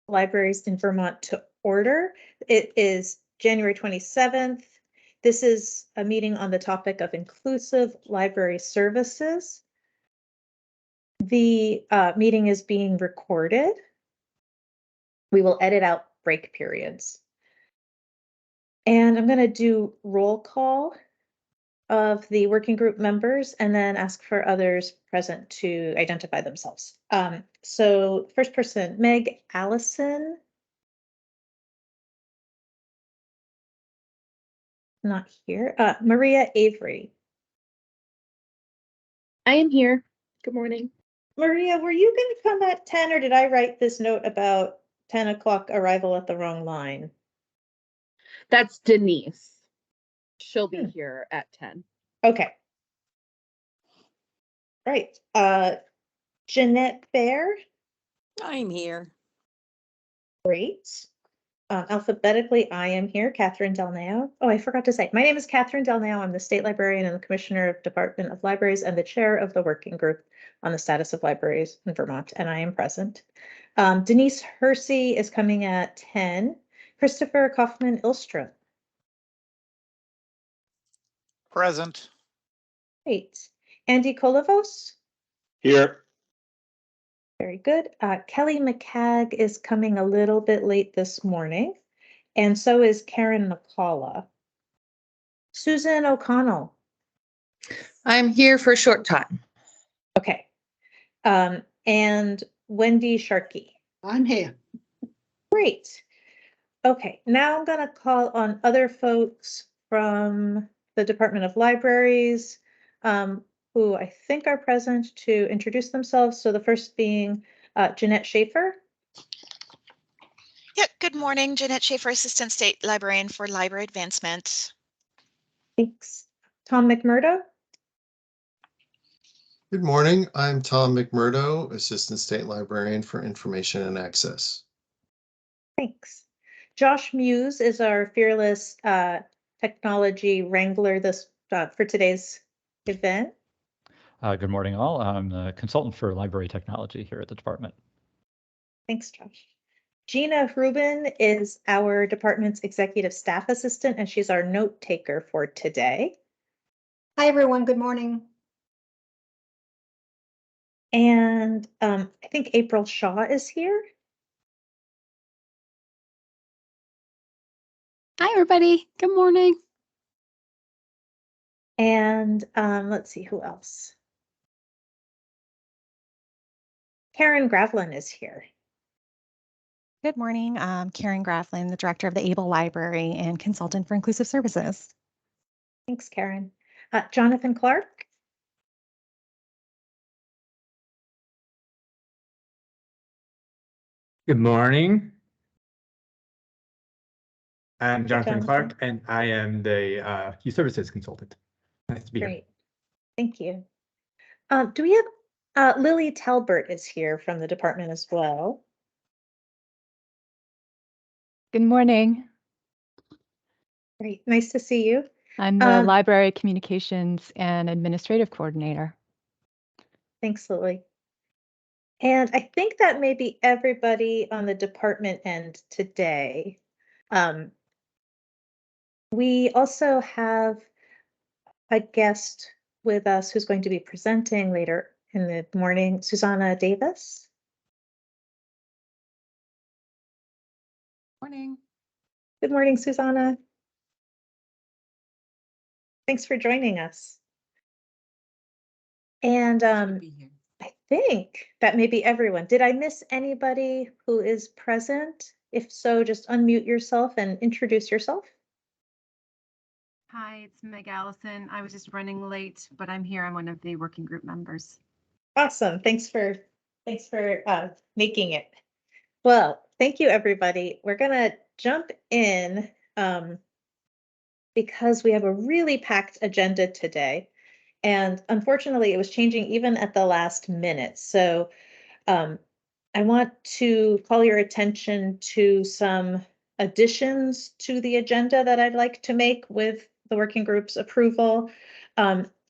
Libraries in Vermont to order. It is January 27th. This is a meeting on the topic of inclusive library services. The meeting is being recorded. We will edit out break periods. And I'm going to do roll call of the working group members and then ask for others present to identify themselves. So first person, Meg Allison. Not here. Maria Avery. I am here. Good morning. Maria, were you going to come at 10 or did I write this note about 10 o'clock arrival at the wrong line? That's Denise. She'll be here at 10. Okay. Right. Jeanette Bear. I'm here. Great. Alphabetically, I am here, Catherine Delnao. Oh, I forgot to say, my name is Catherine Delnao. I'm the State Librarian and the Commissioner of Department of Libraries and the Chair of the Working Group on the Status of Libraries in Vermont, and I am present. Denise Hersey is coming at 10. Christopher Kaufman-Ilstrup. Present. Great. Andy Kolovos. Here. Very good. Kelly McCagg is coming a little bit late this morning, and so is Karen McCullough. Susan O'Connell. I'm here for a short time. Okay. And Wendy Sharkey. I'm here. Great. Okay, now I'm going to call on other folks from the Department of Libraries who I think are present to introduce themselves. So the first being Jeanette Schaefer. Yeah, good morning. Jeanette Schaefer, Assistant State Librarian for Library Advancement. Thanks. Tom McMurdo. Good morning. I'm Tom McMurdo, Assistant State Librarian for Information and Access. Thanks. Josh Muse is our fearless technology wrangler for today's event. Good morning, all. I'm the consultant for library technology here at the department. Thanks, Josh. Gina Rubin is our department's executive staff assistant, and she's our note taker for today. Hi, everyone. Good morning. And I think April Shaw is here. Hi, everybody. Good morning. And let's see who else. Karen Gravlin is here. Good morning. I'm Karen Graflin, the Director of the Able Library and Consultant for Inclusive Services. Thanks, Karen. Jonathan Clark. Good morning. I'm Jonathan Clark, and I am the Youth Services Consultant. Nice to be here. Great. Thank you. Do we have Lily Talbert is here from the department as well. Good morning. Great. Nice to see you. I'm the Library Communications and Administrative Coordinator. Thanks, Lily. And I think that may be everybody on the department end today. We also have a guest with us who's going to be presenting later in the morning, Susanna Davis. Morning. Good morning, Susanna. Thanks for joining us. And I think that may be everyone. Did I miss anybody who is present? If so, just unmute yourself and introduce yourself. Hi, it's Meg Allison. I was just running late, but I'm here. I'm one of the working group members. Awesome. Thanks for making it. Well, thank you, everybody. We're going to jump in because we have a really packed agenda today. And unfortunately, it was changing even at the last minute. So I want to call your attention to some additions to the agenda that I'd like to make with the working group's approval.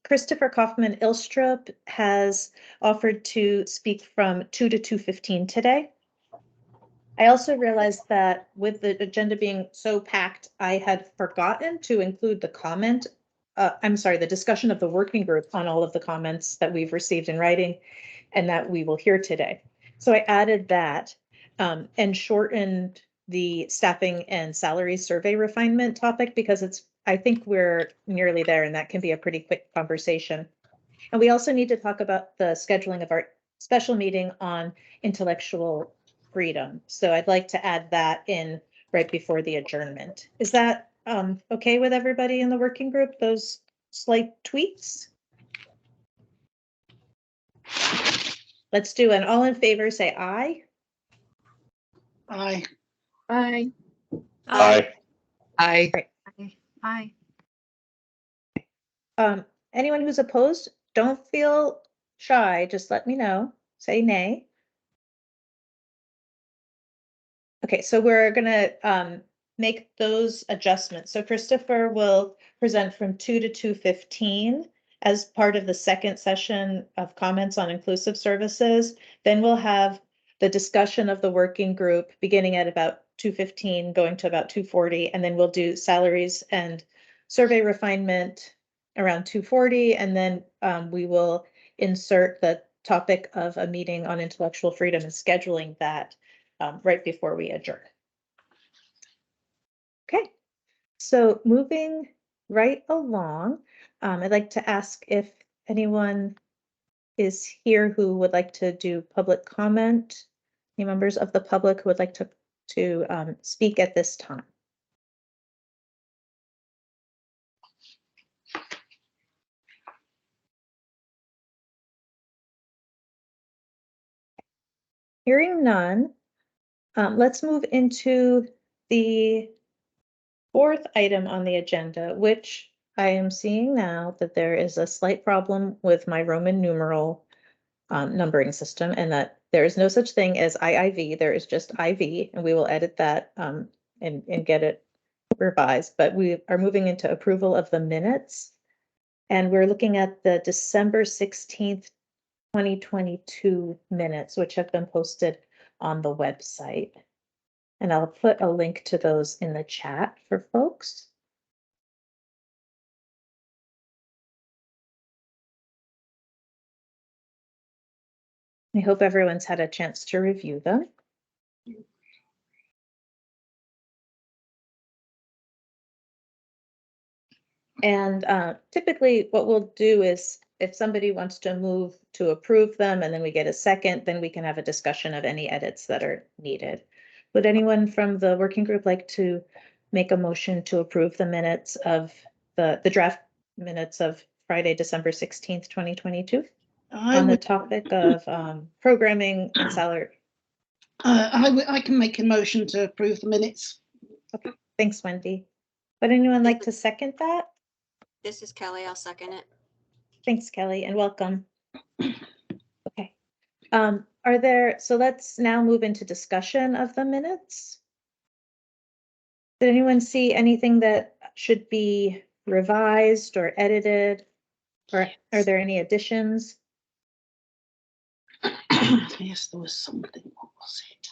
Christopher Kaufman-Ilstrup has offered to speak from 2 to 2:15 today. I also realized that with the agenda being so packed, I had forgotten to include the comment. I'm sorry, the discussion of the working group on all of the comments that we've received in writing and that we will hear today. So I added that and shortened the staffing and salary survey refinement topic because I think we're nearly there and that can be a pretty quick conversation. And we also need to talk about the scheduling of our special meeting on intellectual freedom. So I'd like to add that in right before the adjournment. Is that okay with everybody in the working group, those slight tweaks? Let's do an all in favor, say aye. Aye. Aye. Aye. Aye. Aye. Anyone who's opposed, don't feel shy, just let me know, say nay. Okay, so we're gonna make those adjustments. So Christopher will present from 2 to 2:15 as part of the second session of comments on inclusive services. Then we'll have the discussion of the working group beginning at about 2:15, going to about 2:40, and then we'll do salaries and survey refinement around 2:40, and then we will insert the topic of a meeting on intellectual freedom and scheduling that right before we adjourn. Okay, so moving right along, I'd like to ask if anyone is here who would like to do public comment. Any members of the public who would like to speak at this time? Hearing none, let's move into the fourth item on the agenda, which I am seeing now that there is a slight problem with my Roman numeral numbering system, and that there is no such thing as IIV, there is just IV, and we will edit that and get it revised. But we are moving into approval of the minutes, and we're looking at the December 16th, 2022 minutes, which have been posted on the website. And I'll put a link to those in the chat for folks. I hope everyone's had a chance to review them. And typically what we'll do is if somebody wants to move to approve them and then we get a second, then we can have a discussion of any edits that are needed. Would anyone from the working group like to make a motion to approve the minutes of the draft minutes of Friday, December 16th, 2022? On the topic of programming and salary. I can make a motion to approve the minutes. Okay, thanks, Wendy. Would anyone like to second that? This is Kelly. I'll second it. Thanks, Kelly, and welcome. Okay. So let's now move into discussion of the minutes. Did anyone see anything that should be revised or edited? Or are there any additions? Yes, there was something. What was it?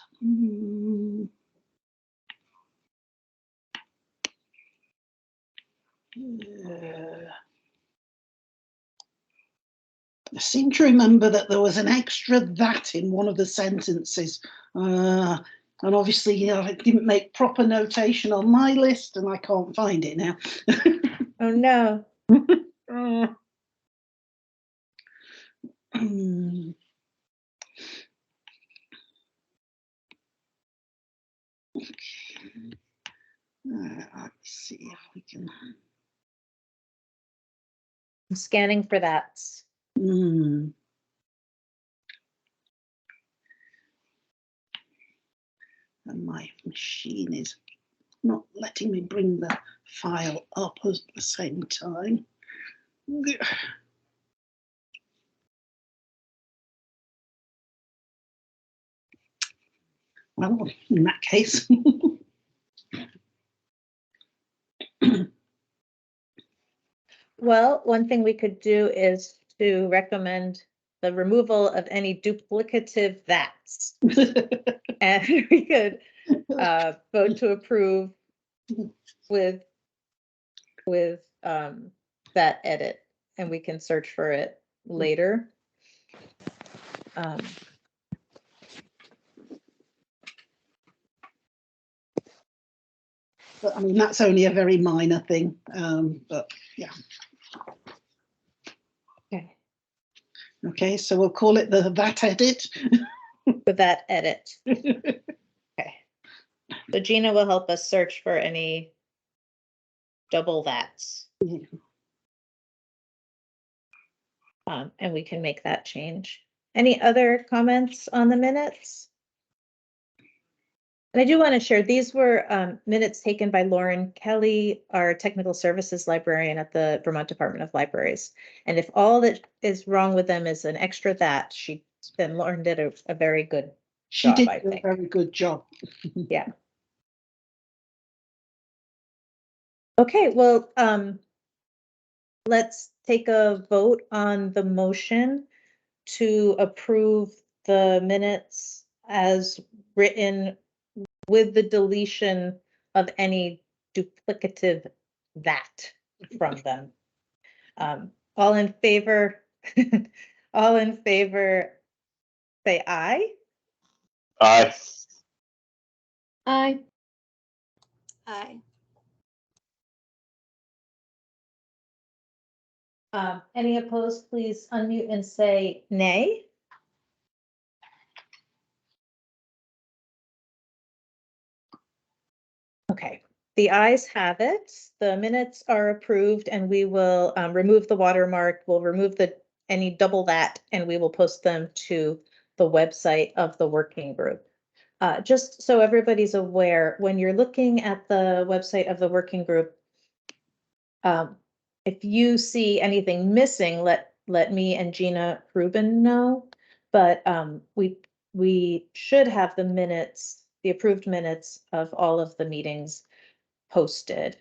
I seem to remember that there was an extra that in one of the sentences. And obviously, I didn't make proper notation on my list and I can't find it now. Oh, no. Let's see if we can. I'm scanning for that. And my machine is not letting me bring the file up at the same time. Well, in that case. Well, one thing we could do is to recommend the removal of any duplicative that's. And we could vote to approve with that edit, and we can search for it later. But I mean, that's only a very minor thing, but yeah. Okay. Okay, so we'll call it that edit. With that edit. Okay. So Gina will help us search for any double that's. Yeah. And we can make that change. Any other comments on the minutes? And I do want to share, these were minutes taken by Lauren Kelly, our technical services librarian at the Vermont Department of Libraries. And if all that is wrong with them is an extra that, then Lauren did a very good She job, did I a think. very good job. Yeah. Okay, well, let's take a vote on the motion to approve the minutes as written with the deletion of any duplicative that from them. All in favor, all in favor, say aye. Aye. Aye. Aye. Any opposed, please unmute and say nay. Okay, the ayes have it. The minutes are approved, and we will remove the watermark. We'll remove any double that, and we will post them to the website of the working group. Just so everybody's aware, when you're looking at the website of the working group, if you see anything missing, let me and Gina Rubin know. But we should have the minutes, the approved minutes of all of the meetings posted,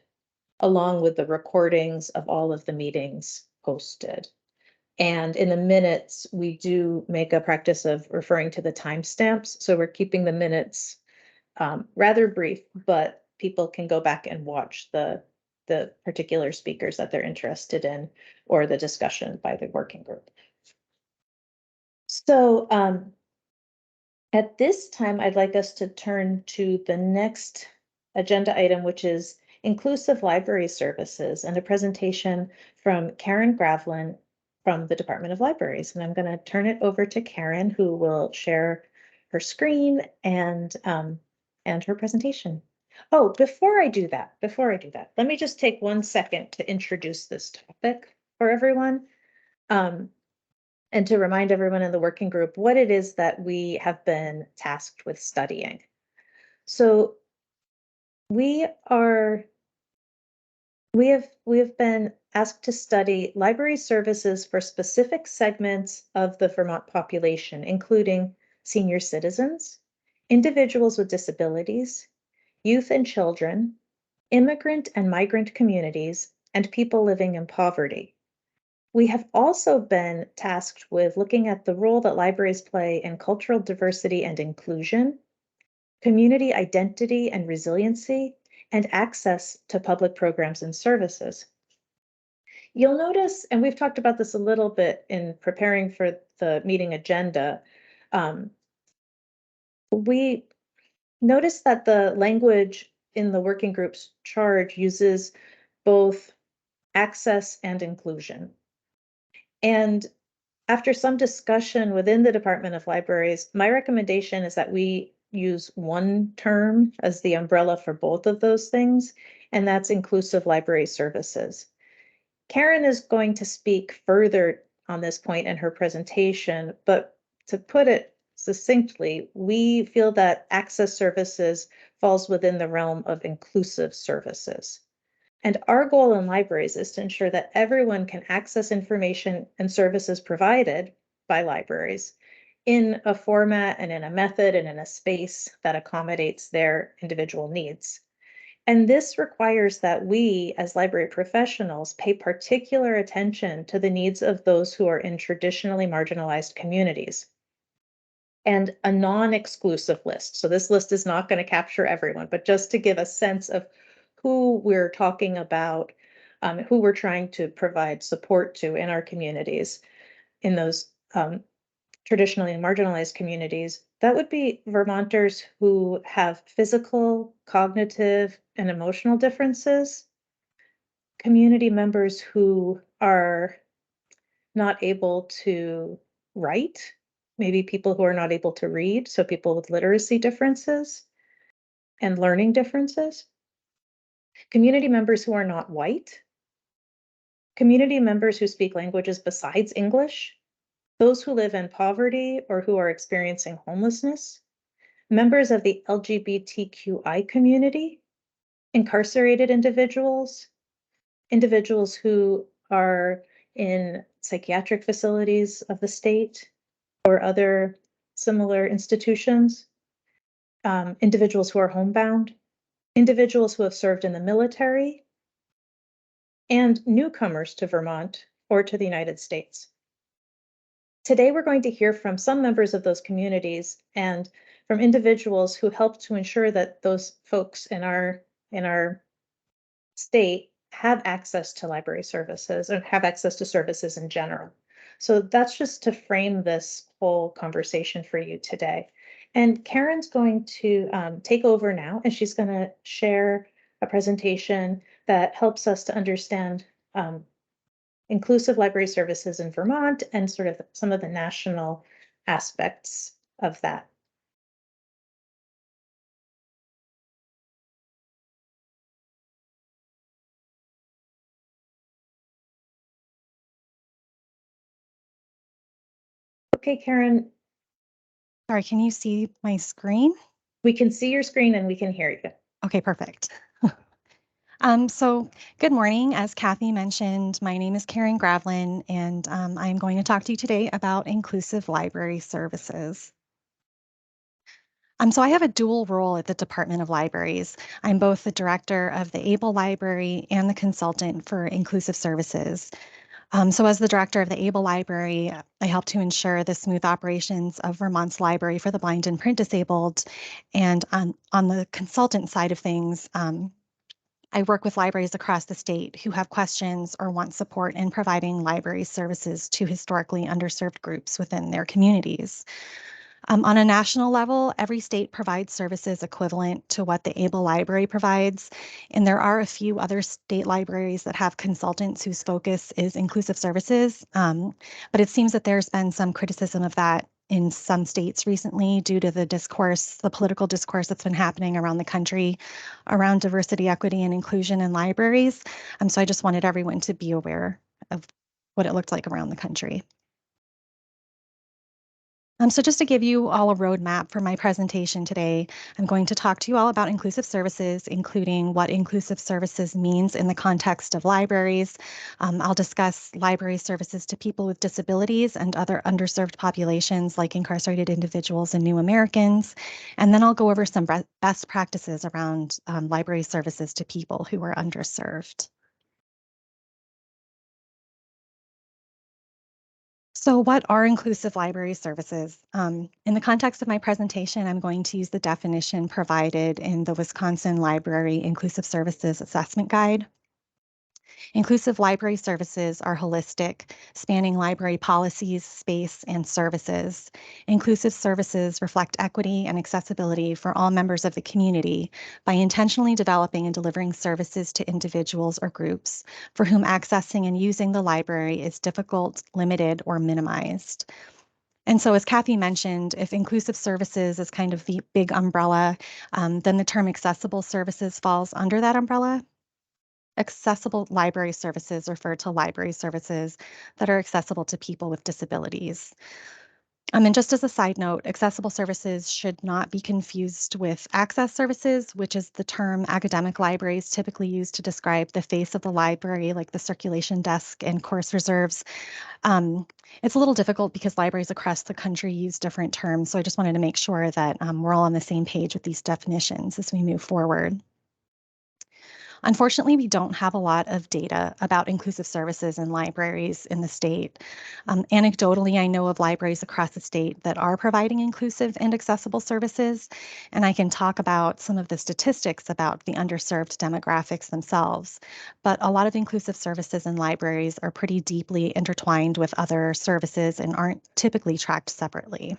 along with the recordings of all of the meetings posted. And in the minutes, we do make a practice of referring to the timestamps. So we're keeping the minutes rather brief, but people can go back and watch the particular speakers that they're interested in or the discussion by the working group. So at this time, I'd like us to turn to the next agenda item, which is inclusive library services, and a presentation from Karen Gravlin from the Department of Libraries. And I'm going to turn it over to Karen, who will share her screen and her presentation. Oh, before I do that, let me just take 1 second to introduce this topic for everyone. And to remind everyone in the working group what it is that we have been tasked with studying. So we have been asked to study library services for specific segments of the Vermont population, including senior citizens, individuals with disabilities, youth and children, immigrant and migrant communities, and people living in poverty. We have also been tasked with looking at the role that libraries play in cultural diversity and inclusion, community identity and resiliency, and access to public programs and services. You'll notice, and we've talked about this a little bit in preparing for the meeting agenda, we noticed that the language in the working group's charge uses both access and inclusion. And after some discussion within the Department of Libraries, my recommendation is that we use one term as the umbrella for both of those things, and that's inclusive library services. Karen is going to speak further on this point in her presentation, but to put it succinctly, we feel that access services falls within the realm of inclusive services. And our goal in libraries is to ensure that everyone can access information and services provided by libraries in a format and in a method and in a space that accommodates their individual needs. And this requires that we, as library professionals, pay particular attention to the needs of those who are in traditionally marginalized communities. And a non-exclusive list. So this list is not going to capture everyone, but just to give a sense of who we're talking about, who we're trying to provide support to in our communities, in those traditionally marginalized communities, that would be Vermonters who have physical, cognitive, and emotional differences, community members who are not able to write, maybe people who are not able to read, so people with literacy differences and learning differences, community members who are not white, community members who speak languages besides English, those who live in poverty or who are experiencing homelessness, members of the LGBTQI community, incarcerated individuals, individuals who are in psychiatric facilities of the state or other similar institutions, individuals who are homebound, individuals who have served in the military, and newcomers to Vermont or to the United States. Today, we're going to hear from some members of those communities and from individuals who help to ensure that those folks in our state have access to library services and have access to services in general. So that's just to frame this whole conversation for you today. And Karen's going to take over now, and she's going to share a presentation that helps us to understand inclusive library services in Vermont and sort of some of the national aspects of that. Okay, Karen. Sorry, can you see my screen? We can see your screen and we can hear you. Okay, perfect. So good morning. As Kathy mentioned, my name is Karen Gravlin, and I'm going to talk to you today about inclusive library services. So I have a dual role at the Department of Libraries. I'm both the director of the Able Library and the consultant for inclusive services. So as the director of the Able Library, I help to ensure the smooth operations of Vermont's library for the blind and print disabled. And on the consultant side of things, I work with libraries across the state who have questions or want support in providing library services to historically underserved groups within their communities. On a national level, every state provides services equivalent to what the Able Library provides, and there are a few other state libraries that have consultants whose focus is inclusive services, but it seems that there's been some criticism of that in some states recently due to the political discourse that's been happening around the country around diversity, equity, and inclusion in libraries. So I just wanted everyone to be aware of what it looked like around the country. So just to give you all a roadmap for my presentation today, I'm going to talk to you all about inclusive services, including what inclusive services means in the context of libraries. I'll discuss library services to people with disabilities and other underserved populations like incarcerated individuals and new Americans. And then I'll go over some best practices around library services to people who are underserved. So what are inclusive library services? In the context of my presentation, I'm going to use the definition provided in the Wisconsin Library Inclusive Services Assessment Guide. Inclusive library services are holistic, spanning library policies, space, and services. Inclusive services reflect equity and accessibility for all members of the community by intentionally developing and delivering services to individuals or groups for whom accessing and using the library is difficult, limited, or minimized. And so as Kathy mentioned, if inclusive services is kind of the big umbrella, then the term accessible services falls under that umbrella. Accessible library services refer to library services that are accessible to people with disabilities. And just as a side note, accessible services should not be confused with access services, which is the term academic libraries typically use to describe the face of the library, like the circulation desk and course reserves. It's a little difficult because libraries across the country use different terms, so I just wanted to make sure that we're all on the same page with these definitions as we move forward. Unfortunately, we don't have a lot of data about inclusive services in libraries in the state. Anecdotally, I know of libraries across the state that are providing inclusive and accessible services, and I can talk about some of the statistics about the underserved demographics themselves. But a lot of inclusive services in libraries are pretty deeply intertwined with other services and aren't typically tracked separately.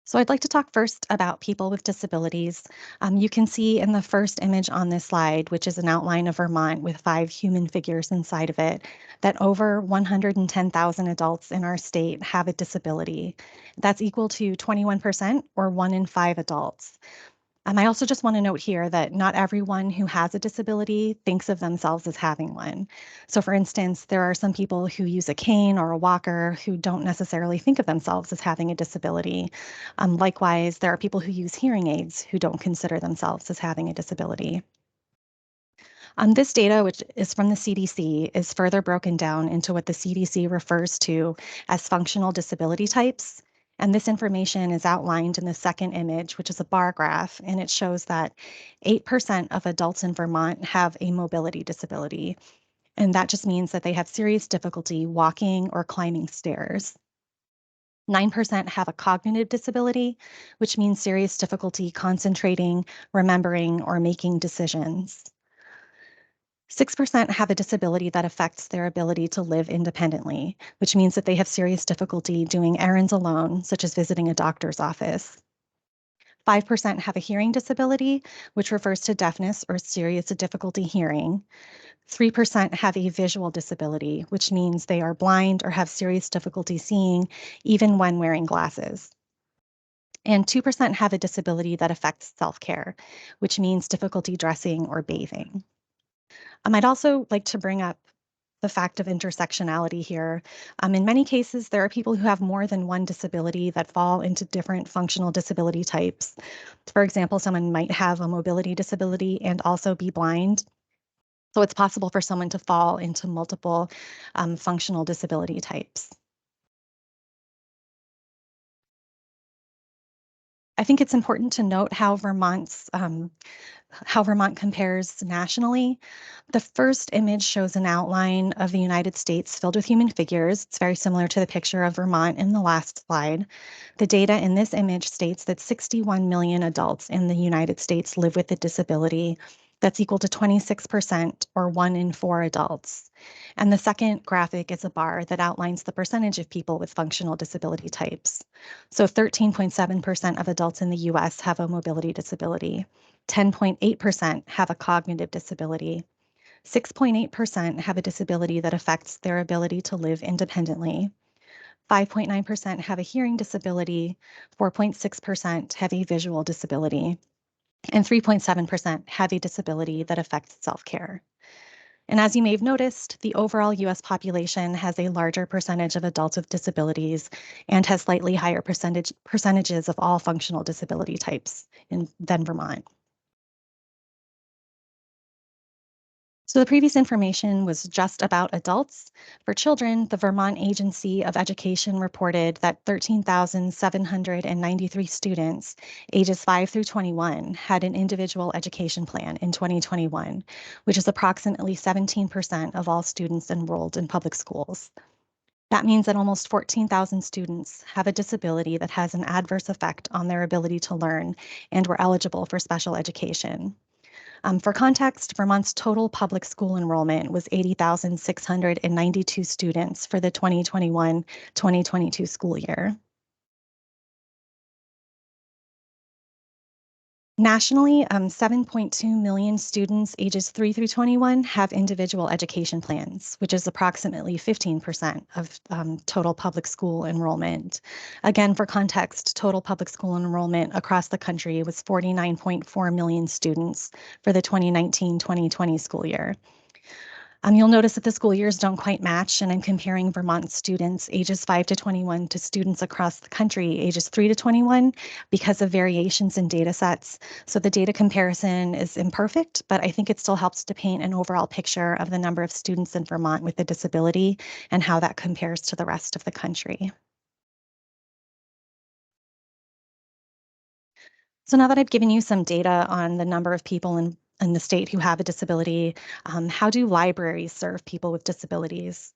So I'd like to talk first about people with disabilities. You can see in the first image on this slide, which is an outline of Vermont with 5 human figures inside of it, that over 110,000 adults in our state have a disability. That's equal to 21% or 1 in 5 adults. I also just want to note here that not everyone who has a disability thinks of themselves as having one. So for instance, there are some people who use a cane or a walker who don't necessarily think of themselves as having a disability. Likewise, there are people who use hearing aids who don't consider themselves as having a disability. This data, which is from the CDC, is further broken down into what the CDC refers to as functional disability types. And this information is outlined in the second image, which is a bar graph, and it shows that 8% of adults in Vermont have a mobility disability. And that just means that they have serious difficulty walking or climbing stairs. 9% have a cognitive disability, which means serious difficulty concentrating, remembering, or making decisions. 6% have a disability that affects their ability to live independently, which means that they have serious difficulty doing errands alone, such as visiting a doctor's office. 5% have a hearing disability, which refers to deafness or serious difficulty hearing. 3% have a visual disability, which means they are blind or have serious difficulty seeing, even when wearing glasses. And 2% have a disability that affects self-care, which means difficulty dressing or bathing. I'd also like to bring up the fact of intersectionality here. In many cases, there are people who have more than one disability that fall into different functional disability types. For example, someone might have a mobility disability and also be blind. So it's possible for someone to fall into multiple functional disability types. I think it's important to note how Vermont compares nationally. The first image shows an outline of the United States filled with human figures. It's very similar to the picture of Vermont in the last slide. The data in this image states that 61 million adults in the United States live with a disability. That's equal to 26% or 1 in 4 adults. And the second graphic is a bar that outlines the percentage of people with functional disability types. So 13.7% of adults in the US have a mobility disability. 10.8% have a cognitive disability. 6.8% have a disability that affects their ability to live independently. 5.9% have a hearing disability. 4.6% have a visual disability. And 3.7% have a disability that affects self-care. And as you may have noticed, the overall US population has a larger percentage of adults with disabilities and has slightly higher percentages of all functional disability types than Vermont. So the previous information was just about adults. For children, the Vermont Agency of Education reported that 13,793 students ages 5 through 21 had an individual education plan in 2021, which is approximately 17% of all students enrolled in public schools. That means that almost 14,000 students have a disability that has an adverse effect on their ability to learn and were eligible for special education. For context, Vermont's total public school enrollment was 80,692 students for the 2021-2022 school year. Nationally, 7.2 million students ages 3 through 21 have individual education plans, which is approximately 15% of total public school enrollment. Again, for context, total public school enrollment across the country was 49.4 million students for the 2019-2020 school year. You'll notice that the school years don't quite match, and I'm comparing Vermont students ages 5 to 21 to students across the country ages 3 to 21 because of variations in data sets. So the data comparison is imperfect, but I think it still helps to paint an overall picture of the number of students in Vermont with a disability and how that compares to the rest of the country. So now that I've given you some data on the number of people in the state who have a disability, how do libraries serve people with disabilities?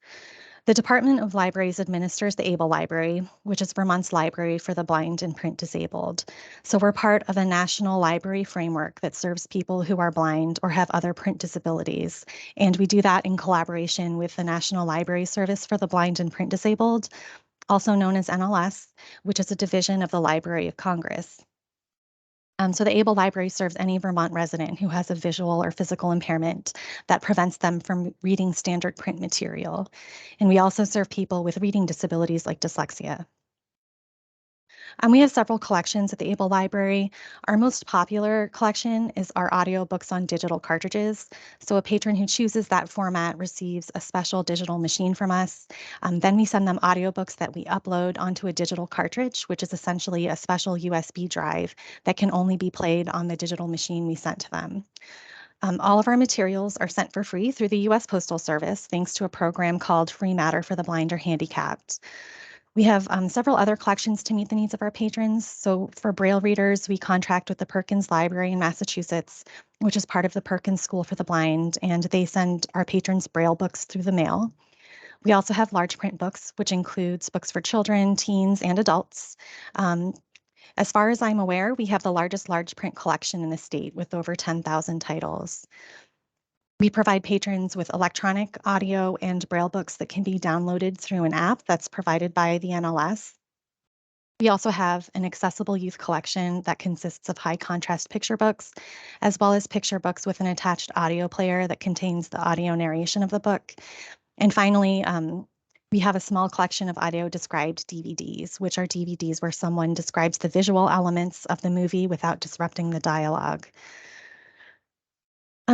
The Department of Libraries administers the ABLE Library, which is Vermont's library for the blind and print disabled. So we're part of a national library framework that serves people who are blind or have other print disabilities. And we do that in collaboration with the National Library Service for the Blind and Print Disabled, also known as NLS, which is a division of the Library of Congress. So the ABLE Library serves any Vermont resident who has a visual or physical impairment that prevents them from reading standard print material. And we also serve people with reading disabilities like dyslexia. We have several collections at the ABLE Library. Our most popular collection is our audiobooks on digital cartridges. So a patron who chooses that format receives a special digital machine from us. Then we send them audiobooks that we upload onto a digital cartridge, which is essentially a special USB drive that can only be played on the digital machine we sent to them. All of our materials are sent for free through the U.S. Postal Service, thanks to a program called Free Matter for the Blind or Handicapped. We have several other collections to meet the needs of our patrons. So for Braille readers, we contract with the Perkins Library in Massachusetts, which is part of the Perkins School for the Blind, and they send our patrons Braille books through the mail. We also have large print books, which includes books for children, teens, and adults. As far as I'm aware, we have the largest large print collection in the state with over 10,000 titles. We provide patrons with electronic, audio, and Braille books that can be downloaded through an app that's provided by the NLS. We also have an accessible youth collection that consists of high contrast picture books, as well as picture books with an attached audio player that contains the audio narration of the book. And finally, we have a small collection of audio described DVDs, which are DVDs where someone describes the visual elements of the movie without disrupting the dialogue.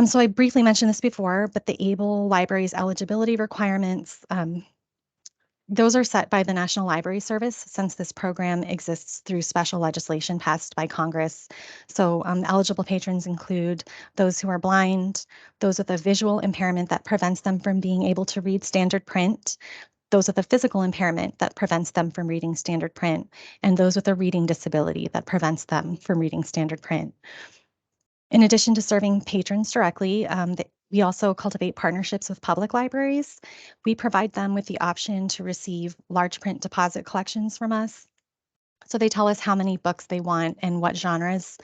So I briefly mentioned this before, but the ABLE Library's eligibility requirements, those are set by the National Library Service since this program exists through special legislation passed by Congress. So eligible patrons include those who are blind, those with a visual impairment that prevents them from being able to read standard print, those with a physical impairment that prevents them from reading standard print, and those with a reading disability that prevents them from reading standard print. In addition to serving patrons directly, we also cultivate partnerships with public libraries. We provide them with the option to receive large print deposit collections from us. So they tell us how many books they want and what genres.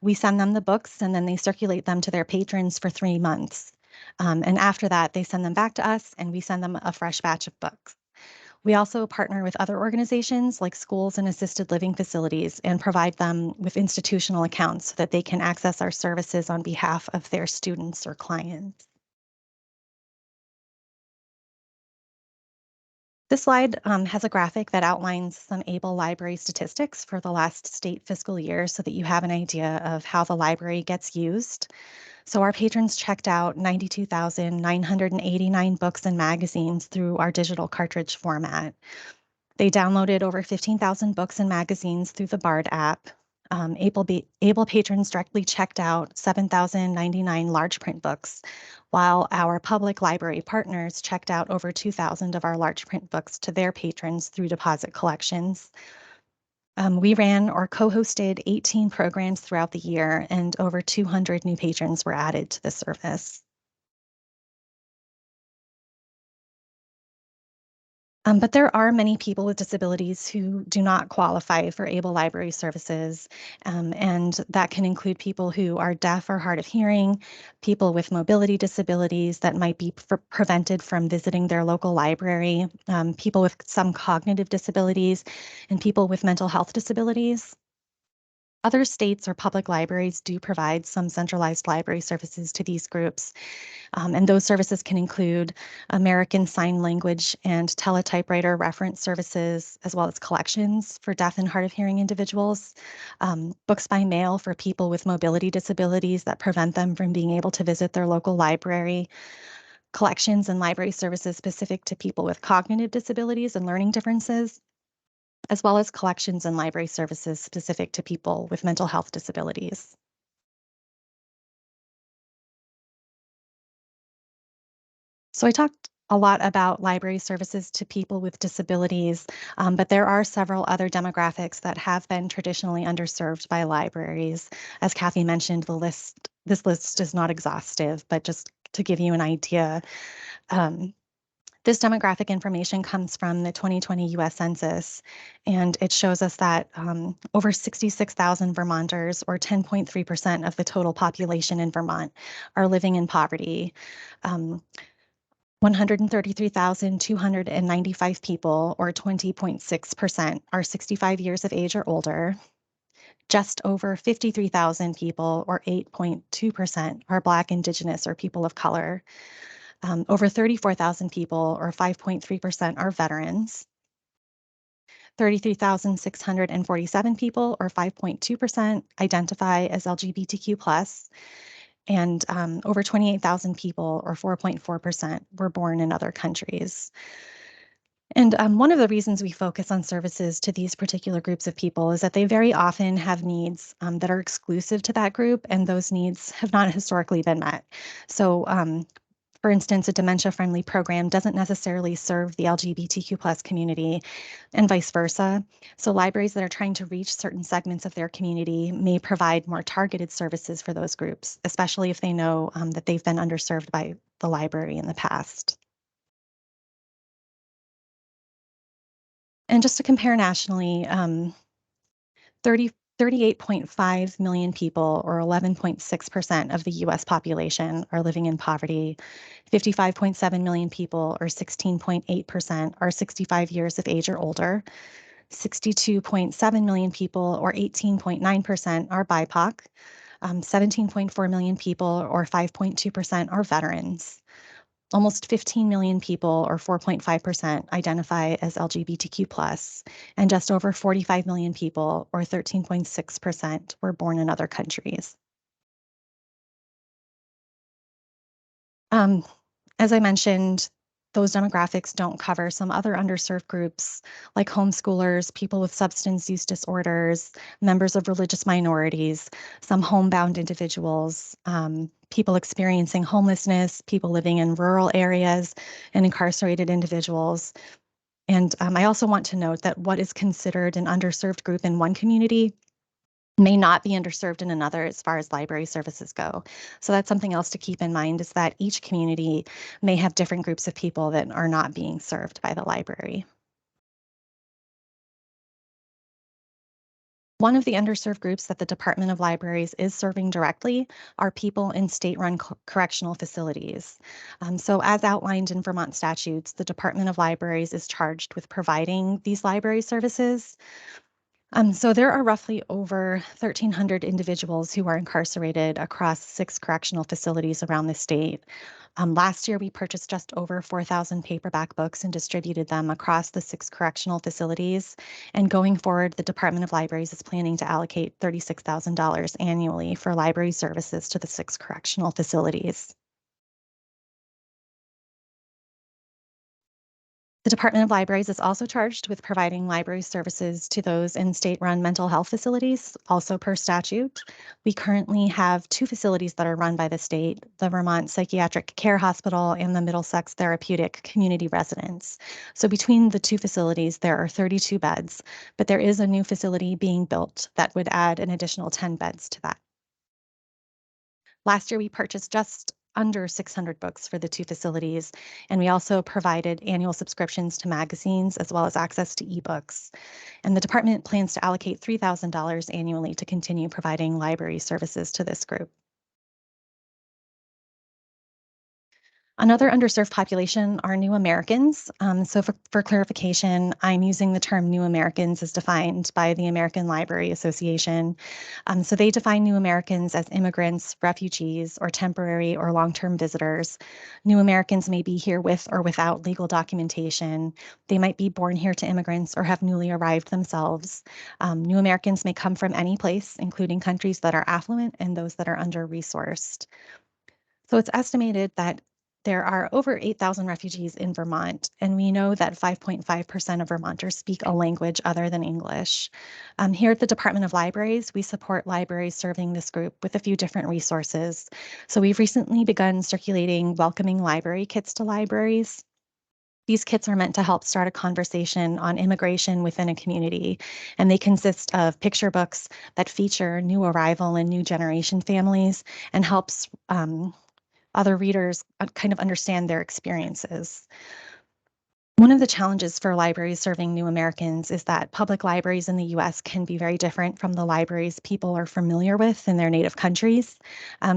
We send them the books and then they circulate them to their patrons for 3 months. And after that, they send them back to us and we send them a fresh batch of books. We also partner with other organizations like schools and assisted living facilities and provide them with institutional accounts so that they can access our services on behalf of their students or clients. This slide has a graphic that outlines some ABLE Library statistics for the last state fiscal year so that you have an idea of how the library gets used. So our patrons checked out 92,989 books and magazines through our digital cartridge format. They downloaded over 15,000 books and magazines through the BARD app. ABLE patrons directly checked out 7,099 large print books, while our public library partners checked out over 2,000 of our large print books to their patrons through deposit collections. We ran or co-hosted 18 programs throughout the year, and over 200 new patrons were added to the service. But there are many people with disabilities who do not qualify for ABLE Library services, and that can include people who are deaf or hard of hearing, people with mobility disabilities that might be prevented from visiting their local library, people with some cognitive disabilities, and people with mental health disabilities. Other states or public libraries do provide some centralized library services to these groups, and those services can include American Sign Language and teletypewriter reference services, as well as collections for deaf and hard of hearing individuals, books by mail for people with mobility disabilities that prevent them from being able to visit their local library, collections and library services specific to people with cognitive disabilities and learning differences, as well as collections and library services specific to people with mental health disabilities. So I talked a lot about library services to people with disabilities, but there are several other demographics that have been traditionally underserved by libraries. As Kathy mentioned, this list is not exhaustive, but just to give you an idea, this demographic information comes from the 2020 US Census, and it shows us that over 66,000 Vermonters, or 10.3% of the total population in Vermont, are living in poverty. 133,295 people, or 20.6%, are 65 years of age or older. Just over 53,000 people, or 8.2%, are Black, Indigenous, or people of color. Over 34,000 people, or 5.3%, are veterans. 33,647 people, or 5.2%, identify as LGBTQ+, and over 28,000 people, or 4.4%, were born in other countries. And one of the reasons we focus on services to these particular groups of people is that they very often have needs that are exclusive to that group, and those needs have not historically been met. So for instance, a dementia-friendly program doesn't necessarily serve the LGBTQ+ community, and vice versa. So libraries that are trying to reach certain segments of their community may provide more targeted services for those groups, especially if they know that they've been underserved by the library in the past. And just to compare nationally, 38.5 million people, or 11.6% of the US population, are living in poverty. 55.7 million people, or 16.8%, are 65 years of age or older. 62.7 million people, or 18.9%, are BIPOC. 17.4 million people, or 5.2%, are veterans. Almost 15 million people, or 4.5%, identify as LGBTQ+, and just over 45 million people, or 13.6%, were born in other countries. As I mentioned, those demographics don't cover some other underserved groups like homeschoolers, people with substance use disorders, members of religious minorities, some homebound individuals, people experiencing homelessness, people living in rural areas, and incarcerated individuals. And I also want to note that what is considered an underserved group in one community may not be underserved in another as far as library services go. So that's something else to keep in mind, is that each community may have different groups of people that are not being served by the library. One of the underserved groups that the Department of Libraries is serving directly are people in state-run correctional facilities. So as outlined in Vermont statutes, the Department of Libraries is charged with providing these library services. So there are roughly over 1,300 individuals who are incarcerated across 6 correctional facilities around the state. Last year, we purchased just over 4,000 paperback books and distributed them across the 6 correctional facilities. And going forward, the Department of Libraries is planning to allocate $36,000 annually for library services to the 6 correctional facilities. The Department of Libraries is also charged with providing library services to those in state-run mental health facilities, also per statute. We currently have 2 facilities that are run by the state, the Vermont Psychiatric Care Hospital and the Middlesex Therapeutic Community Residence. So between the 2 facilities, there are 32 beds, but there is a new facility being built that would add an additional 10 beds to that. Last year, we purchased just under 600 books for the 2 facilities, and we also provided annual subscriptions to magazines as well as access to ebooks. And the department plans to allocate $3,000 annually to continue providing library services to this group. Another underserved population are New Americans. So for clarification, I'm using the term New Americans as defined by the American Library Association. So they define New Americans as immigrants, refugees, or temporary or long-term visitors. New Americans may be here with or without legal documentation. They might be born here to immigrants or have newly arrived themselves. New Americans may come from any place, including countries that are affluent and those that are under-resourced. So it's estimated that there are over 8,000 refugees in Vermont, and we know that 5.5% of Vermonters speak a language other than English. Here at the Department of Libraries, we support libraries serving this group with a few different resources. So we've recently begun circulating welcoming library kits to libraries. These kits are meant to help start a conversation on immigration within a community, and they consist of picture books that feature new arrival and new generation families and helps other readers kind of understand their experiences. One of the challenges for libraries serving new Americans is that public libraries in the US can be very different from the libraries people are familiar with in their native countries.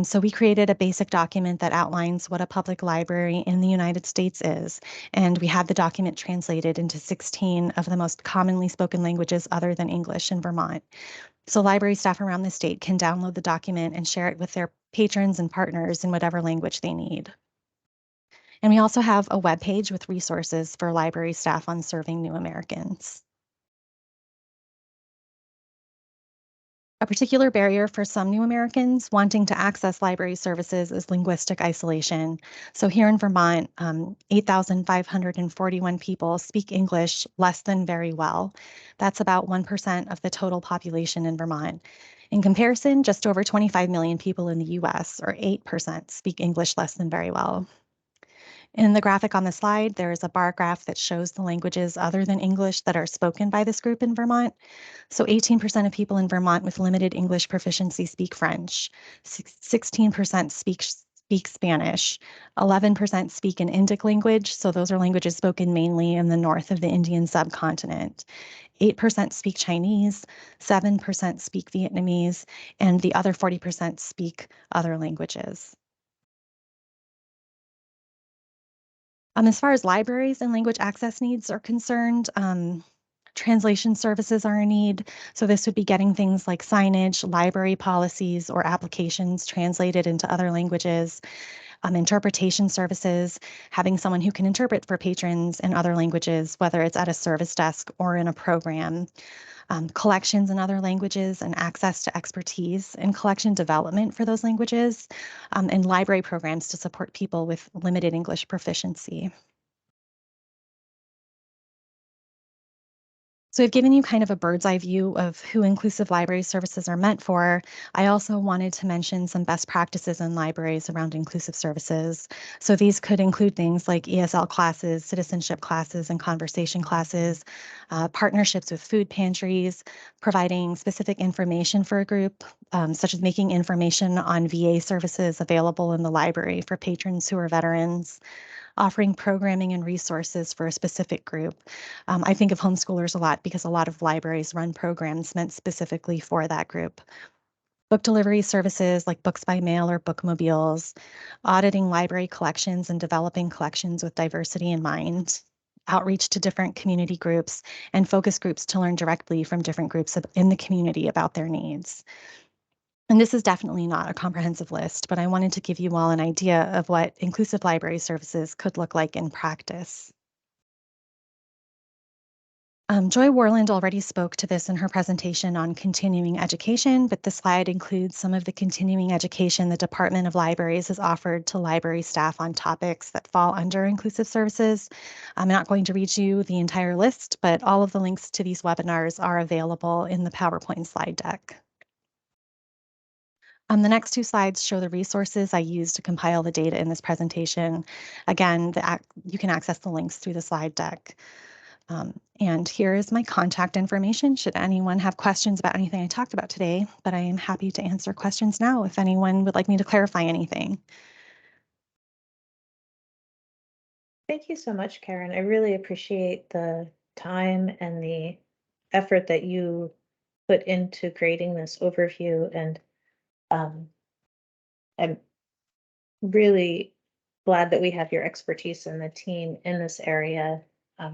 So we created a basic document that outlines what a public library in the United States is, and we had the document translated into 16 of the most commonly spoken languages other than English in Vermont. So library staff around the state can download the document and share it with their patrons and partners in whatever language they need. And we also have a webpage with resources for library staff on serving new Americans. A particular barrier for some new Americans wanting to access library services is linguistic isolation. So here in Vermont, 8,541 people speak English less than very well. That's about 1% of the total population in Vermont. In comparison, just over 25 million people in the US, or 8%, speak English less than very well. In the graphic on the slide, there is a bar graph that shows the languages other than English that are spoken by this group in Vermont. So 18% of people in Vermont with limited English proficiency speak French, 16% speak Spanish, 11% speak an Indic language, so those are languages spoken mainly in the north of the Indian subcontinent. 8% speak Chinese, 7% speak Vietnamese, and the other 40% speak other languages. As far as libraries and language access needs are concerned, translation services are a need. So this would be getting things like signage, library policies, or applications translated into other languages. Interpretation services, having someone who can interpret for patrons in other languages, whether it's at a service desk or in a program. Collections in other languages and access to expertise in collection development for those languages, and library programs to support people with limited English proficiency. So I've given you kind of a bird's eye view of who inclusive library services are meant for. I also wanted to mention some best practices in libraries around inclusive services. So these could include things like ESL classes, citizenship classes, and conversation classes, partnerships with food pantries, providing specific information for a group, such as making information on VA services available in the library for patrons who are veterans, offering programming and resources for a specific group. I think of homeschoolers a lot because a lot of libraries run programs meant specifically for that group. Book delivery services like books by mail or bookmobiles, auditing library collections and developing collections with diversity in mind, outreach to different community groups, and focus groups to learn directly from different groups in the community about their needs. And this is definitely not a comprehensive list, but I wanted to give you all an idea of what inclusive library services could look like in practice. Joy Warland already spoke to this in her presentation on continuing education, but this slide includes some of the continuing education the Department of Libraries has offered to library staff on topics that fall under inclusive services. I'm not going to read you the entire list, but all of the links to these webinars are available in the PowerPoint slide deck. The next two slides show the resources I used to compile the data in this presentation. Again, you can access the links through the slide deck. And here is my contact information should anyone have questions about anything I talked about today, but I am happy to answer questions now if anyone would like me to clarify anything. Thank you so much, Karen. I really appreciate the time and the effort that you put into creating this overview, and I'm really glad that we have your expertise and the team in this area,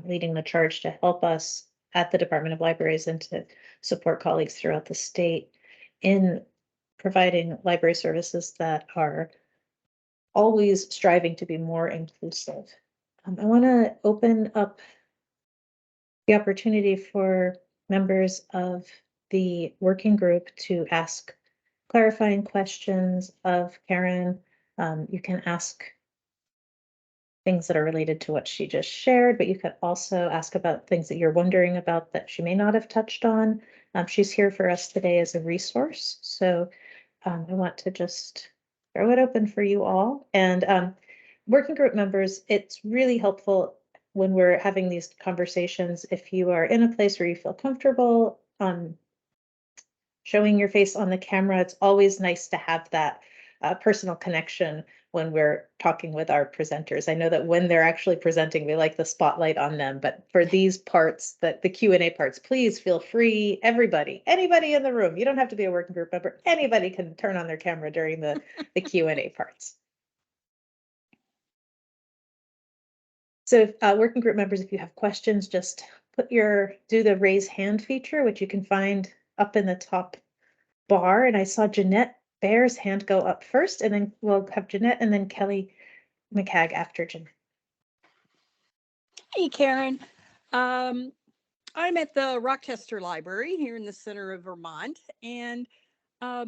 leading the charge to help us at the Department of Libraries and to support colleagues throughout the state in providing library services that are always striving to be more inclusive. I want to open up the opportunity for members of the working group to ask clarifying questions of Karen. You can ask things that are related to what she just shared, but you could also ask about things that you're wondering about that she may not have touched on. She's here for us today as a resource. So I want to just throw it open for you all. And working group members, it's really helpful when we're having these conversations, if you are in a place where you feel comfortable showing your face on the camera, it's always nice to have that personal connection when we're talking with our presenters. I know that when they're actually presenting, we like the spotlight on them, but for these parts, the Q&A parts, please feel free, anybody in the room, you don't have to be a working group member, anybody can turn on their camera during the Q&A parts. So working group members, if you have questions, just do the raise hand feature, which you can find up in the top bar. And I saw Jeanette Bear's hand go up first, and then we'll have Jeanette and then Kelly McCagg after Jeanette. Hey, Karen. I'm at the Rochester Library here in the center of Vermont. And a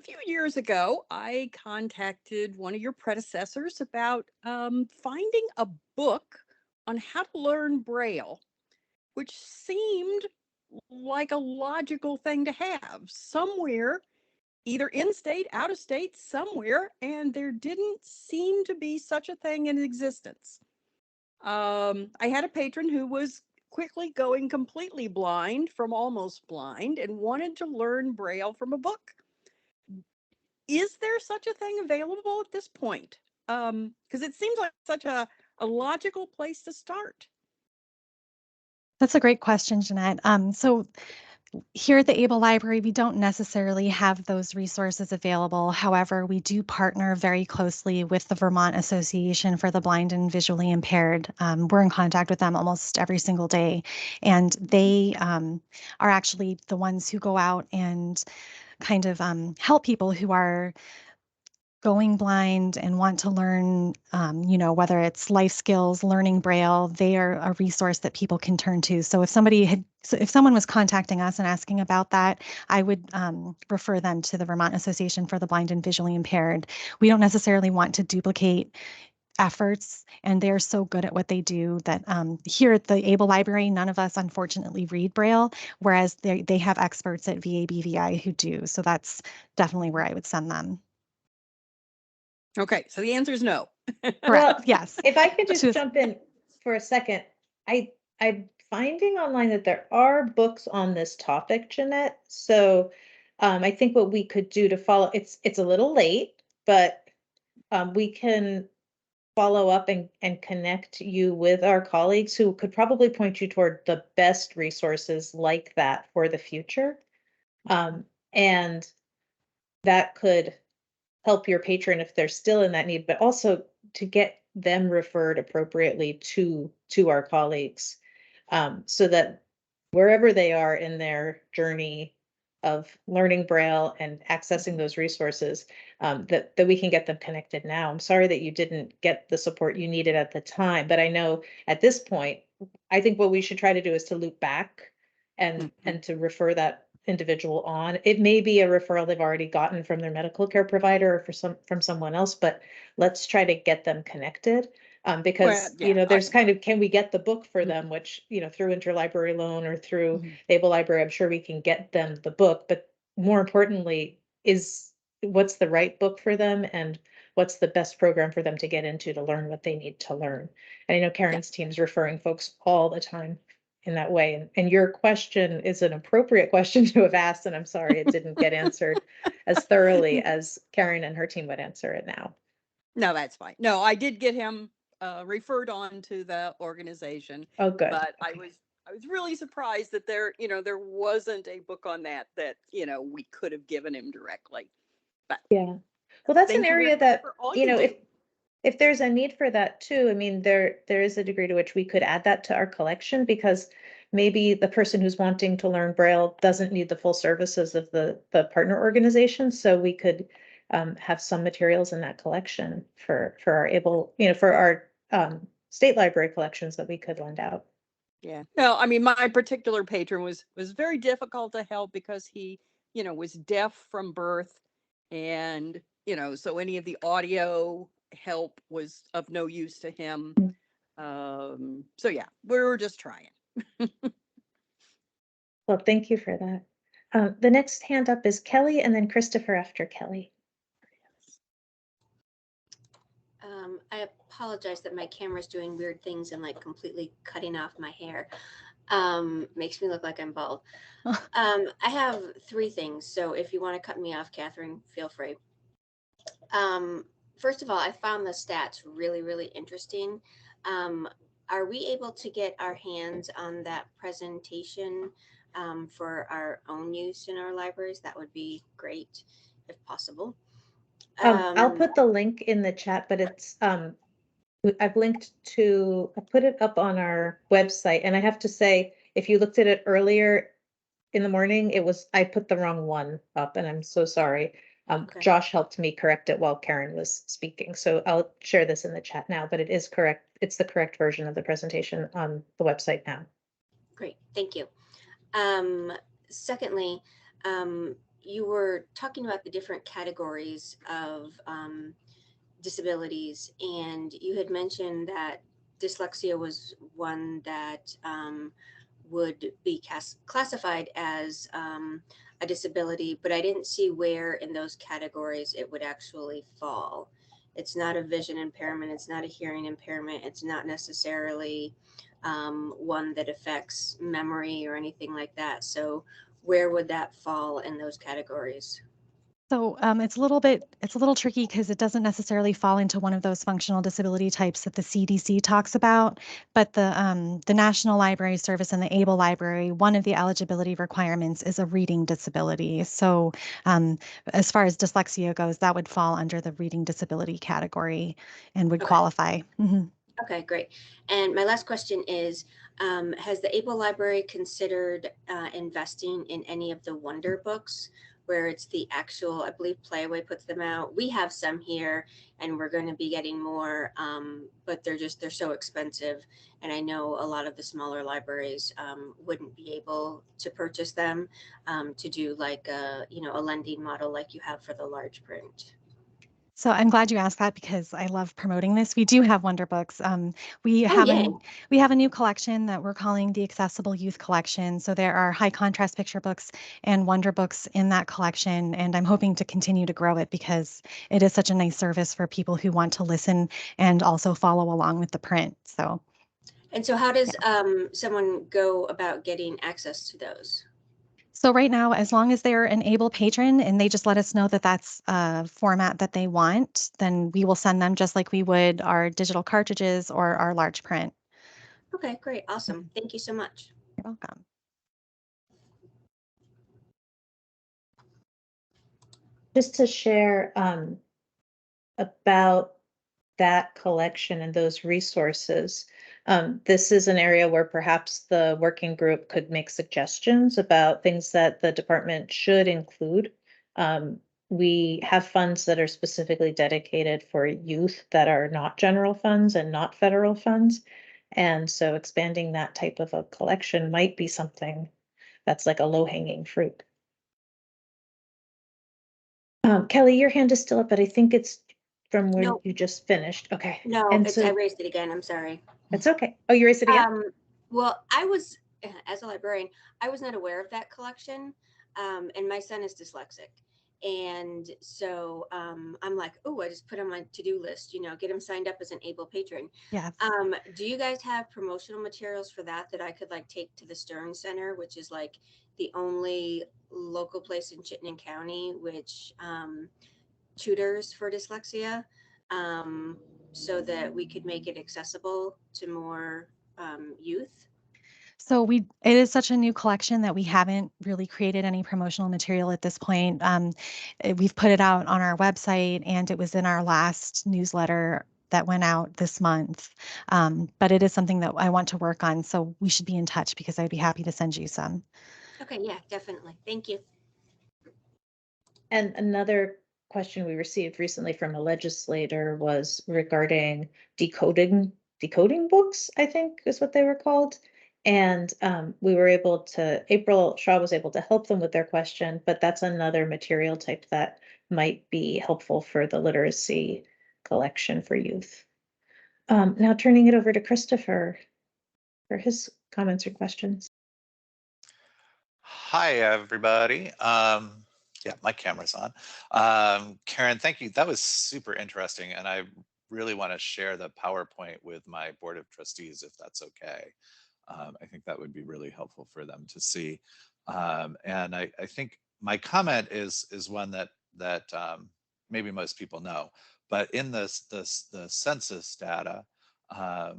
few years ago, I contacted one of your predecessors about finding a book on how to learn Braille, which seemed like a logical thing to have somewhere, either in state, out of state, somewhere, and there didn't seem to be such a thing in existence. I had a patron who was quickly going completely blind from almost blind and wanted to learn Braille from a book. Is there such a thing available at this point? Because it seems like such a logical place to start. That's a great question, Jeanette. So here at the Able Library, we don't necessarily have those resources available. However, we do partner very closely with the Vermont Association for the Blind and Visually Impaired. We're in contact with them almost every single day, and they are actually the ones who go out and kind of help people who are going blind and want to learn, whether it's life skills, learning Braille, they are a resource that people can turn to. So if someone was contacting us and asking about that, I would refer them to the Vermont Association for the Blind and Visually Impaired. We don't necessarily want to duplicate efforts, and they're so good at what they do that here at the Able Library, none of us unfortunately read Braille, whereas they have experts at VABVI who do. So that's definitely where I would send them. Okay, so the answer is no. Correct. Yes. If I could just jump in for a second, I'm finding online that there are books on this topic, Jeanette. So I think what we could do to follow, it's a little late, but we can follow up and connect you with our colleagues who could probably point you toward the best resources like that for the future. And that could help your patron if they're still in that need, but also to get them referred appropriately to our colleagues, so that wherever they are in their journey of learning Braille and accessing those resources, that we can get them connected now. I'm sorry that you didn't get the support you needed at the time, but I know at this point, I think what we should try to do is to loop back and to refer that individual on. It may be a referral they've already gotten from their medical care provider or from someone else, but let's try to get them connected. Because, there's kind of, can we get the book for them, which, through interlibrary loan or through the Able Library, I'm sure we can get them the book, but more importantly is what's the right book for them and what's the best program for them to get into to learn what they need to learn. And I know Karen's team's referring folks all the time in that way. And your question is an appropriate question to have asked, and I'm sorry it didn't get answered as thoroughly as Karen and her team would answer it now. No, that's fine. No, I did get him referred on to the organization. Oh, good. But okay. I was really surprised that there wasn't a book on that we could have given him directly. But yeah, well, that's an area that, if if there's a need for that too, I mean, there is a degree to which we could add that to our collection, because maybe the person who's wanting to learn Braille doesn't need the full services of the partner organization. So we could have some materials in that collection for our for our state library collections that we could lend out. Yeah, no, I mean, my particular patron was very difficult to help because he, was deaf from birth, and so any of the audio help was of no use to him. So yeah, we were just trying. Well, thank you for that. The next hand up is Kelly, and then Christopher after Kelly. I apologize that my camera's doing weird things and like completely cutting off my hair. Makes me look like I'm bald. I have 3 things. So if you want to cut me off, Catherine, feel free. First of all, I found the stats really, really interesting. Are we able to get our hands on that presentation for our own use in our libraries? That would be great if possible. I'll put the link in the chat, but it's I put it up on our website, and I have to say, if you looked at it earlier in the morning, I put the wrong one up, and I'm so sorry. Okay. Josh helped me correct it while Karen was speaking, so I'll share this in the chat now, but it is correct. It's the correct version of the presentation on the website now. Great, thank you. Secondly, you were talking about the different categories of disabilities, and you had mentioned that dyslexia was one that would be classified as a disability, but I didn't see where in those categories it would actually fall. It's not a vision impairment, it's not a hearing impairment, it's not necessarily one that affects memory or anything like that. So where would that fall in those categories? So it's a little tricky because it doesn't necessarily fall into one of those functional disability types that the CDC talks about. But the National Library Service and the ABLE Library, one of the eligibility requirements is a reading disability. So as far as dyslexia goes, that would fall under the reading disability category and would qualify. Mhm. Okay, great. And my last question is, has the ABLE Library considered investing in any of the Wonder books, where it's the actual, I believe Playaway puts them out. We have some here and we're going to be getting more, but they're so expensive. And I know a lot of the smaller libraries wouldn't be able to purchase them to do like a lending model like you have for the large print. So I'm glad you asked that because I love promoting this. We do have Wonder Books. We have a new collection that we're calling the Accessible Youth Collection. So there are high contrast picture books and Wonder Books in that collection, and I'm hoping to continue to grow it because it is such a nice service for people who want to listen and also follow along with the print. So. And so how does someone go about getting access to those? So right now, as long as they're an ABLE patron and they just let us know that that's a format that they want, then we will send them just like we would our digital cartridges or our large print. Okay, great. Awesome. Thank you so much. You're welcome. Just to share about that collection and those resources. This is an area where perhaps the working group could make suggestions about things that the department should include. We have funds that are specifically dedicated for youth that are not general funds and not federal funds. And so expanding that type of a collection might be something that's like a low-hanging fruit. Kelly, your hand is still up, but I think it's from where you just finished. Okay. No, and I raised it again. I'm sorry. It's okay. Oh, you raised it again? Well, I was, as a librarian, I was not aware of that collection. And my son is dyslexic. And so I'm like, oh, I just put on my to-do list, get him signed up as an ABLE patron. Yes. Do you guys have promotional materials for that I could like take to the Stern Center, which is like the only local place in Chittenden County which tutors for dyslexia, so that we could make it accessible to more youth? So it is such a new collection that we haven't really created any promotional material at this point. We've put it out on our website and it was in our last newsletter that went out this month. But it is something that I want to work on. So we should be in touch because I'd be happy to send you some. Okay, yeah, definitely. Thank you. And another question we received recently from a legislator was regarding decoding books, I think is what they were called. And we were able to, April Shaw was able to help them with their question, but that's another material type that might be helpful for the literacy collection for youth. Now turning it over to Christopher for his comments or questions. Hi, everybody. Yeah, my camera's on. Karen, thank you. That was super interesting. And I really want to share the PowerPoint with my board of trustees, if that's okay. I think that would be really helpful for them to see. And I think my comment is one that maybe most people know, but in the census data, I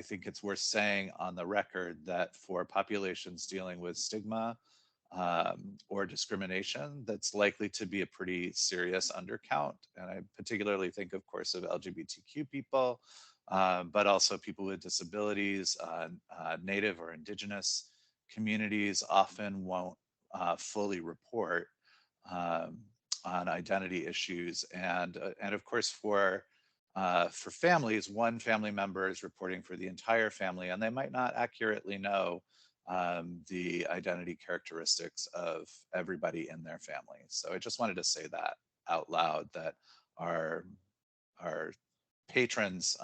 think it's worth saying on the record that for populations dealing with stigma or discrimination, that's likely to be a pretty serious undercount. And I particularly think, of course, of LGBTQ people, but also people with disabilities, Native or Indigenous communities often won't fully report on identity issues. And of course, for families, one family member is reporting for the entire family, and they might not accurately know the identity characteristics of everybody in their family. So I just wanted to say that out loud, that our patrons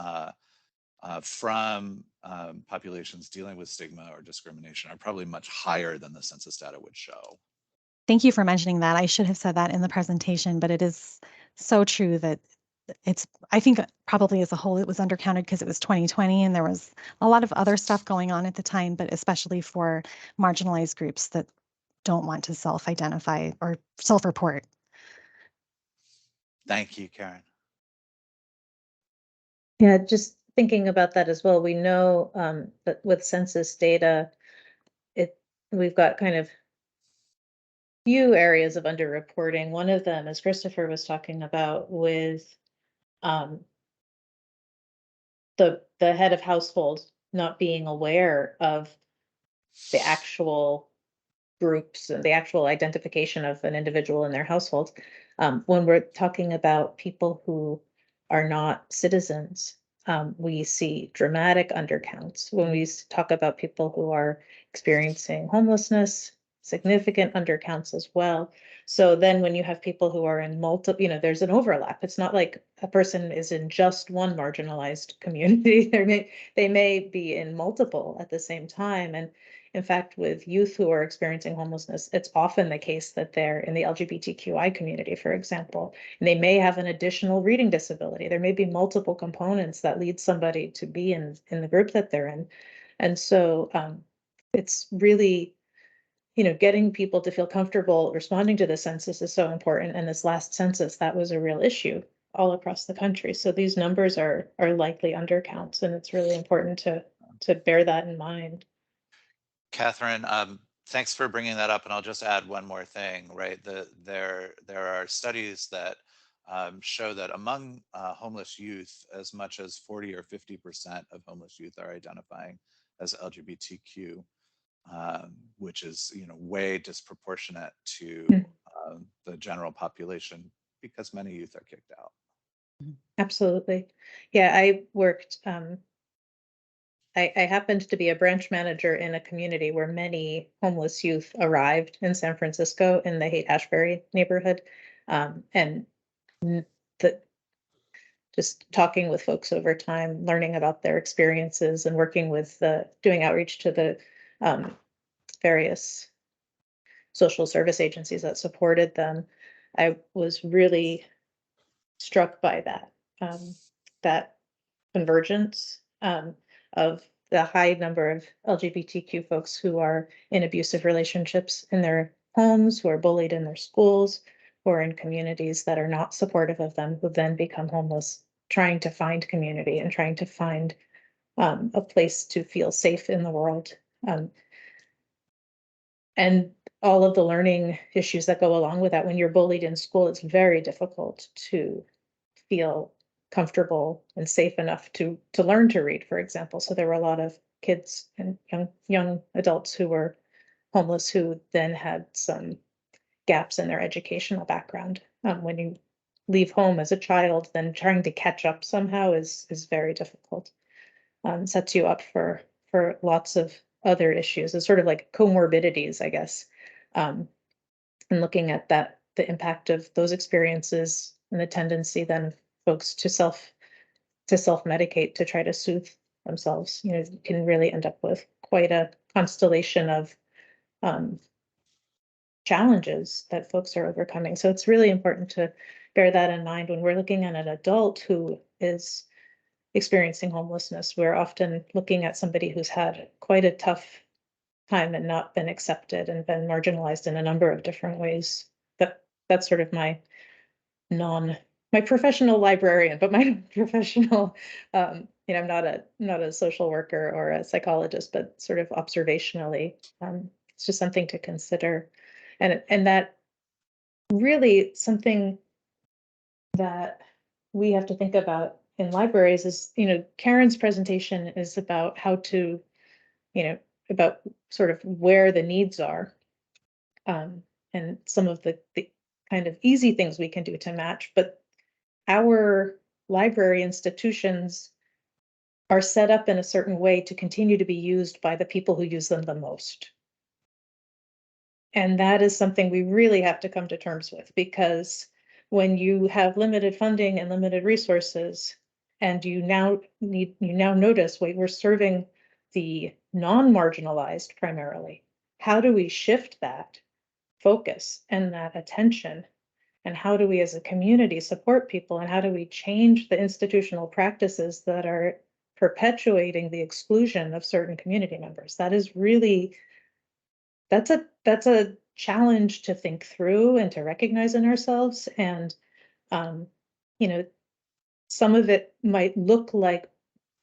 from populations dealing with stigma or discrimination are probably much higher than the census data would show. Thank you for mentioning that. I should have said that in the presentation, but it is so true that I think probably as a whole, it was undercounted because it was 2020 and there was a lot of other stuff going on at the time, but especially for marginalized groups that don't want to self-identify or self-report. Thank you, Karen. Yeah, just thinking about that as well, we know that with census data, we've got kind of few areas of underreporting. One of them, as Christopher was talking about, with the head of household not being aware of the actual groups and the actual identification of an individual in their household. When we're talking about people who are not citizens, we see dramatic undercounts. When we talk about people who are experiencing homelessness, significant undercounts as well. So then when you have people who are in multiple, there's an overlap. It's not like a person is in just one marginalized community. They may be in multiple at the same time. And in fact, with youth who are experiencing homelessness, it's often the case that they're in the LGBTQI community, for example, and they may have an additional reading disability. There may be multiple components that lead somebody to be in the group that they're in. And so it's really, getting people to feel comfortable responding to the census is so important. And this last census, that was a real issue all across the country. So these numbers are likely undercounts, and it's really important to bear that in mind. Catherine, thanks for bringing that up, and I'll just add one more thing. Right, there are studies that show that among homeless youth, as much as 40 or 50% of homeless youth are identifying as LGBTQ, which is way disproportionate to the general population because many youth are kicked out. Absolutely, yeah. I worked. I happened to be a branch manager in a community where many homeless youth arrived in San Francisco in the Haight-Ashbury neighborhood. And just talking with folks over time, learning about their experiences and working with doing outreach to the various social service agencies that supported them, I was really struck by that convergence of the high number of LGBTQ folks who are in abusive relationships in their homes, who are bullied in their schools, who are in communities that are not supportive of them, who then become homeless, trying to find community and trying to find a place to feel safe in the world. And all of the learning issues that go along with that. When you're bullied in school, it's very difficult to feel comfortable and safe enough to learn to read, for example. So there were a lot of kids and young adults who were homeless who then had some gaps in their educational background. When you leave home as a child, then trying to catch up somehow is very difficult. Sets you up for lots of other issues. It's sort of like comorbidities, I guess. And looking at the impact of those experiences and the tendency then of folks to self-medicate to try to soothe themselves, you can really end up with quite a constellation of challenges that folks are overcoming. So it's really important to bear that in mind when we're looking at an adult who is experiencing homelessness. We're often looking at somebody who's had quite a tough time and not been accepted and been marginalized in a number of different ways. That's sort of my professional librarian, but my professional, I'm not a social worker or a psychologist, but sort of observationally, it's just something to consider. And that really something that we have to think about in libraries is, Karen's presentation is about how to, about sort of where the needs are, and some of the kind of easy things we can do to match, but our library institutions are set up in a certain way to continue to be used by the people who use them the most. And that is something we really have to come to terms with, because when you have limited funding and limited resources, and you now notice, wait, we're serving the non-marginalized primarily. How do we shift that focus and that attention? And how do we as a community support people? And how do we change the institutional practices that are perpetuating the exclusion of certain community members? That is really, that's a challenge to think through and to recognize in ourselves. And, some of it might look like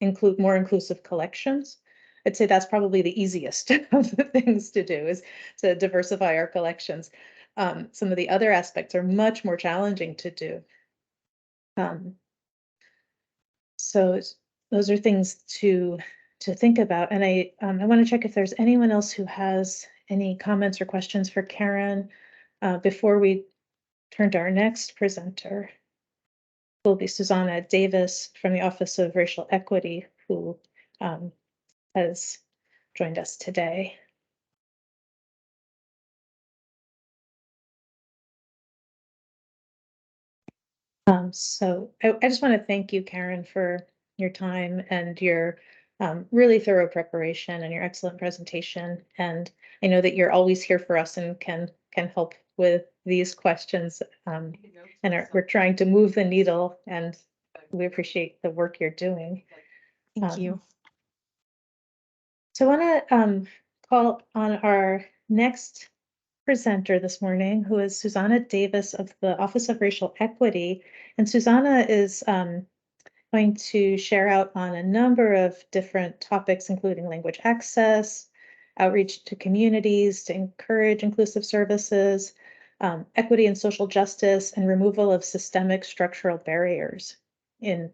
include more inclusive collections. I'd say that's probably the easiest of the things to do, is to diversify our collections. Some of the other aspects are much more challenging to do. So those are things to think about. And I want to check if there's anyone else who has any comments or questions for Karen before we turn to our next presenter. Will be Susanna Davis from the Office of Racial Equity, who has joined us today. So I just want to thank you, Karen, for your time and your really thorough preparation and your excellent presentation. And I know that you're always here for us and can help with these questions. And we're trying to move the needle, and we appreciate the work you're doing. Thank you. So I want to call on our next presenter this morning, who is Susanna Davis of the Office of Racial Equity. And Susanna is going to share out on a number of different topics, including language access, outreach to communities to encourage inclusive services, equity and social justice, and removal of systemic structural barriers in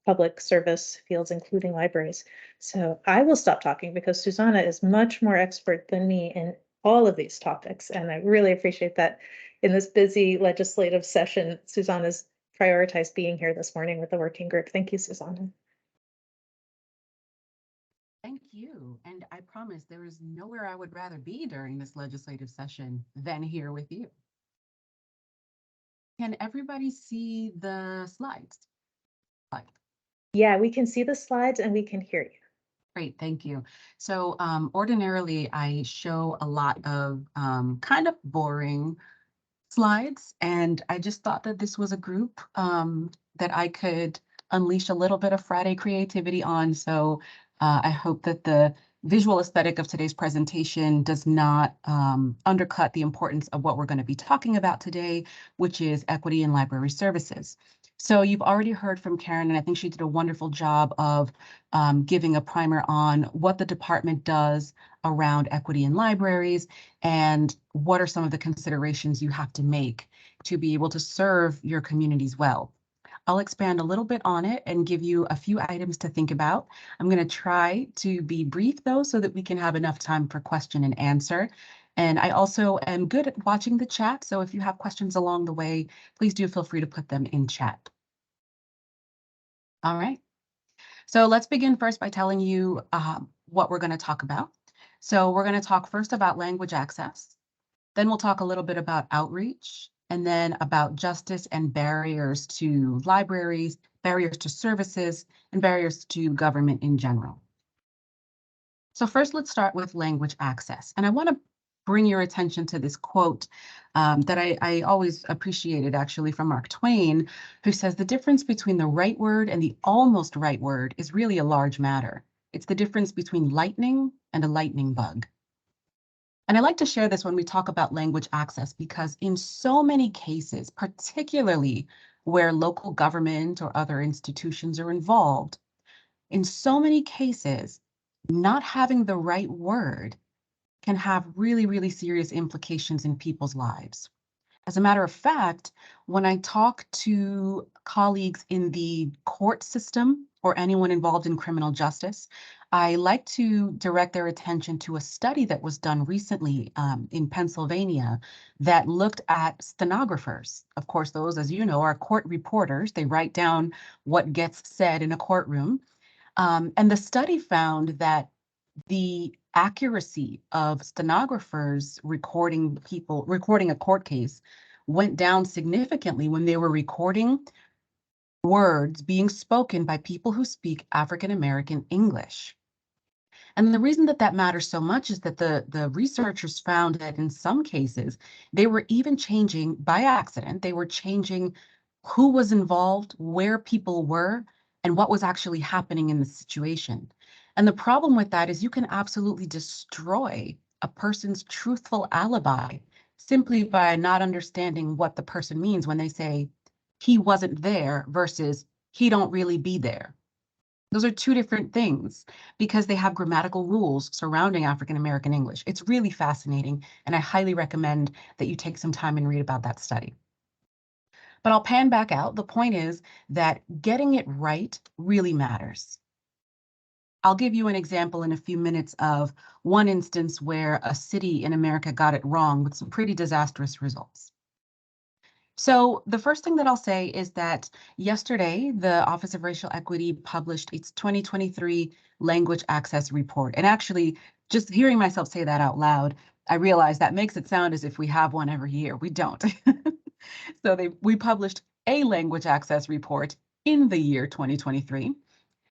public service fields, including libraries. So I will stop talking because Susanna is much more expert than me in all of these topics. And I really appreciate that in this busy legislative session, Susanna's prioritized being here this morning with the working group. Thank you, Susanna. Thank you. And I promise there is nowhere I would rather be during this legislative session than here with you. Can everybody see the slides? Yeah, we can see the slides and we can hear you. Great, thank you. So ordinarily, I show a lot of kind of boring slides, and I just thought that this was a group that I could unleash a little bit of Friday creativity on. So I hope that the visual aesthetic of today's presentation does not undercut the importance of what we're going to be talking about today, which is equity in library services. So you've already heard from Karen, and I think she did a wonderful job of giving a primer on what the department does around equity in libraries and what are some of the considerations you have to make to be able to serve your communities well. I'll expand a little bit on it and give you a few items to think about. I'm going to try to be brief, though, so that we can have enough time for question and answer. And I also am good at watching the chat, so if you have questions along the way, please do feel free to put them in chat. All right. So let's begin first by telling you what we're going to talk about. So we're going to talk first about language access. Then we'll talk a little bit about outreach, and then about justice and barriers to libraries, barriers to services, and barriers to government in general. So first, let's start with language access. And I want to bring your attention to this quote that I always appreciated, actually, from Mark Twain, who says the difference between the right word and the almost right word is really a large matter. It's the difference between lightning and a lightning bug. And I like to share this when we talk about language access, because in so many cases, particularly where local government or other institutions are involved, in so many cases, not having the right word can have really, really serious implications in people's lives. As a matter of fact, when I talk to colleagues in the court system or anyone involved in criminal justice, I like to direct their attention to a study that was done recently in Pennsylvania that looked at stenographers. Of course, those, as you know, are court reporters. They write down what gets said in a courtroom. And the study found that the accuracy of stenographers recording a court case went down significantly when they were recording words being spoken by people who speak African American English. And the reason that that matters so much is that the researchers found that in some cases, they were even changing by accident, they were changing who was involved, where people were, and what was actually happening in the situation. And the problem with that is you can absolutely destroy a person's truthful alibi simply by not understanding what the person means when they say he wasn't there versus he don't really be there. Those are two different things because they have grammatical rules surrounding African American English. It's really fascinating, and I highly recommend that you take some time and read about that study. But I'll pan back out. The point is that getting it right really matters. I'll give you an example in a few minutes of one instance where a city in America got it wrong with some pretty disastrous results. So the first thing that I'll say is that yesterday, the Office of Racial Equity published its 2023 Language Access Report. And actually, just hearing myself say that out loud, I realize that makes it sound as if we have one every year. We don't. So we published a language access report in the year 2023.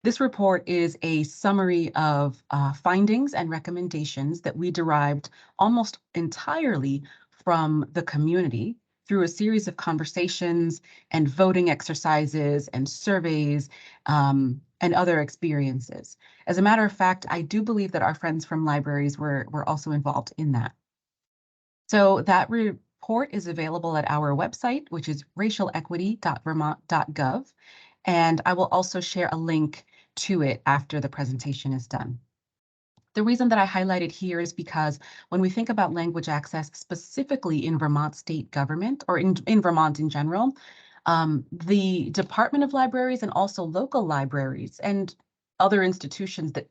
This report is a summary of findings and recommendations that we derived almost entirely from the community through a series of conversations and voting exercises and surveys and other experiences. As a matter of fact, I do believe that our friends from libraries were also involved in that. So that report is available at our website, which is racialequity.vermont.gov. And I will also share a link to it after the presentation is done. The reason that I highlight it here is because when we think about language access, specifically in Vermont state government or in Vermont in general, the Department of Libraries and also local libraries and other institutions that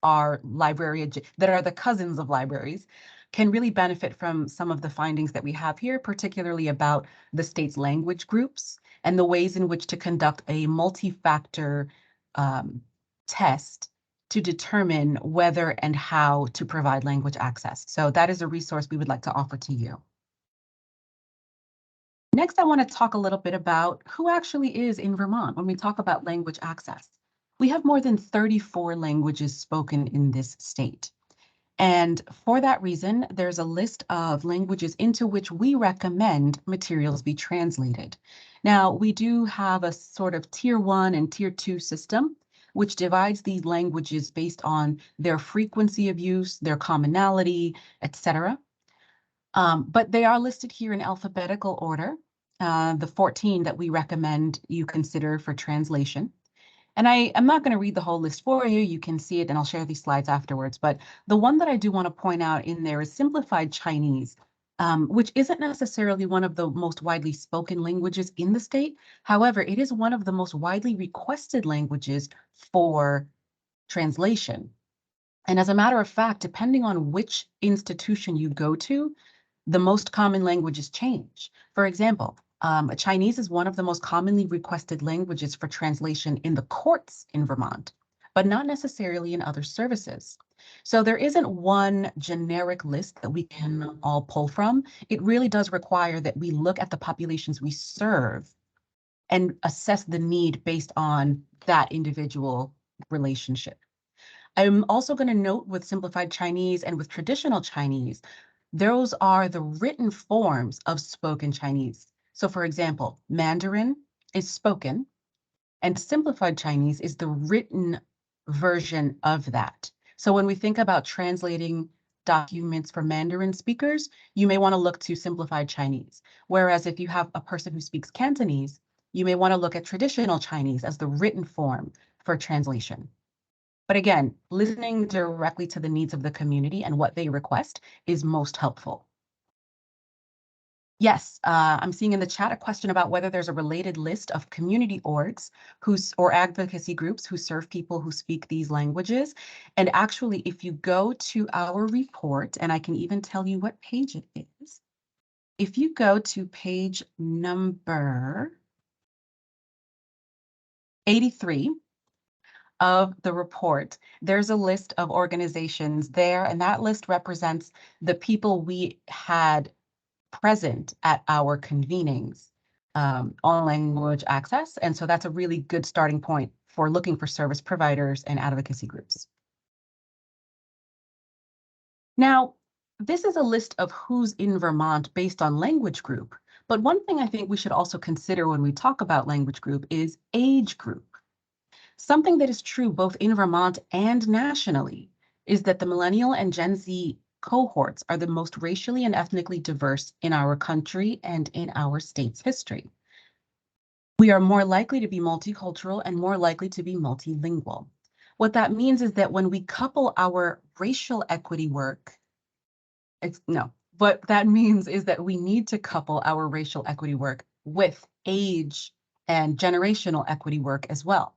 are the cousins of libraries can really benefit from some of the findings that we have here, particularly about the state's language groups and the ways in which to conduct a multi-factor test to determine whether and how to provide language access. So that is a resource we would like to offer to you. Next, I want to talk a little bit about who actually is in Vermont when we talk about language access. We have more than 34 languages spoken in this state. And for that reason, there's a list of languages into which we recommend materials be translated. Now, we do have a sort of tier 1 and tier 2 system, which divides these languages based on their frequency of use, their commonality, etc. But they are listed here in alphabetical order, the 14 that we recommend you consider for translation. And I'm not going to read the whole list for you. You can see it, and I'll share these slides afterwards. But the one that I do want to point out in there is Simplified Chinese, which isn't necessarily one of the most widely spoken languages in the state. However, it is one of the most widely requested languages for translation. And as a matter of fact, depending on which institution you go to, the most common languages change. For example, Chinese is one of the most commonly requested languages for translation in the courts in Vermont, but not necessarily in other services. So there isn't one generic list that we can all pull from. It really does require that we look at the populations we serve and assess the need based on that individual relationship. I'm also going to note with Simplified Chinese and with traditional Chinese, those are the written forms of spoken Chinese. So for example, Mandarin is spoken, and simplified Chinese is the written version of that. So when we think about translating documents for Mandarin speakers, you may want to look to simplified Chinese. Whereas if you have a person who speaks Cantonese, you may want to look at traditional Chinese as the written form for translation. But again, listening directly to the needs of the community and what they request is most helpful. Yes, I'm seeing in the chat a question about whether there's a related list of community orgs or advocacy groups who serve people who speak these languages. And actually, if you go to our report, and I can even tell you what page it is, if you go to page number 83 of the report, there's a list of organizations there, and that list represents the people we had present at our convenings on language access. And so that's a really good starting point for looking for service providers and advocacy groups. Now, this is a list of who's in Vermont based on language group. But one thing I think we should also consider when we talk about language group is age group. Something that is true both in Vermont and nationally is that the Millennial and Gen Z cohorts are the most racially and ethnically diverse in our country and in our state's history. We are more likely to be multicultural and more likely to be multilingual. What that means is that when we couple our racial equity work, what that means is that we need to couple our racial equity work with age and generational equity work as well,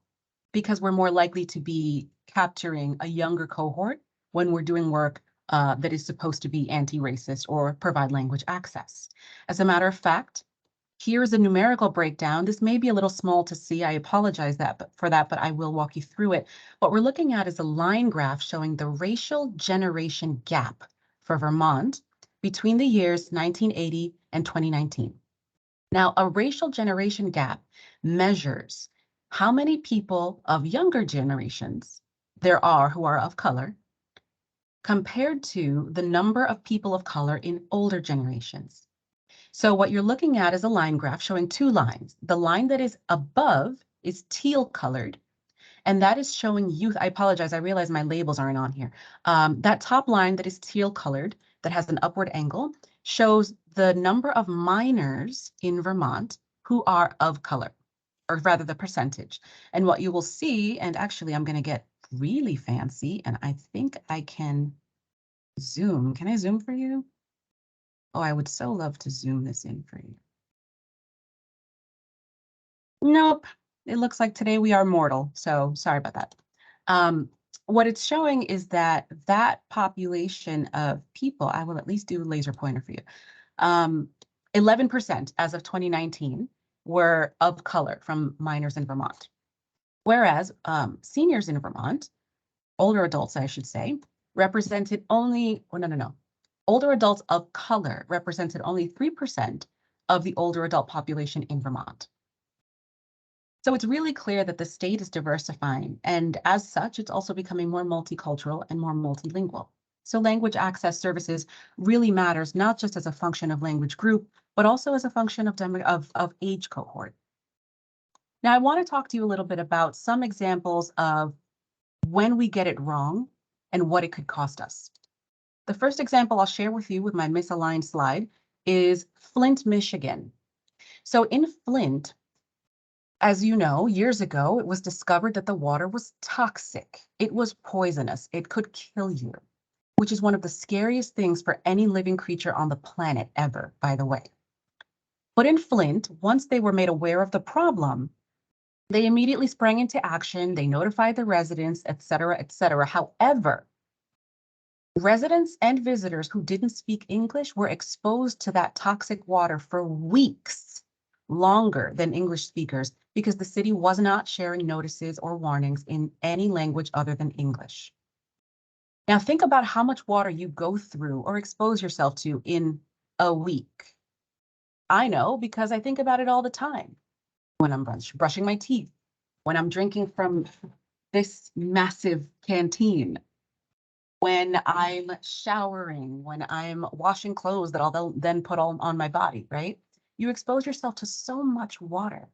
because we're more likely to be capturing a younger cohort when we're doing work that is supposed to be anti-racist or provide language access. As a matter of fact, here's a numerical breakdown. This may be a little small to see. I apologize for that, but I will walk you through it. What we're looking at is a line graph showing the racial generation gap for Vermont between the years 1980 and 2019. Now, a racial generation gap measures how many people of younger generations there are who are of color compared to the number of people of color in older generations. So what you're looking at is a line graph showing two lines. The line that is above is teal colored, and that is showing youth. I apologize, I realize my labels aren't on here. That top line that is teal colored, that has an upward angle, shows the number of minors in Vermont who are of color, or rather the percentage. And what you will see, and actually I'm going to get really fancy, and I think I can zoom. Can I zoom for you? Oh, I would so love to zoom this in for you. Nope, it looks like today we are mortal, so sorry about that. What it's showing is that that population of people, I will at least do a laser pointer for you, 11% as of 2019 were of color from minors in Vermont. Whereas seniors in Vermont, older adults, I should say, represented only, older adults of color represented only 3% of the older adult population in Vermont. So it's really clear that the state is diversifying, and as such, it's also becoming more multicultural and more multilingual. So language access services really matters, not just as a function of language group, but also as a function of age cohort. Now, I want to talk to you a little bit about some examples of when we get it wrong and what it could cost us. The first example I'll share with you with my misaligned slide is Flint, Michigan. So in Flint, as you know, years ago, it was discovered that the water was toxic. It was poisonous. It could kill you, which is one of the scariest things for any living creature on the planet ever, by the way. But in Flint, once they were made aware of the problem, they immediately sprang into action. They notified the residents, et cetera, et cetera. However, residents and visitors who didn't speak English were exposed to that toxic water for weeks longer than English speakers because the city was not sharing notices or warnings in any language other than English. Now think about how much water you go through or expose yourself to in a week. I know because I think about it all the time. When I'm brushing my teeth, when I'm drinking from this massive canteen, when I'm showering, when I'm washing clothes that I'll then put on my body, right? You expose yourself to so much water.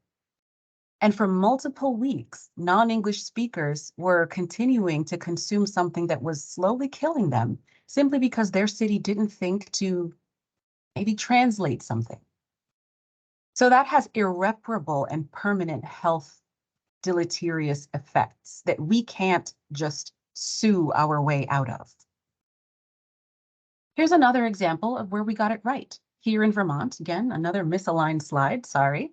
And for multiple weeks, non-English speakers were continuing to consume something that was slowly killing them simply because their city didn't think to maybe translate something. So that has irreparable and permanent health deleterious effects that we can't just sue our way out of. Here's another example of where we got it right. Here in Vermont, again, another misaligned slide, sorry.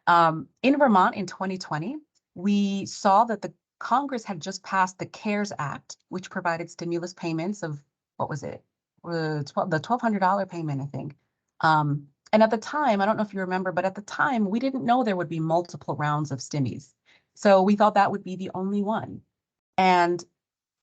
In Vermont in 2020, we saw that the Congress had just passed the CARES Act, which provided stimulus payments of, what was it? The $1,200 payment, I think. And at the time, I don't know if you remember, but at the time, we didn't know there would be multiple rounds of stimmies. So we thought that would be the only one. And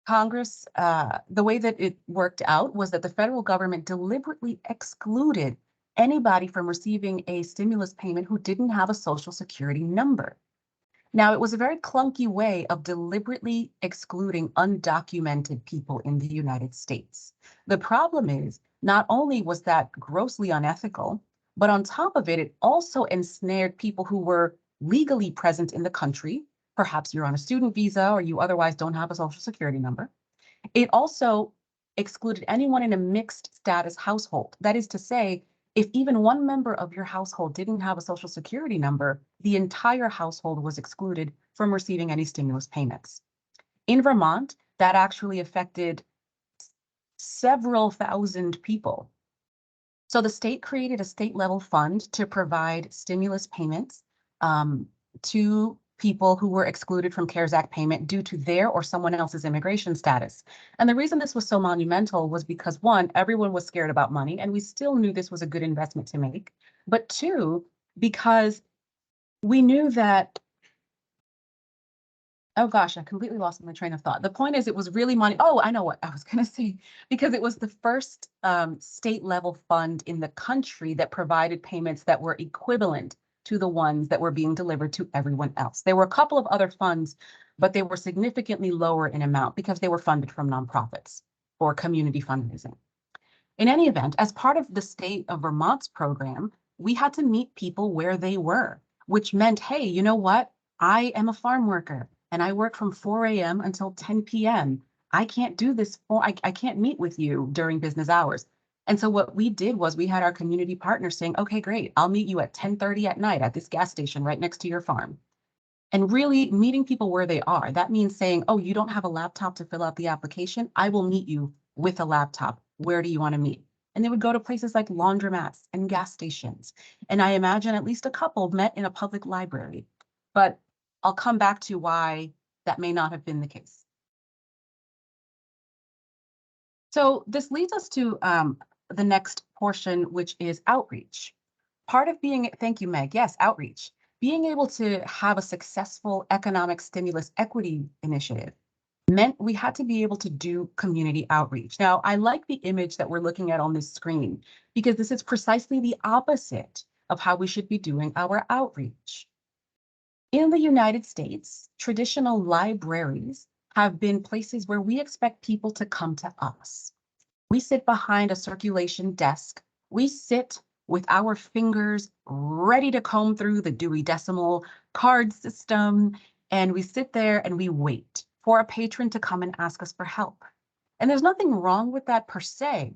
Congress, the way that it worked out was that the federal government deliberately excluded anybody from receiving a stimulus payment who didn't have a social security number. Now, it was a very clunky way of deliberately excluding undocumented people in the United States. The problem is, not only was that grossly unethical, but on top of it, it also ensnared people who were legally present in the country. Perhaps you're on a student visa or you otherwise don't have a social security number. It also excluded anyone in a mixed status household. That is to say, if even one member of your household didn't have a social security number, the entire household was excluded from receiving any stimulus payments. In Vermont, that actually affected several thousand people. So the state created a state level fund to provide stimulus payments to people who were excluded from CARES Act payment due to their or someone else's immigration status. And the reason this was so monumental was because, one, everyone was scared about money, and we still knew this was a good investment to make. But two, because we knew that, oh gosh, I completely lost my train of thought. The point is, it was really money. Oh, I know what I was going to say, because it was the first state level fund in the country that provided payments that were equivalent to the ones that were being delivered to everyone else. There were a couple of other funds, but they were significantly lower in amount because they were funded from nonprofits or community fundraising. In any event, as part of the state of Vermont's program, we had to meet people where they were, which meant, hey, you know what? I am a farm worker and I work from 4 a.m. until 10 p.m. I can't do this, I can't meet with you during business hours. And so what we did was we had our community partners saying, okay, great, I'll meet you at 10:30 at night at this gas station right next to your farm. And really meeting people where they are. That means saying, oh, you don't have a laptop to fill out the application. I will meet you with a laptop. Where do you want to meet? And they would go to places like laundromats and gas stations. And I imagine at least a couple met in a public library. But I'll come back to why that may not have been the case. So this leads us to the next portion, which is outreach. Part of being, thank you, Meg, yes, outreach. Being able to have a successful economic stimulus equity initiative meant we had to be able to do community outreach. Now, I like the image that we're looking at on this screen because this is precisely the opposite of how we should be doing our outreach. In the United States, traditional libraries have been places where we expect people to come to us. We sit behind a circulation desk. We sit with our fingers ready to comb through the Dewey Decimal card system, and we sit there and we wait for a patron to come and ask us for help. And there's nothing wrong with that per se,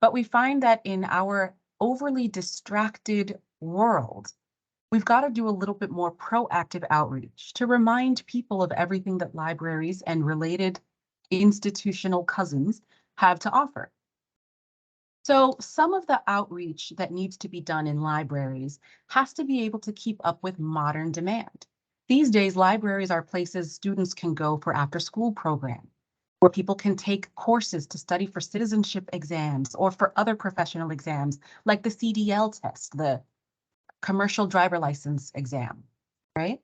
but we find that in our overly distracted world, we've got to do a little bit more proactive outreach to remind people of everything that libraries and related institutional cousins have to offer. So some of the outreach that needs to be done in libraries has to be able to keep up with modern demand. These days, libraries are places students can go for after-school programs, where people can take courses to study for citizenship exams or for other professional exams, like the CDL test, the commercial driver license exam, right?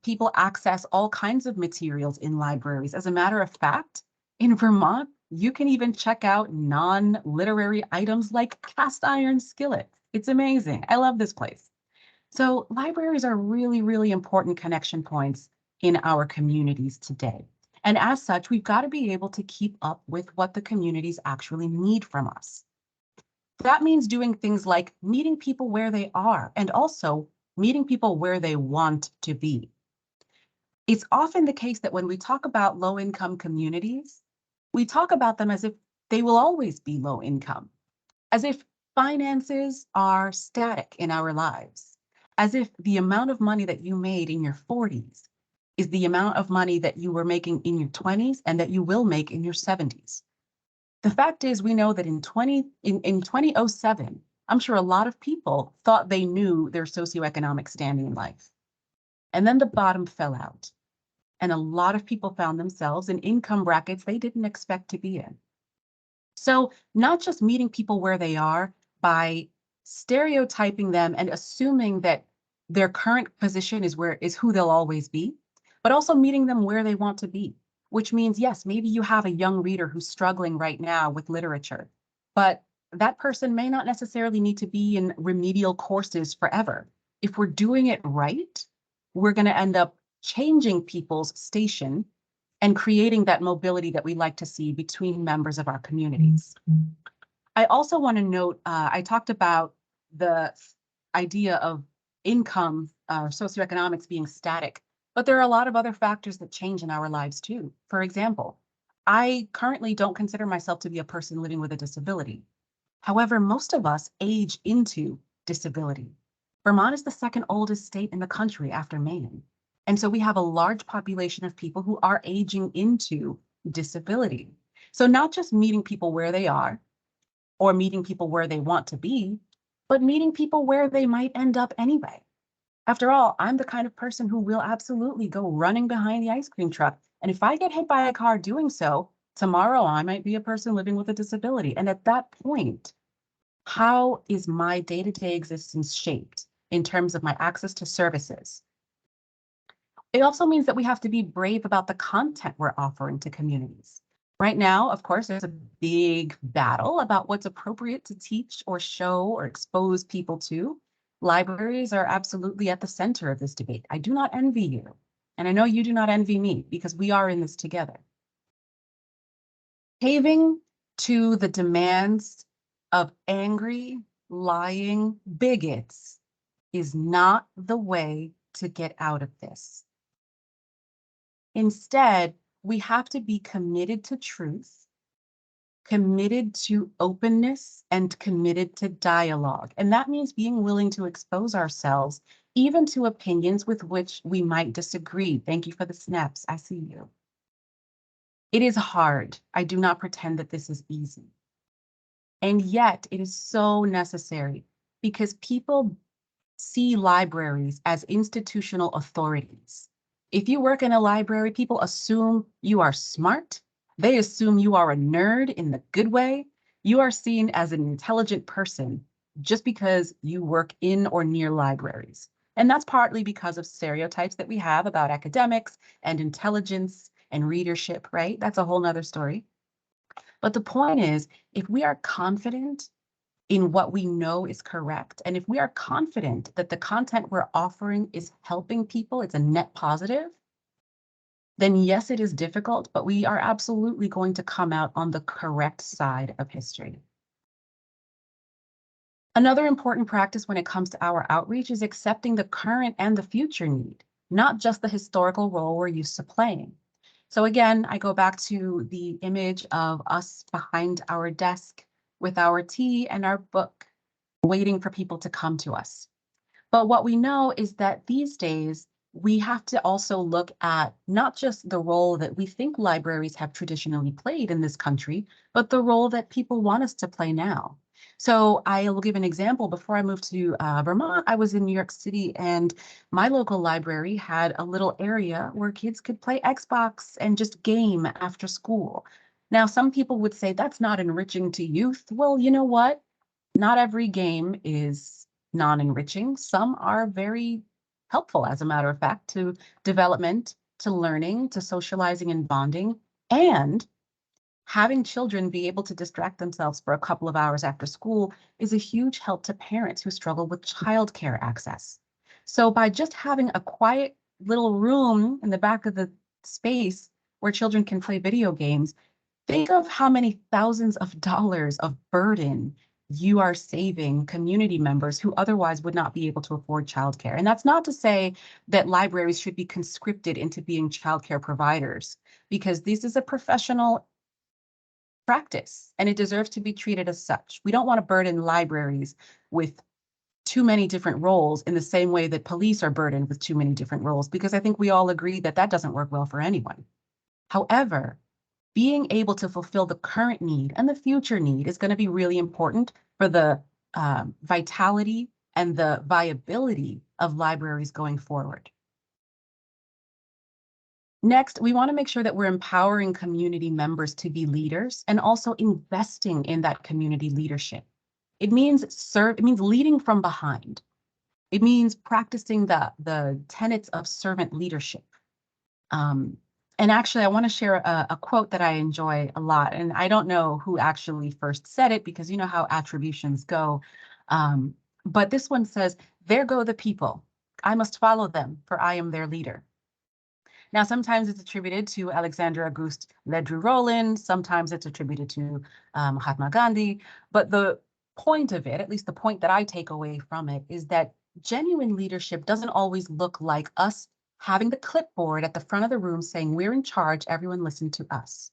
People access all kinds of materials in libraries. As a matter of fact, in Vermont, you can even check out non-literary items like cast iron skillets. It's amazing. I love this place. So libraries are really, really important connection points in our communities today. And as such, we've got to be able to keep up with what the communities actually need from us. That means doing things like meeting people where they are and also meeting people where they want to be. It's often the case that when we talk about low-income communities, we talk about them as if they will always be low income, as if finances are static in our lives, as if the amount of money that you made in your 40s is the amount of money that you were making in your 20s and that you will make in your 70s. The fact is, we know that in 2007, I'm sure a lot of people thought they knew their socioeconomic standing in life. And then the bottom fell out. And a lot of people found themselves in income brackets they didn't expect to be in. So not just meeting people where they are by stereotyping them and assuming that their current position is who they'll always be, but also meeting them where they want to be, which means, yes, maybe you have a young reader who's struggling right now with literature, but that person may not necessarily need to be in remedial courses forever. If we're doing it right, we're going to end up changing people's station and creating that mobility that we like to see between members of our communities. I also want to note, I talked about the idea of income, socioeconomics being static, but there are a lot of other factors that change in our lives too. For example, I currently don't consider myself to be a person living with a disability. However, most of us age into disability. Vermont is the second oldest state in the country after Maine. And so we have a large population of people who are aging into disability. So not just meeting people where they are or meeting people where they want to be, but meeting people where they might end up anyway. After all, I'm the kind of person who will absolutely go running behind the ice cream truck. And if I get hit by a car doing so, tomorrow I might be a person living with a disability. And at that point, how is my day-to-day existence shaped in terms of my access to services? It also means that we have to be brave about the content we're offering to communities. Right now, of course, there's a big battle about what's appropriate to teach or show or expose people to. Libraries are absolutely at the center of this debate. I do not envy you, and I know you do not envy me because we are in this together. Caving to the demands of angry, lying bigots is not the way to get out of this. Instead, we have to be committed to truth, committed to openness, and committed to dialogue. And that means being willing to expose ourselves, even to opinions with which we might disagree. Thank you for the snaps. I see you. It is hard. I do not pretend that this is easy. And yet it is so necessary because people see libraries as institutional authorities. If you work in a library, people assume you are smart. They assume you are a nerd in the good way. You are seen as an intelligent person just because you work in or near libraries. And that's partly because of stereotypes that we have about academics and intelligence and readership, right? That's a whole nother story. But the point is, if we are confident in what we know is correct, and if we are confident that the content we're offering is helping people, it's a net positive, then yes, it is difficult, but we are absolutely going to come out on the correct side of history. Another important practice when it comes to our outreach is accepting the current and the future need, not just the historical role we're used to playing. So again, I go back to the image of us behind our desk with our tea and our book, waiting for people to come to us. But what we know is that these days, we have to also look at not just the role that we think libraries have traditionally played in this country, but the role that people want us to play now. So I will give an example. Before I moved to Vermont, I was in New York City, and my local library had a little area where kids could play Xbox and just game after school. Now, some people would say that's not enriching to youth. Well, you know what? Not every game is non-enriching. Some are very helpful, as a matter of fact, to development, to learning, to socializing and bonding, and having children be able to distract themselves for a couple of hours after school is a huge help to parents who struggle with childcare access. So by just having a quiet little room in the back of the space where children can play video games, think of how many thousands of dollars of burden you are saving community members who otherwise would not be able to afford childcare. And that's not to say that libraries should be conscripted into being childcare providers, because this is a professional practice and it deserves to be treated as such. We don't want to burden libraries with too many different roles in the same way that police are burdened with too many different roles, because I think we all agree that that doesn't work well for anyone. However, being able to fulfill the current need and the future need is going to be really important for the vitality and the viability of libraries going forward. Next, we want to make sure that we're empowering community members to be leaders and also investing in that community leadership. It means leading from behind. It means practicing the tenets of servant leadership. And actually, I want to share a quote that I enjoy a lot. And I don't know who actually first said it, because you know how attributions go. But this one says, "There go the people. I must follow them, for I am their leader." Now, sometimes it's attributed to Alexander Auguste Ledru-Rollin. Sometimes it's attributed to Mahatma Gandhi. But the point of it, at least the point that I take away from it, is that genuine leadership doesn't always look like us having the clipboard at the front of the room saying, "We're in charge, everyone listen to us."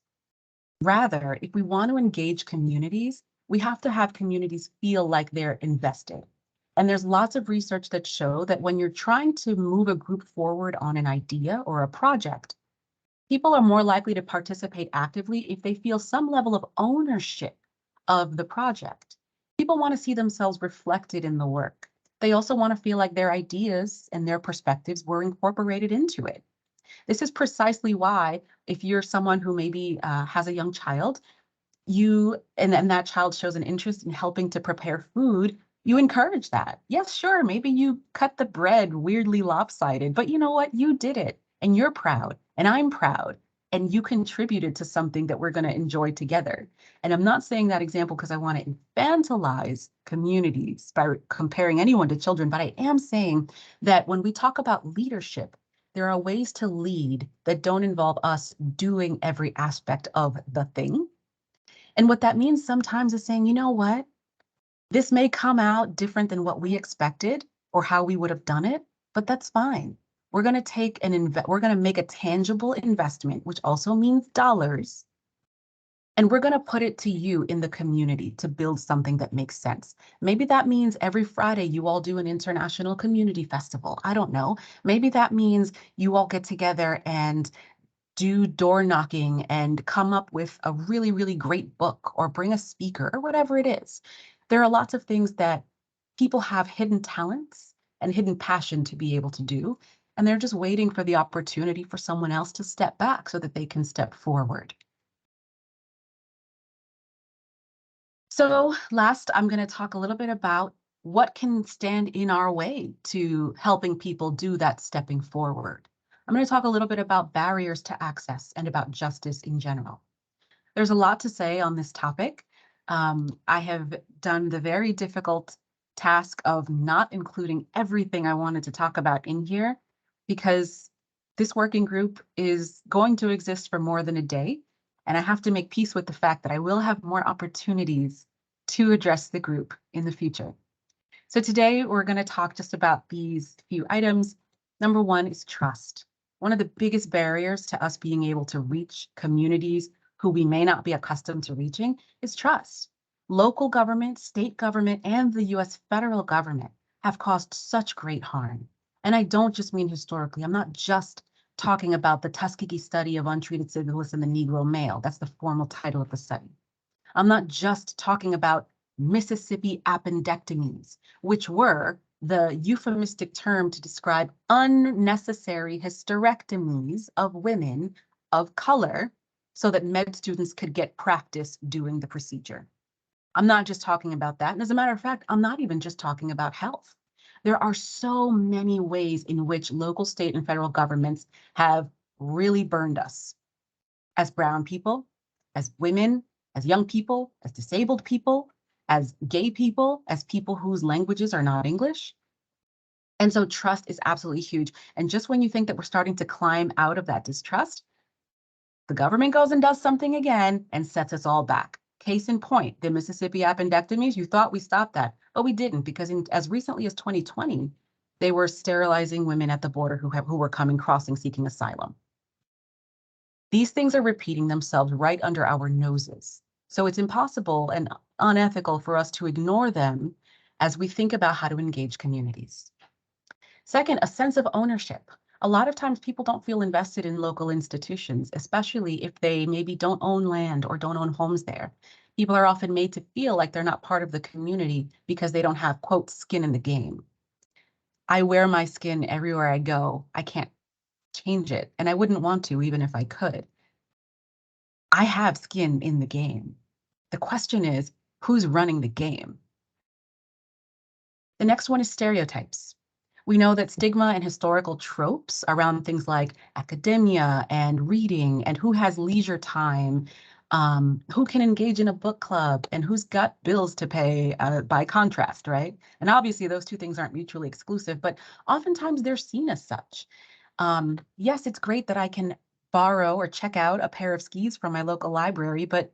Rather, if we want to engage communities, we have to have communities feel like they're invested. And there's lots of research that show that when you're trying to move a group forward on an idea or a project, people are more likely to participate actively if they feel some level of ownership of the project. People want to see themselves reflected in the work. They also want to feel like their ideas and their perspectives were incorporated into it. This is precisely why, if you're someone who maybe has a young child, and that child shows an interest in helping to prepare food, you encourage that. Yes, sure, maybe you cut the bread weirdly lopsided, but you know what? You did it, and you're proud, and I'm proud, and you contributed to something that we're going to enjoy together. And I'm not saying that example because I want to infantilize communities by comparing anyone to children, but I am saying that when we talk about leadership, there are ways to lead that don't involve us doing every aspect of the thing. And what that means sometimes is saying, you know what? This may come out different than what we expected or how we would have done it, but that's fine. We're going to we're going to make a tangible investment, which also means dollars. And we're going to put it to you in the community to build something that makes sense. Maybe that means every Friday you all do an international community festival. I don't know. Maybe that means you all get together and do door knocking and come up with a really, really great book, or bring a speaker, or whatever it is. There are lots of things that people have hidden talents and hidden passion to be able to do, and they're just waiting for the opportunity for someone else to step back so that they can step forward. So last, I'm going to talk a little bit about what can stand in our way to helping people do that stepping forward. I'm going to talk a little bit about barriers to access and about justice in general. There's a lot to say on this topic. I have done the very difficult task of not including everything I wanted to talk about in here, because this working group is going to exist for more than a day. And I have to make peace with the fact that I will have more opportunities to address the group in the future. So today we're going to talk just about these few items. Number one is trust. One of the biggest barriers to us being able to reach communities who we may not be accustomed to reaching is trust. Local government, state government, and the US federal government have caused such great harm. And I don't just mean historically. I'm not just talking about the Tuskegee study of untreated syphilis in the Negro male. That's the formal title of the study. I'm not just talking about Mississippi appendectomies, which were the euphemistic term to describe unnecessary hysterectomies of women of color so that med students could get practice doing the procedure. I'm not just talking about that. And as a matter of fact, I'm not even just talking about health. There are so many ways in which local, state, and federal governments have really burned us as brown people, as women, as young people, as disabled people, as gay people, as people whose languages are not English. And so trust is absolutely huge. And just when you think that we're starting to climb out of that distrust, The government goes and does something again and sets us all back. Case in point, the Mississippi appendectomies, you thought we stopped that, but we didn't, because as recently as 2020, they were sterilizing women at the border who were crossing, seeking asylum. These things are repeating themselves right under our noses. So it's impossible and unethical for us to ignore them as we think about how to engage communities. Second, a sense of ownership. A lot of times people don't feel invested in local institutions, especially if they maybe don't own land or don't own homes there. People are often made to feel like they're not part of the community because they don't have, quote, skin in the game. I wear my skin everywhere I go. I can't change it, and I wouldn't want to even if I could. I have skin in the game. The question is, who's running the game? The next one is stereotypes. We know that stigma and historical tropes around things like academia and reading and who has leisure time, who can engage in a book club, and who's got bills to pay by contrast, right? And obviously those two things aren't mutually exclusive, but oftentimes they're seen as such. Yes, it's great that I can borrow or check out a pair of skis from my local library, but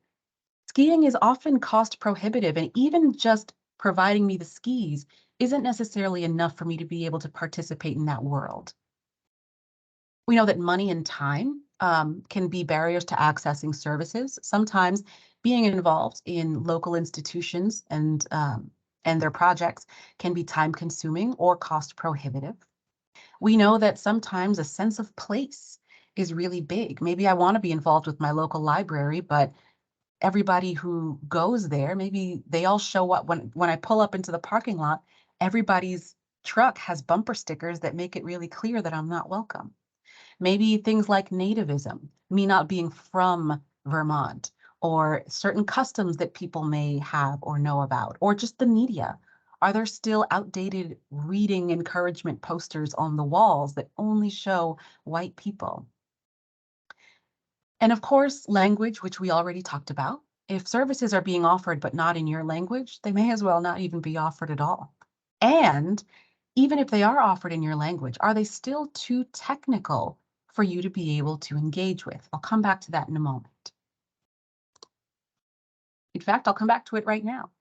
skiing is often cost prohibitive, and even just providing me the skis isn't necessarily enough for me to be able to participate in that world. We know that money and time can be barriers to accessing services. Sometimes being involved in local institutions and their projects can be time consuming or cost prohibitive. We know that sometimes a sense of place is really big. Maybe I want to be involved with my local library, but everybody who goes there, maybe they all show up when I pull up into the parking lot, everybody's truck has bumper stickers that make it really clear that I'm not welcome. Maybe things like nativism, me not being from Vermont, or certain customs that people may have or know about, or just the media. Are there still outdated reading encouragement posters on the walls that only show white people? And of course, language, which we already talked about. If services are being offered but not in your language, they may as well not even be offered at all. And even if they are offered in your language, are they still too technical for you to be able to engage with? I'll come back to that in a moment. In fact, I'll come back to it right now.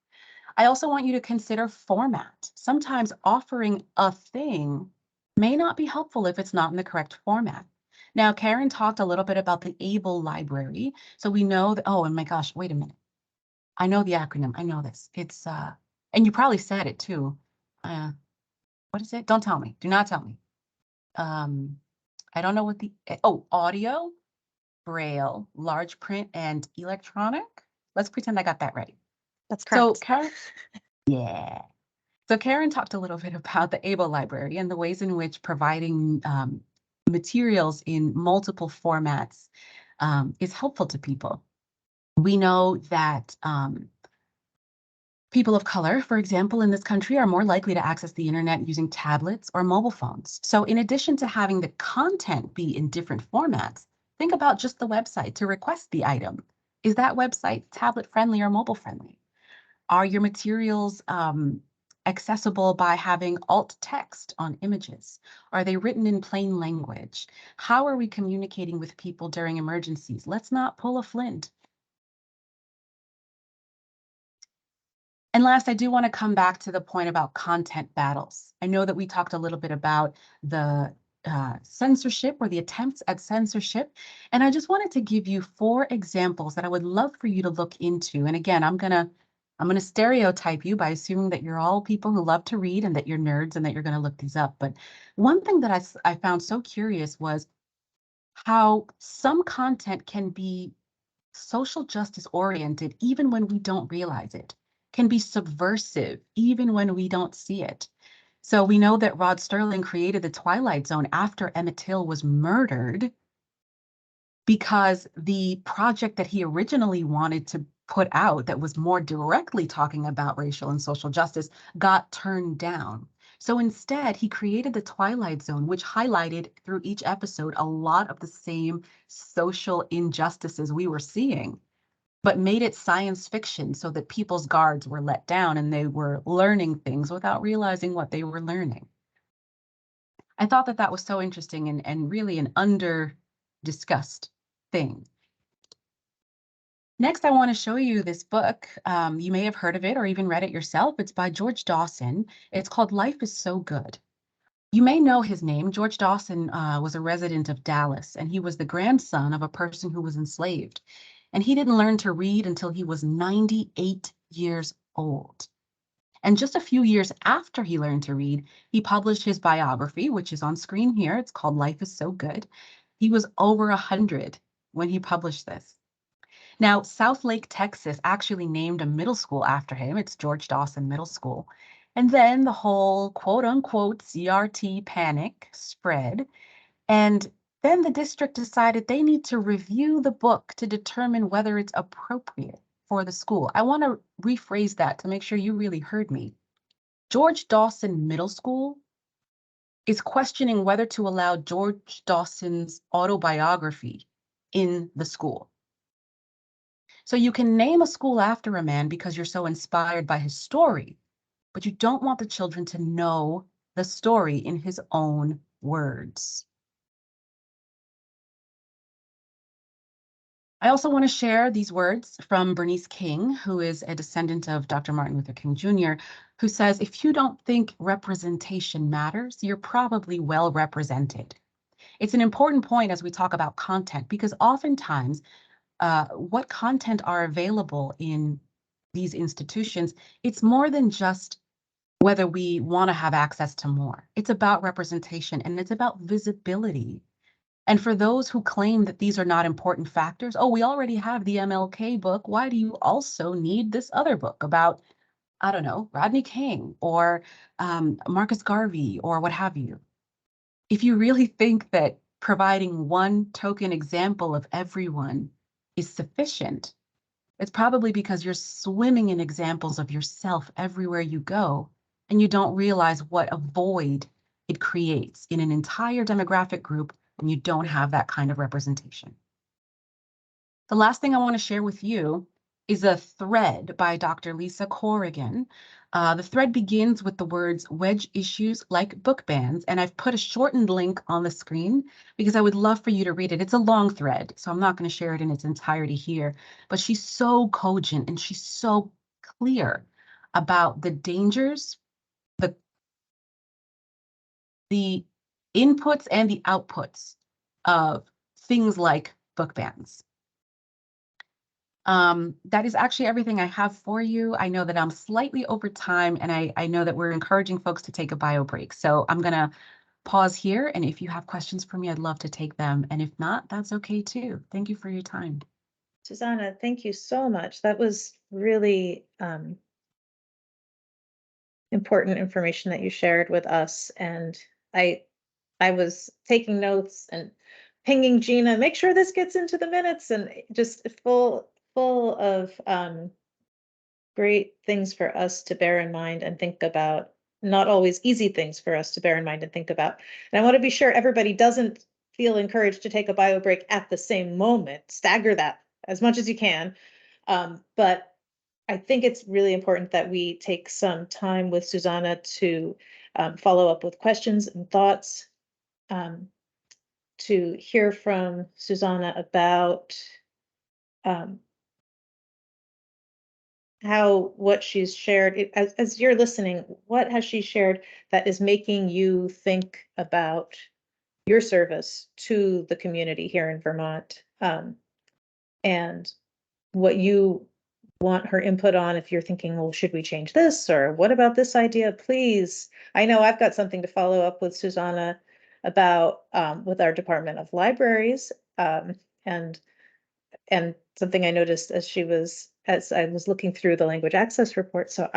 I also want you to consider format. Sometimes offering a thing may not be helpful if it's not in the correct format. Now, Karen talked a little bit about the ABLE library. So we know that, oh, and my gosh, wait a minute. I know the acronym, I know this. It's, and you probably said it too. What is it? Don't tell me, do not tell me. I don't know what audio, Braille, large print, and electronic. Let's pretend I got that right. That's correct. So Karen, yeah. So Karen talked a little bit about the ABLE library and the ways in which providing materials in multiple formats is helpful to people. We know that people of color, for example, in this country are more likely to access the internet using tablets or mobile phones. So in addition to having the content be in different formats, think about just the website to request the item. Is that website tablet friendly or mobile friendly? Are your materials accessible by having alt text on images? Are they written in plain language? How are we communicating with people during emergencies? Let's not pull a Flint. And last, I do want to come back to the point about content battles. I know that we talked a little bit about the censorship or the attempts at censorship. And I just wanted to give you 4 examples that I would love for you to look into. And again, I'm gonna stereotype you by assuming that you're all people who love to read and that you're nerds and that you're gonna look these up. But one thing that I found so curious was how some content can be social justice oriented even when we don't realize it, can be subversive even when we don't see it. So we know that Rod Serling created the Twilight Zone after Emmett Till was murdered because the project that he originally wanted to put out that was more directly talking about racial and social justice got turned down. So instead, he created the Twilight Zone, which highlighted through each episode a lot of the same social injustices we were seeing, but made it science fiction so that people's guards were let down and they were learning things without realizing what they were learning. I thought that that was so interesting and really an under-discussed thing. Next, I want to show you this book. You may have heard of it or even read it yourself. It's by George Dawson. It's called Life is So Good. You may know his name. George Dawson was a resident of Dallas, and he was the grandson of a person who was enslaved. And he didn't learn to read until he was 98 years old. And just a few years after he learned to read, he published his biography, which is on screen here. It's called Life is So Good. He was over 100 when he published this. Now, South Lake, Texas actually named a middle school after him. It's George Dawson Middle School. And then the whole quote unquote CRT panic spread. And then the district decided they need to review the book to determine whether it's appropriate for the school. I want to rephrase that to make sure you really heard me. George Dawson Middle School is questioning whether to allow George Dawson's autobiography in the school. So you can name a school after a man because you're so inspired by his story, but you don't want the children to know the story in his own words. I also want to share these words from Bernice King, who is a descendant of Dr. Martin Luther King Jr., who says, if you don't think representation matters, you're probably well represented. It's an important point as we talk about content, because oftentimes what content are available in these institutions, it's more than just whether we want to have access to more. It's about representation and it's about visibility. And for those who claim that these are not important factors, oh, we already have the MLK book. Why do you also need this other book about, I don't know, Rodney King or Marcus Garvey or what have you? If you really think that providing one token example of everyone is sufficient, it's probably because you're swimming in examples of yourself everywhere you go, and you don't realize what a void it creates in an entire demographic group when you don't have that kind of representation. The last thing I want to share with you is a thread by Dr. Lisa Corrigan. The thread begins with the words wedge issues like book bans, and I've put a shortened link on the screen because I would love for you to read it. It's a long thread, so I'm not going to share it in its entirety here, but she's so cogent and she's so clear about the dangers, the inputs and the outputs of things like book bans. That is actually everything I have for you. I know that I'm slightly over time, and I know that we're encouraging folks to take a bio break. So I'm going to pause here, and if you have questions for me, I'd love to take them. And if not, that's okay too. Thank you for your time. Susanna, thank you so much. That was really important information that you shared with us. And I was taking notes and pinging Gina, make sure this gets into the minutes, and just full of great things for us to bear in mind and think about. Not always easy things for us to bear in mind and think about. And I want to be sure everybody doesn't feel encouraged to take a bio break at the same moment. Stagger that as much as you can. But I think it's really important that we take some time with Susanna to follow up with questions and thoughts, to hear from Susanna about what she's shared. As you're listening, what has she shared that is making you think about your service to the community here in Vermont, and what you want her input on? If you're thinking, well, should we change this, or what about this idea? Please, I know I've got something to follow up with Susanna about with our Department of Libraries, and something I noticed as I was looking through the language access report. So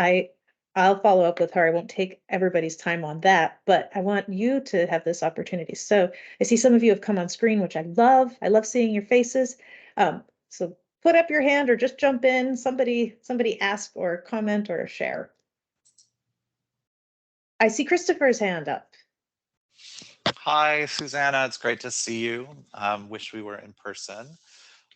I'll follow up with her. I won't take everybody's time on that, but I want you to have this opportunity. So I see some of you have come on screen, which I love. I love seeing your faces. So put up your hand or just jump in. Somebody ask or comment or share. I see Christopher's hand up. Hi, Susanna. It's great to see you. Wish we were in person.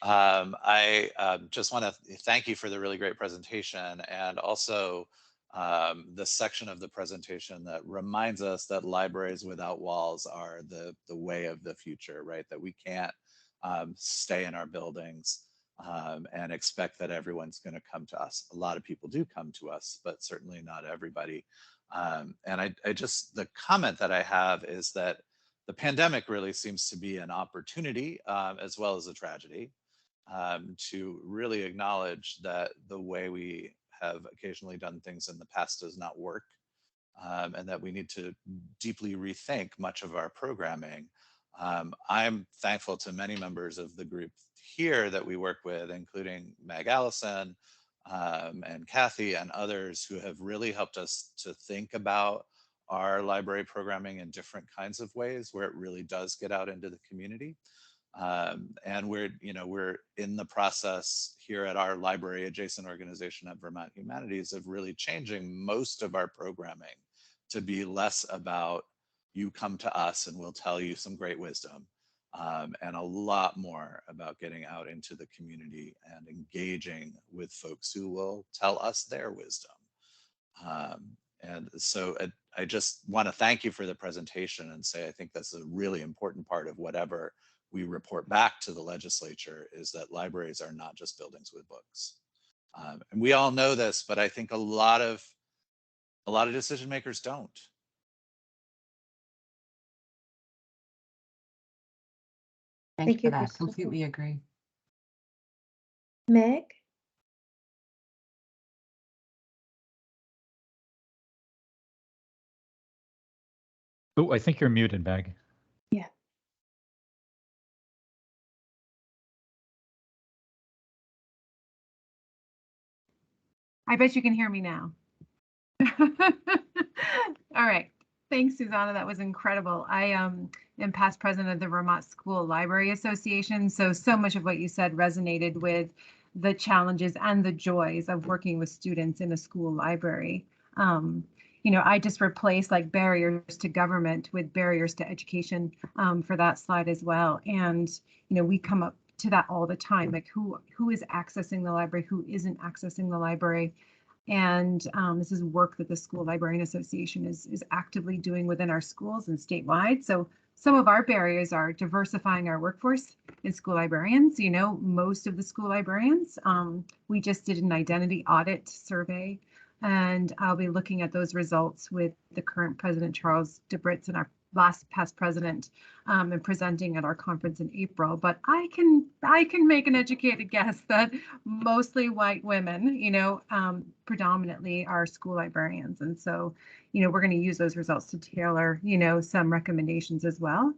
I just want to thank you for the really great presentation, and also the section of the presentation that reminds us that libraries without walls are the way of the future, right? That we can't stay in our buildings and expect that everyone's going to come to us. A lot of people do come to us, but certainly not everybody. And I just, the comment that I have is that the pandemic really seems to be an opportunity as well as a tragedy to really acknowledge that the way we have occasionally done things in the past does not work, and that we need to deeply rethink much of our programming. I'm thankful to many members of the group here that we work with, including Meg Allison and Kathy and others who have really helped us to think about our library programming in different kinds of ways where it really does get out into the community. And we're in the process here at our library adjacent organization at Vermont Humanities of really changing most of our programming to be less about you come to us and we'll tell you some great wisdom, and a lot more about getting out into the community and engaging with folks who will tell us their wisdom. And so I just want to thank you for the presentation and say I think that's a really important part of whatever we report back to the legislature, is that libraries are not just buildings with books. And we all know this, but I think a lot of decision makers don't. Thank you for that. Completely agree. Meg? Oh, I think you're muted, Meg. Yeah. I bet you can hear me now. All right. Thanks, Susanna. That was incredible. I am past president of the Vermont School Library Association. So much of what you said resonated with the challenges and the joys of working with students in a school library. I just replaced like barriers to government with barriers to education for that slide as well. And, we come up to that all the time, like who is accessing the library, who isn't accessing the library. And this is work that the School Librarian Association is actively doing within our schools and statewide. So some of our barriers are diversifying our workforce in school librarians. Most of the school librarians, we just did an identity audit survey, and I'll be looking at those results with the current president, Charles DeBritz, and our past president, and presenting at our conference in April. But I can make an educated guess that mostly white women, predominantly are school librarians. And so, we're going to use those results to tailor, some recommendations as well.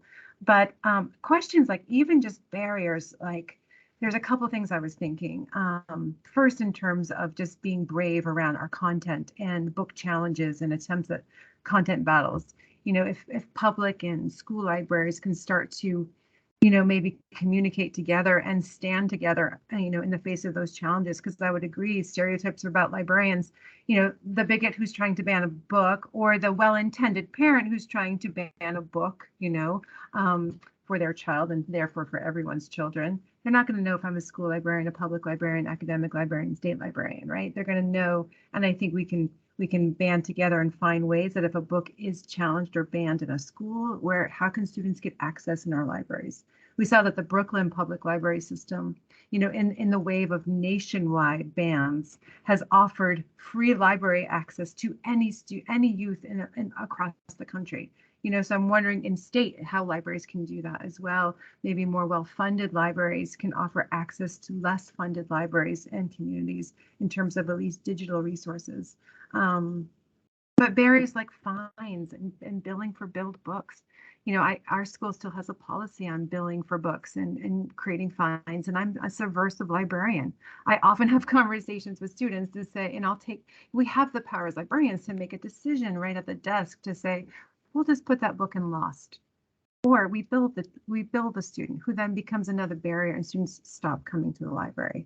But questions like even just barriers, like there's a couple things I was thinking. First, in terms of just being brave around our content and book challenges and attempts at content battles. If public and school libraries can start to, maybe communicate together and stand together, in the face of those challenges, because I would agree, stereotypes about librarians, the bigot who's trying to ban a book, or the well-intended parent who's trying to ban a book, for their child and therefore for everyone's children. They're not going to know if I'm a school librarian, a public librarian, academic librarian, state librarian, right? They're going to know, and I think we can band together and find ways that if a book is challenged or banned in a school, how can students get access in our libraries? We saw that the Brooklyn Public Library System, in the wave of nationwide bans, has offered free library access to any youth in across the country. So I'm wondering in state how libraries can do that as well. Maybe more well-funded libraries can offer access to less funded libraries and communities in terms of at least digital resources. But barriers like fines and billing for billed books. Our school still has a policy on billing for books and creating fines, and I'm a subversive librarian. I often have conversations with students to say, and we have the power as librarians to make a decision right at the desk to say, we'll just put that book in lost. Or we bill the student, who then becomes another barrier, and students stop coming to the library.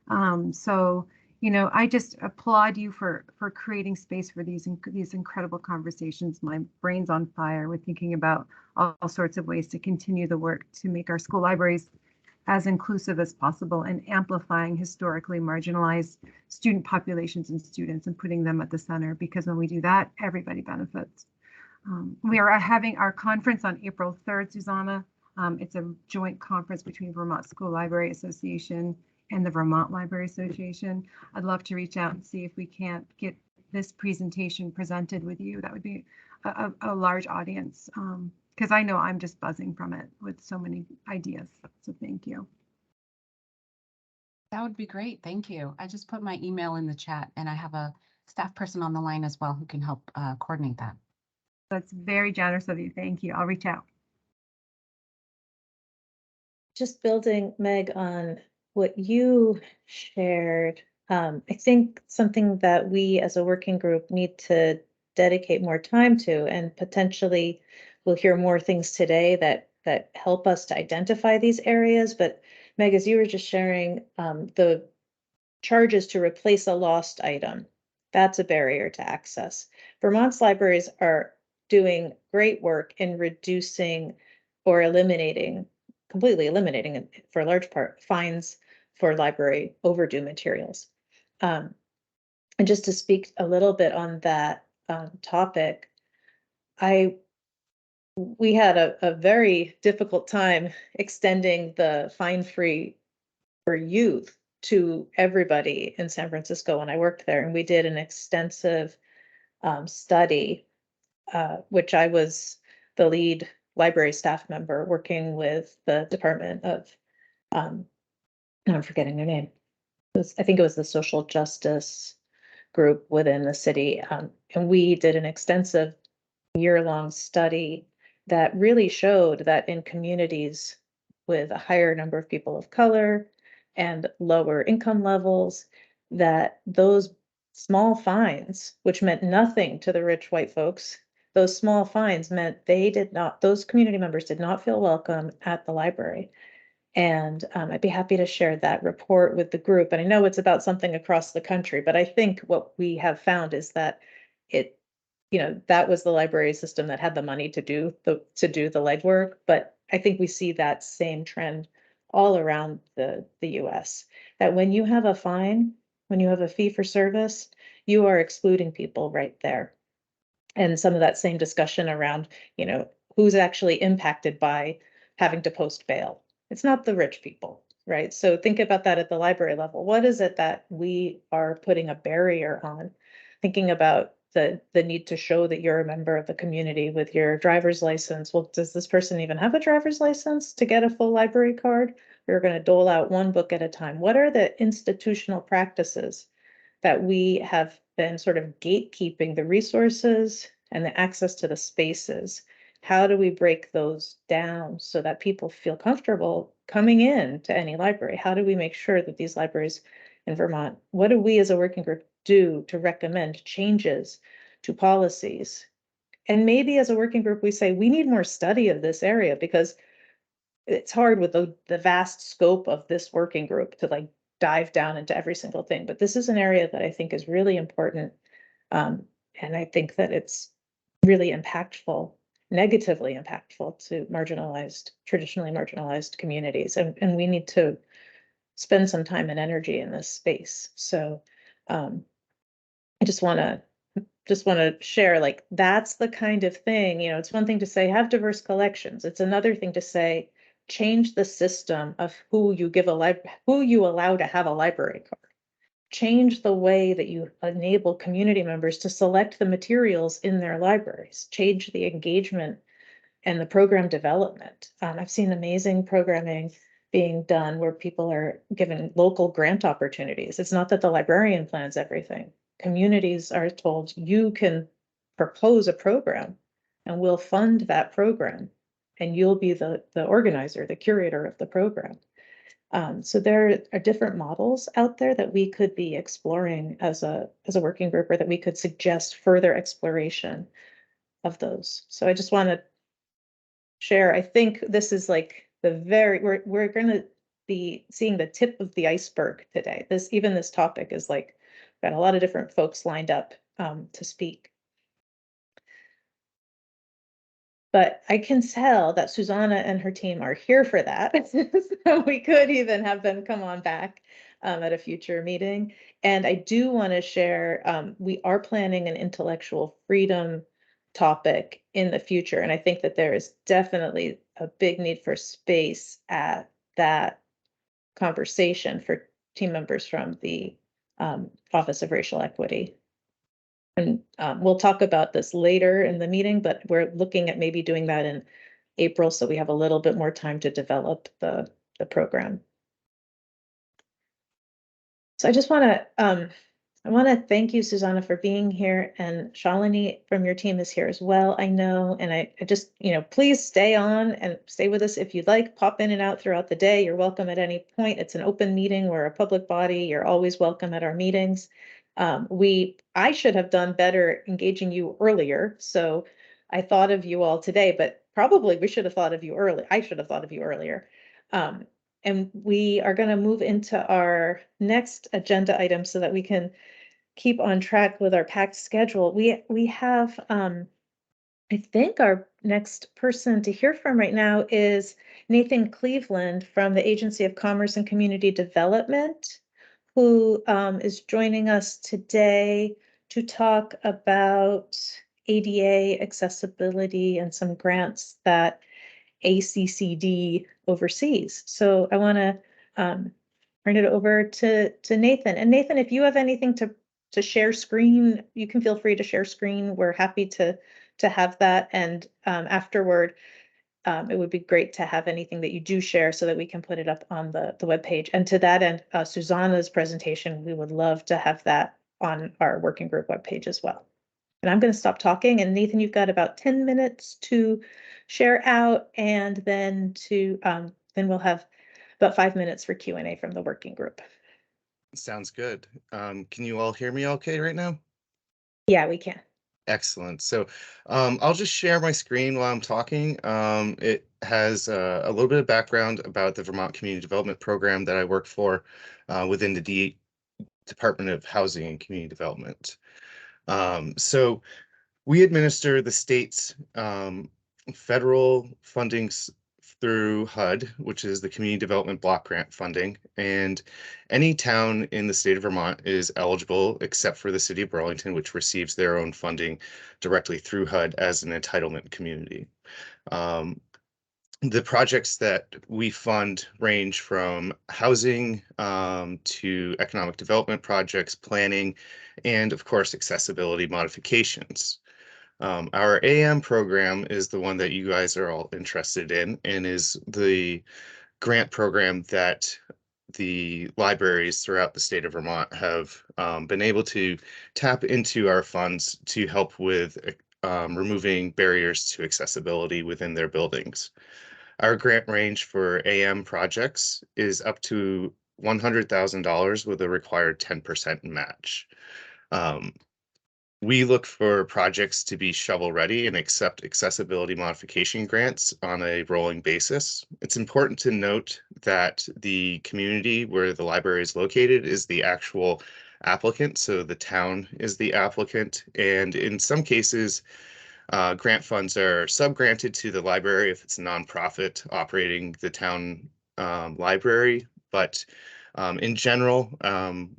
I just applaud you for creating space for these incredible conversations. My brain's on fire with thinking about all sorts of ways to continue the work to make our school libraries as inclusive as possible and amplifying historically marginalized student populations and students and putting them at the center, because when we do that, everybody benefits. We are having our conference on April 3rd, Susanna. It's a joint conference between Vermont School Library Association and the Vermont Library Association. I'd love to reach out and see if we can't get this presentation presented with you. That would be a large audience, because I know I'm just buzzing from it with so many ideas. So thank you. That would be great. Thank you. I just put my email in the chat, and I have a staff person on the line as well who can help coordinate that. That's very generous of you. Thank you. I'll reach out. Just building, Meg, on what you shared, I think something that we as a working group need to dedicate more time to, and potentially we'll hear more things today that help us to identify these areas. But Meg, as you were just sharing, the charges to replace a lost item, that's a barrier to access. Vermont's libraries are doing great work in reducing or eliminating, completely eliminating, for a large part, fines for library overdue materials. And just to speak a little bit on that topic, we had a very difficult time extending the fine-free for youth to everybody in San Francisco when I worked there. And we did an extensive study, which I was the lead library staff member working with the Department of, now I'm forgetting their name. I think it was the social justice group within the city. And we did an extensive year-long study that really showed that in communities with a higher number of people of color and lower income levels, that those small fines, which meant nothing to the rich white folks, those small fines meant those community members did not feel welcome at the library. And I'd be happy to share that report with the group. And I know it's about something across the country, but I think what we have found is that that was the library system that had the money to do the legwork. But I think we see that same trend all around the US, that when you have a fine, when you have a fee for service, you are excluding people right there. And some of that same discussion around, who's actually impacted by having to post bail. It's not the rich people, right? So think about that at the library level. What is it that we are putting a barrier on? Thinking about the need to show that you're a member of the community with your driver's license. Well, does this person even have a driver's license to get a full library card? We're going to dole out one book at a time. What are the institutional practices that we have been sort of gatekeeping the resources and the access to the spaces? How do we break those down so that people feel comfortable coming in to any library? How do we make sure that these libraries in Vermont, what do we as a working group do to recommend changes to policies? And maybe as a working group, we say, we need more study of this area, because it's hard with the vast scope of this working group to dive down into every single thing. But this is an area that I think is really important. And I think that it's really impactful, negatively impactful to traditionally marginalized communities. And we need to spend some time and energy in this space. So I just want to share, that's the kind of thing, it's one thing to say, have diverse collections. It's another thing to say, change the system of who you allow to have a library card. Change the way that you enable community members to select the materials in their libraries. Change the engagement and the program development. I've seen amazing programming being done where people are given local grant opportunities. It's not that the librarian plans everything. Communities are told, you can propose a program and we'll fund that program, and you'll be the organizer, the curator of the program. So there are different models out there that we could be exploring as a working group, or that we could suggest further exploration of those. So I just want to share, I think this is we're going to be seeing the tip of the iceberg today. This topic is got a lot of different folks lined up to speak. But I can tell that Susanna and her team are here for that. So we could even have them come on back at a future meeting. And I do want to share, we are planning an intellectual freedom topic in the future. And I think that there is definitely a big need for space at that conversation for team members from the Office of Racial Equity. And we'll talk about this later in the meeting, but we're looking at maybe doing that in April, so we have a little bit more time to develop the program. So I just want to thank you, Susanna, for being here, and Shalini from your team is here as well, I know. And I just, please stay on and stay with us if you'd like. Pop in and out throughout the day. You're welcome at any point. It's an open meeting. We're a public body. You're always welcome at our meetings. I should have done better engaging you earlier, so I thought of you all today, but probably we should have thought of you early. I should have thought of you earlier. And we are going to move into our next agenda item so that we can keep on track with our packed schedule. We have, I think our next person to hear from right now is Nathan Cleveland from the Agency of Commerce and Community Development, who is joining us today to talk about ADA accessibility and some grants that ACCD oversees. So I want to turn it over to Nathan. And Nathan, if you have anything to share screen, you can feel free to share screen. We're happy to have that. And afterward, it would be great to have anything that you do share so that we can put it up on the webpage. And to that end, Susanna's presentation, we would love to have that on our working group webpage as well. And I'm going to stop talking. And Nathan, you've got about 10 minutes to share out, and then then we'll have about 5 minutes for Q&A from the working group. Sounds good. Can you all hear me okay right now? Yeah, we can. Excellent. So I'll just share my screen while I'm talking. It has a little bit of background about the Vermont Community Development Program that I work for within the Department of Housing and Community Development. So we administer the state's federal funding through HUD, which is the Community Development Block Grant funding, and any town in the state of Vermont is eligible except for the city of Burlington, which receives their own funding directly through HUD as an entitlement community. The projects that we fund range from housing to economic development projects, planning, and of course, accessibility modifications. Our AM program is the one that you guys are all interested in, and is the grant program that the libraries throughout the state of Vermont have been able to tap into our funds to help with removing barriers to accessibility within their buildings. Our grant range for AM projects is up to $100,000 with a required 10% match. We look for projects to be shovel ready and accept accessibility modification grants on a rolling basis. It's important to note that the community where the library is located is the actual applicant, so the town is the applicant, and in some cases, grant funds are subgranted to the library if it's a nonprofit operating the town library. But in general,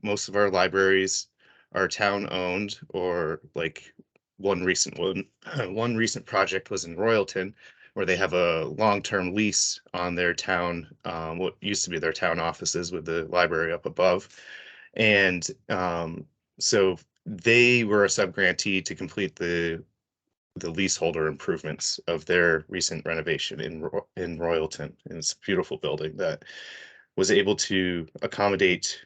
most of our libraries are town owned, or like one recent project was in Royalton, where they have a long-term lease on their town, what used to be their town offices with the library up above. And so they were a subgrantee to complete the leaseholder improvements of their recent renovation in Royalton. And it's a beautiful building that was able to accommodate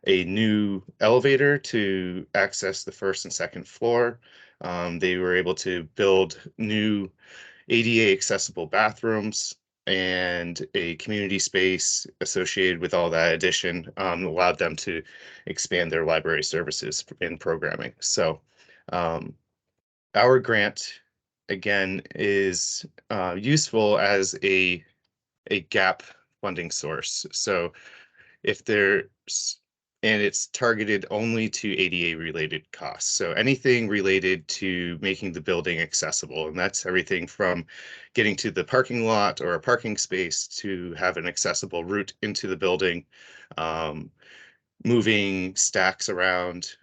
a new elevator to access the first and second floor. They were able to build new ADA accessible bathrooms and a community space associated with all that addition, allowed them to expand their library services and programming. So our grant, again, is useful as a gap funding source. So if there's, and it's targeted only to ADA related costs. So anything related to making the building accessible, and that's everything from getting to the parking lot or a parking space to have an accessible route into the building, moving stacks around.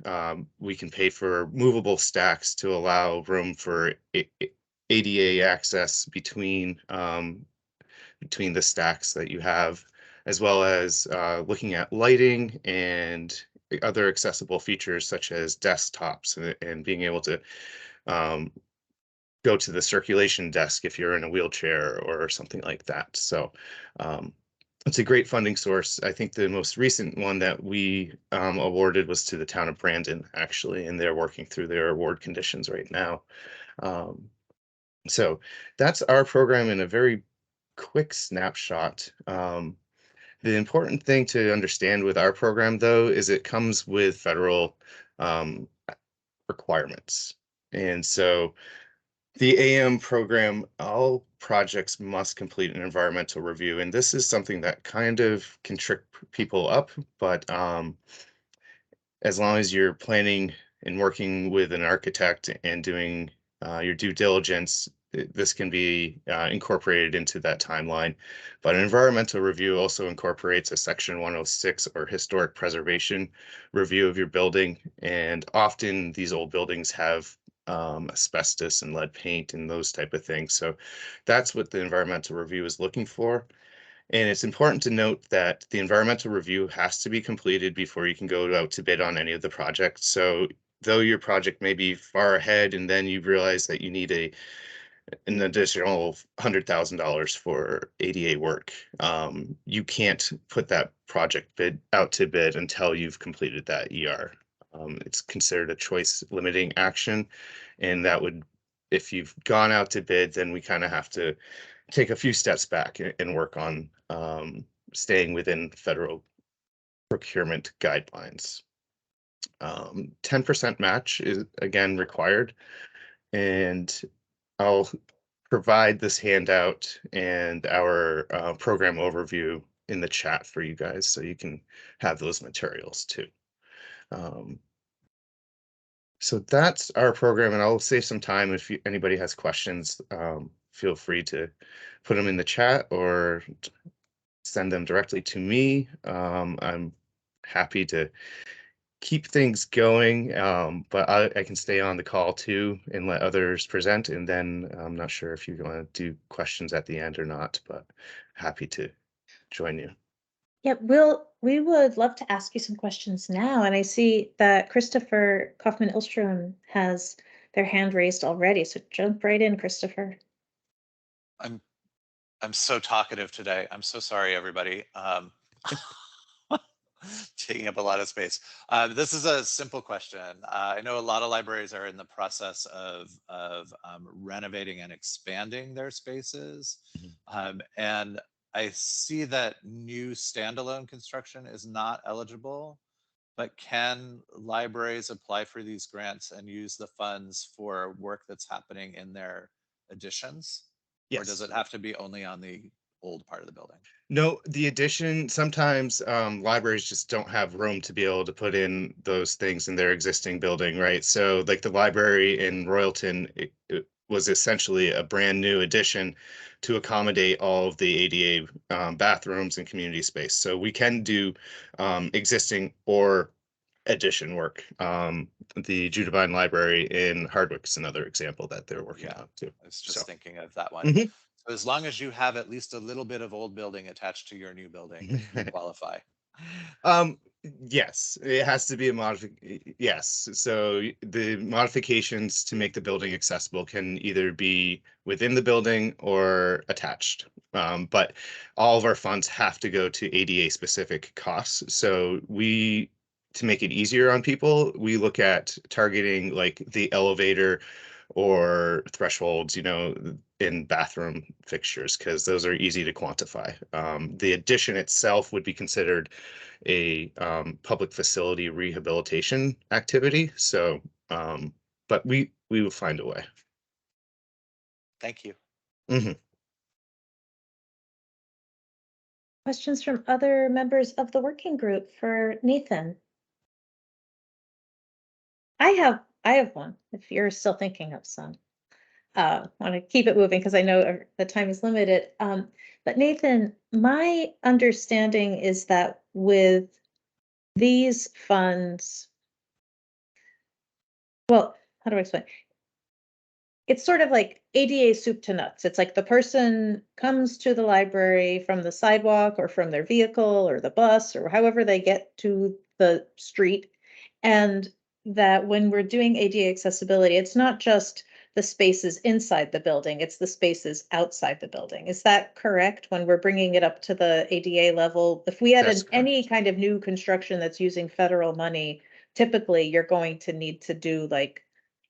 We can pay for movable stacks to allow room for ADA access between the stacks that you have. as well as looking at lighting and other accessible features such as desktops and being able to go to the circulation desk if you're in a wheelchair or something like that. So it's a great funding source. I think the most recent one that we awarded was to the town of Brandon, actually, and they're working through their award conditions right now. So that's our program in a very quick snapshot. The important thing to understand with our program, though, is it comes with federal requirements. And so the AM program, all projects must complete an environmental review. And this is something that kind of can trick people up, but as long as you're planning and working with an architect and doing your due diligence, this can be incorporated into that timeline. But an environmental review also incorporates a Section 106 or historic preservation review of your building. And often these old buildings have asbestos and lead paint and those type of things. So that's what the environmental review is looking for. And it's important to note that the environmental review has to be completed before you can go out to bid on any of the projects. So though your project may be far ahead and then you realize that you need an additional $100,000 for ADA work, you can't put that project bid out to bid until you've completed that ER. It's considered a choice limiting action, and that would, if you've gone out to bid, then we kind of have to take a few steps back and work on staying within federal procurement guidelines. 10% match is again required, and I'll provide this handout and our program overview in the chat for you guys so you can have those materials too. So that's our program, and I'll save some time if anybody has questions. Feel free to put them in the chat or send them directly to me. I'm happy to keep things going, but I can stay on the call too and let others present. And then I'm not sure if you want to do questions at the end or not, but happy to join you. Yeah, we would love to ask you some questions now. And I see that Christopher Kaufman-Ilstrom has their hand raised already. So jump right in, Christopher. I'm so talkative today. I'm so sorry, everybody. Taking up a lot of space. This is a simple question. I know a lot of libraries are in the process of renovating and expanding their spaces. And I see that new standalone construction is not eligible, but can libraries apply for these grants and use the funds for work that's happening in their additions? Yes. Or does it have to be only on the old part of the building? No, the addition, sometimes libraries just don't have room to be able to put in those things in their existing building, right? So like the library in Royalton, it was essentially a brand new addition to accommodate all of the ADA bathrooms and community space. So we can do existing or addition work. The Judavine Library in Hardwick is another example that they're working on too. I was just thinking of that one. So as long as you have at least a little bit of old building attached to your new building, you qualify. Yes, it has to be a modification. Yes, so the modifications to make the building accessible can either be within the building or attached. But all of our funds have to go to ADA specific costs. So to make it easier on people, we look at targeting like the elevator or thresholds, in bathroom fixtures, because those are easy to quantify. The addition itself would be considered a public facility rehabilitation activity. So, but we will find a way. Thank you. Questions from other members of the working group for Nathan? I have one, if you're still thinking of some. Want to keep it moving because I know the time is limited. But Nathan, my understanding is that with these funds, well, how do I explain? it's sort of like ADA soup to nuts. It's like the person comes to the library from the sidewalk or from their vehicle or the bus or however they get to the street. And that when we're doing ADA accessibility, it's not just the spaces inside the building, it's the spaces outside the building. Is that correct? When we're bringing it up to the ADA level, if we had any kind of new construction that's using federal money, typically you're going to need to do like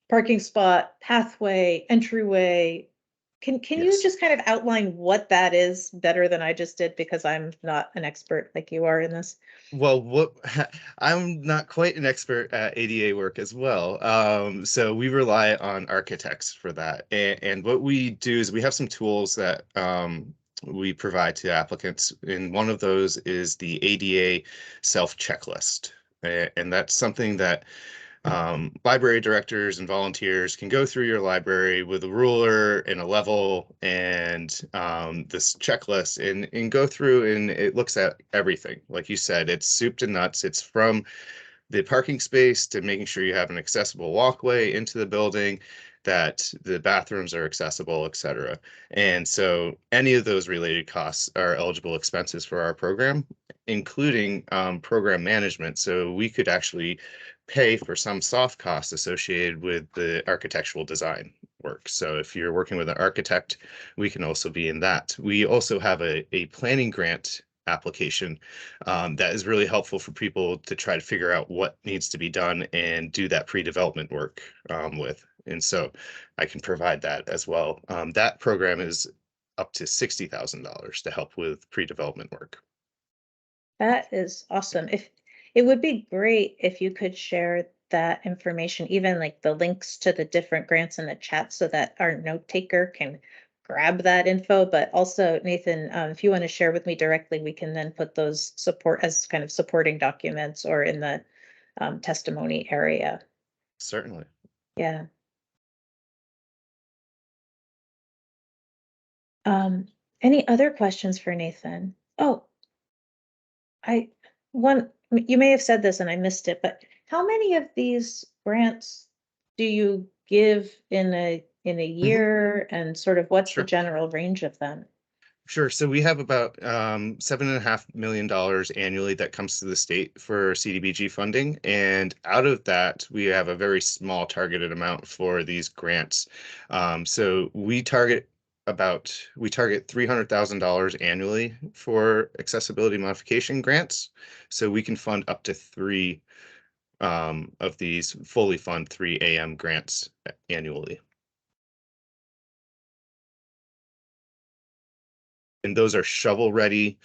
parking spot, pathway, entryway. Can you just kind of outline what that is better than I just did, because I'm not an expert like you are in this? Well, I'm not quite an expert at ADA work as well. So we rely on architects for that. And what we do is we have some tools that we provide to applicants. And one of those is the ADA self-checklist. And that's something that library directors and volunteers can go through your library with a ruler and a level and this checklist and go through, and it looks at everything. Like you said, it's soup to nuts. It's from the parking space to making sure you have an accessible walkway into the building, that the bathrooms are accessible, etc. And so any of those related costs are eligible expenses for our program, including program management. So we could actually pay for some soft costs associated with the architectural design work. So if you're working with an architect, we can also be in that. We also have a planning grant application that is really helpful for people to try to figure out what needs to be done and do that pre-development work with. And so I can provide that as well. That program is up to $60,000 to help with pre-development work. That is awesome. If it would be great if you could share that information, even like the links to the different grants in the chat, so that our note taker can grab that info. But also, Nathan, if you want to share with me directly, we can then put those support as kind of supporting documents or in the testimony area. Certainly. Yeah. Any other questions for Nathan? Oh, you may have said this and I missed it, but how many of these grants do you give in a year, and sort of what's the general range of them? Sure. So we have about $7.5 million annually that comes to the state for CDBG funding. And out of that, we have a very small targeted amount for these grants. So we target $300,000 annually for accessibility modification grants. So we can fund up to 3 of these, fully fund 3 AM grants annually. And those are shovel ready.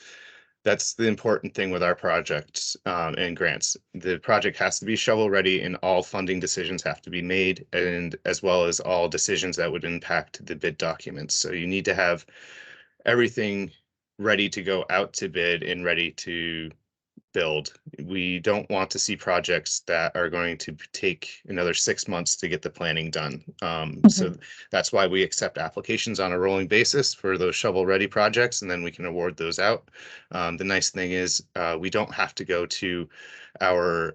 That's the important thing with our projects and grants. The project has to be shovel ready, and all funding decisions have to be made, and as well as all decisions that would impact the bid documents. So you need to have everything ready to go out to bid and ready to build. We don't want to see projects that are going to take another 6 months to get the planning done. So that's why we accept applications on a rolling basis for those shovel ready projects, and then we can award those out. The nice thing is we don't have to go to our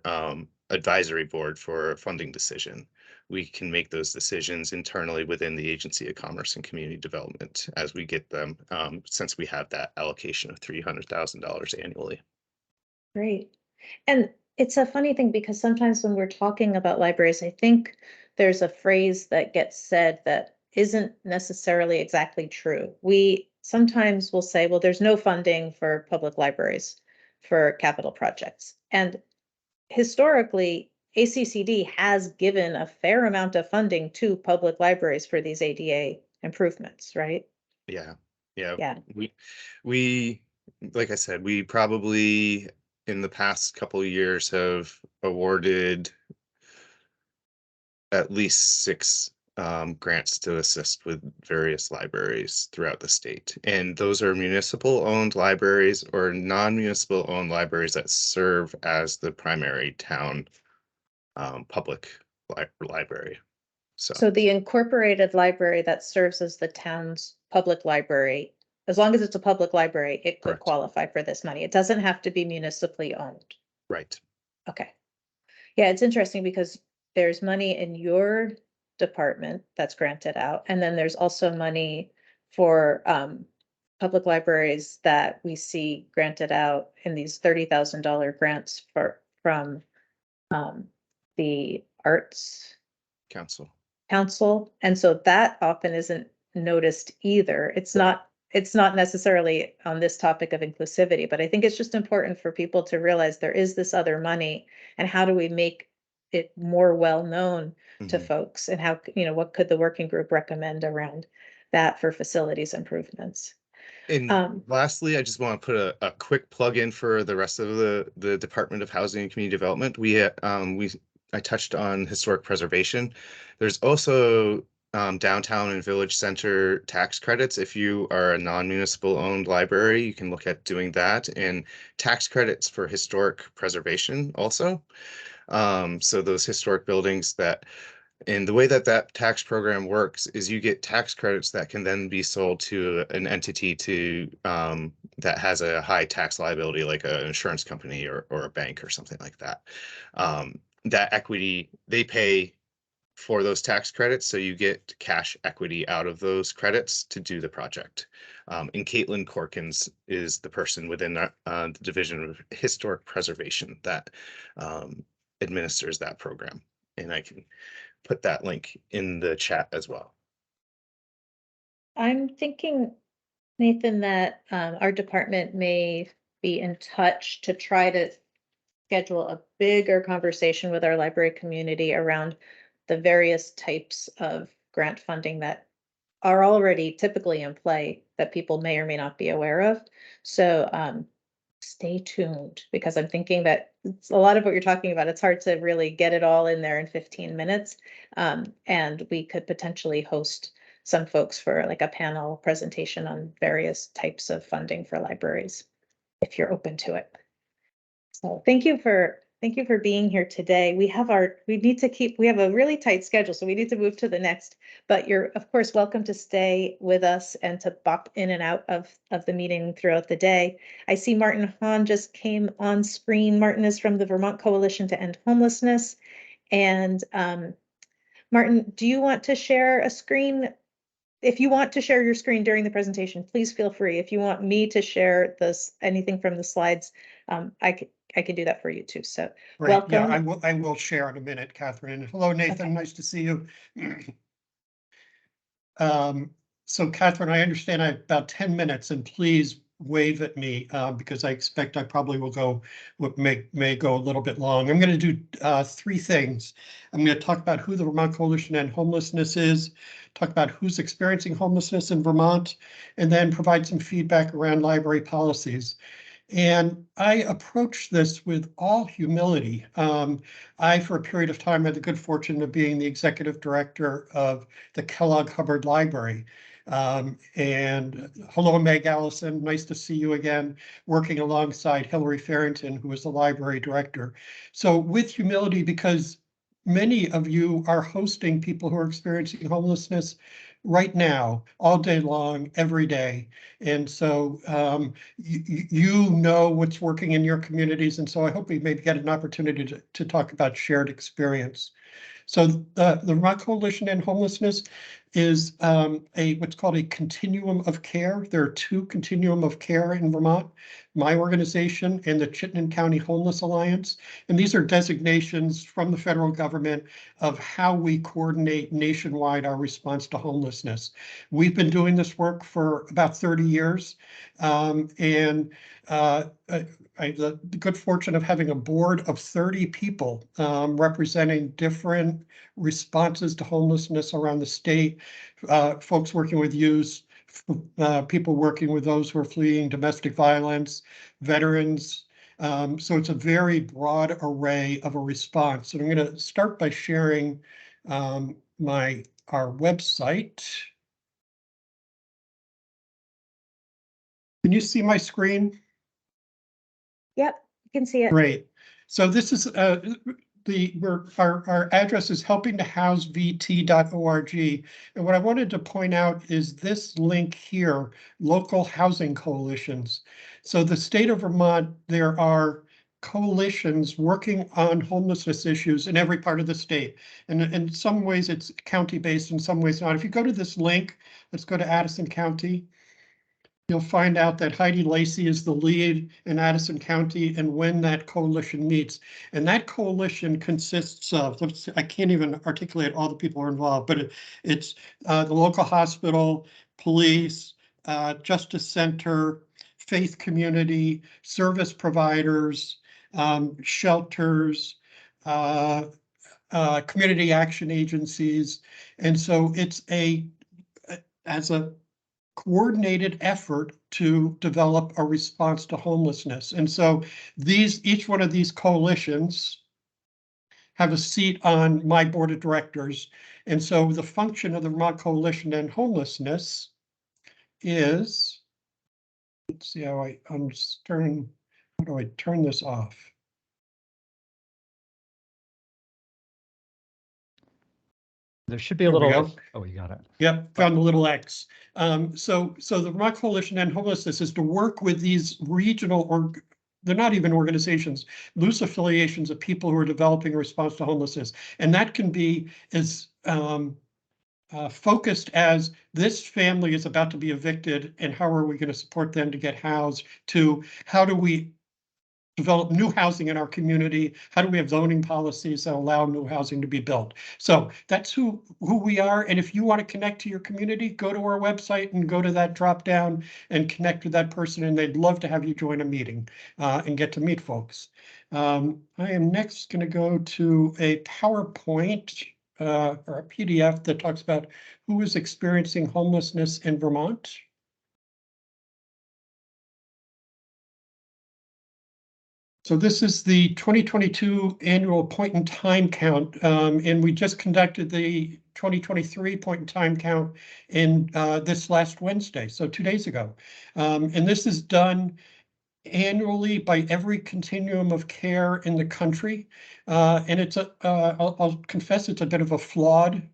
advisory board for a funding decision. We can make those decisions internally within the Agency of Commerce and Community Development as we get them, since we have that allocation of $300,000 annually. Great. And it's a funny thing, because sometimes when we're talking about libraries, I think there's a phrase that gets said that isn't necessarily exactly true. We sometimes will say, well, there's no funding for public libraries for capital projects. And historically, ACCD has given a fair amount of funding to public libraries for these ADA improvements, right? Yeah. We like I said, we probably in the past couple of years have awarded at least 6 grants to assist with various libraries throughout the state. And those are municipal owned libraries or non-municipal owned libraries that serve as the primary town public library. So the incorporated library that serves as the town's public library, as long as it's a public library, it could qualify for this money. It doesn't have to be municipally owned. Right. Okay. Yeah, it's interesting because there's money in your department that's granted out. And then there's also money for public libraries that we see granted out in these $30,000 grants from the Arts Council. And so that often isn't noticed either. It's not necessarily on this topic of inclusivity, but I think it's just important for people to realize there is this other money, and how do we make it more well known to folks, and how, what could the working group recommend around that for facilities improvements? And lastly, I just want to put a quick plug in for the rest of the Department of Housing and Community Development. I touched on historic preservation. There's also downtown and village center tax credits. If you are a non-municipal owned library, you can look at doing that, and tax credits for historic preservation also. So those historic buildings and the way that tax program works is you get tax credits that can then be sold to an entity that has a high tax liability, like an insurance company or a bank or something like that. That equity, they pay for those tax credits, so you get cash equity out of those credits to do the project. And Caitlin Corkins is the person within the Division of Historic Preservation that administers that program. And I can put that link in the chat as well. I'm thinking, Nathan, that our department may be in touch to try to schedule a bigger conversation with our library community around the various types of grant funding that are already typically in play that people may or may not be aware of. So stay tuned, because I'm thinking that it's a lot of what you're talking about. It's hard to really get it all in there in 15 minutes. And we could potentially host some folks for like a panel presentation on various types of funding for libraries, if you're open to it. So thank you for being here today. We have a really tight schedule, so we need to move to the next, but you're of course welcome to stay with us and to bop in and out of the meeting throughout the day. I see Martin Hahn just came on screen. Martin is from the Vermont Coalition to End Homelessness. And Martin, do you want to share a screen? If you want to share your screen during the presentation, please feel free. If you want me to share anything from the slides, I can do that for you too. So Great. welcome. Yeah, I will share in a minute, Catherine. And hello, Nathan. Okay. Nice to see you. So Catherine, I understand I have about 10 minutes, and please wave at me because I expect I probably may go a little bit long. I'm going to do three things. I'm going to talk about who the Vermont Coalition to End Homelessness is, talk about who's experiencing homelessness in Vermont, and then provide some feedback around library policies. And I approach this with all humility. I, for a period of time, had the good fortune of being the executive director of the Kellogg Hubbard Library. And hello, Meg Allison, nice to see you again, working alongside Hillary Farrington, who is the library director. So with humility, because many of you are hosting people who are experiencing homelessness right now, all day long, every day. And so you know what's working in your communities. And so I hope we maybe get an opportunity to talk about shared experience. So the Vermont Coalition to End Homelessness is what's called a continuum of care. There are two continuum of care in Vermont, my organization and the Chittenden County Homeless Alliance. And these are designations from the federal government of how we coordinate nationwide our response to homelessness. We've been doing this work for about 30 years. I have the good fortune of having a board of 30 people representing different responses to homelessness around the state, folks working with youth, people working with those who are fleeing domestic violence, veterans. So it's a very broad array of a response. And I'm going to start by sharing our website. Can you see my screen? Yep, you can see it. Great. So this is our address is helpingtohousevt.org. And what I wanted to point out is this link here, local housing coalitions. So the state of Vermont, there are coalitions working on homelessness issues in every part of the state. And in some ways it's county-based, in some ways not. If you go to this link, let's go to Addison County. You'll find out that Heidi Lacey is the lead in Addison County and when that coalition meets. And that coalition consists of, I can't even articulate all the people who are involved, but it's the local hospital, police, justice center, faith community, service providers, shelters, community action agencies. And so it's as a coordinated effort to develop a response to homelessness. And so each one of these coalitions have a seat on my board of directors. And so the function of the Vermont Coalition and Homelessness is, let's see how how do I turn this off? There should be a There we little, go. oh, you got it. Yep, found the little X. So the Vermont Coalition and Homelessness is to work with these regional, or they're not even organizations, loose affiliations of people who are developing a response to homelessness. And that can be as focused as this family is about to be evicted and how are we going to support them to get housed, to how do we develop new housing in our community? How do we have zoning policies that allow new housing to be built? So that's who we are. And if you want to connect to your community, go to our website and go to that drop down and connect with that person. And they'd love to have you join a meeting and get to meet folks. I am next going to go to a PowerPoint or a PDF that talks about who is experiencing homelessness in Vermont. So this is the 2022 annual point in time count, and we just conducted the 2023 point in time count in this last Wednesday, so 2 days ago. And this is done annually by every continuum of care in the country. And it's I'll confess it's a bit of a flawed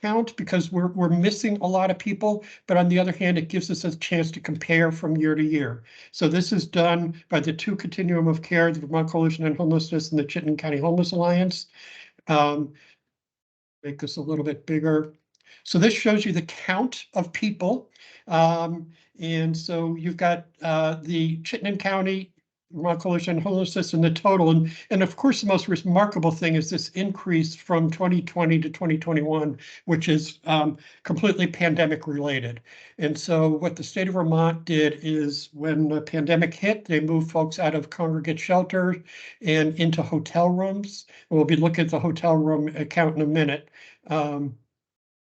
count because we're missing a lot of people, but on the other hand, it gives us a chance to compare from year to year. So this is done by the two continuum of care, the Vermont Coalition on Homelessness and the Chittenden County Homeless Alliance. Make this a little bit bigger. So this shows you the count of people. And so you've got the Chittenden County Vermont Coalition on Homelessness and the total. And of course, the most remarkable thing is this increase from 2020 to 2021, which is completely pandemic related. And so what the state of Vermont did is when the pandemic hit, they moved folks out of congregate shelter and into hotel rooms. We'll be looking at the hotel room count in a minute.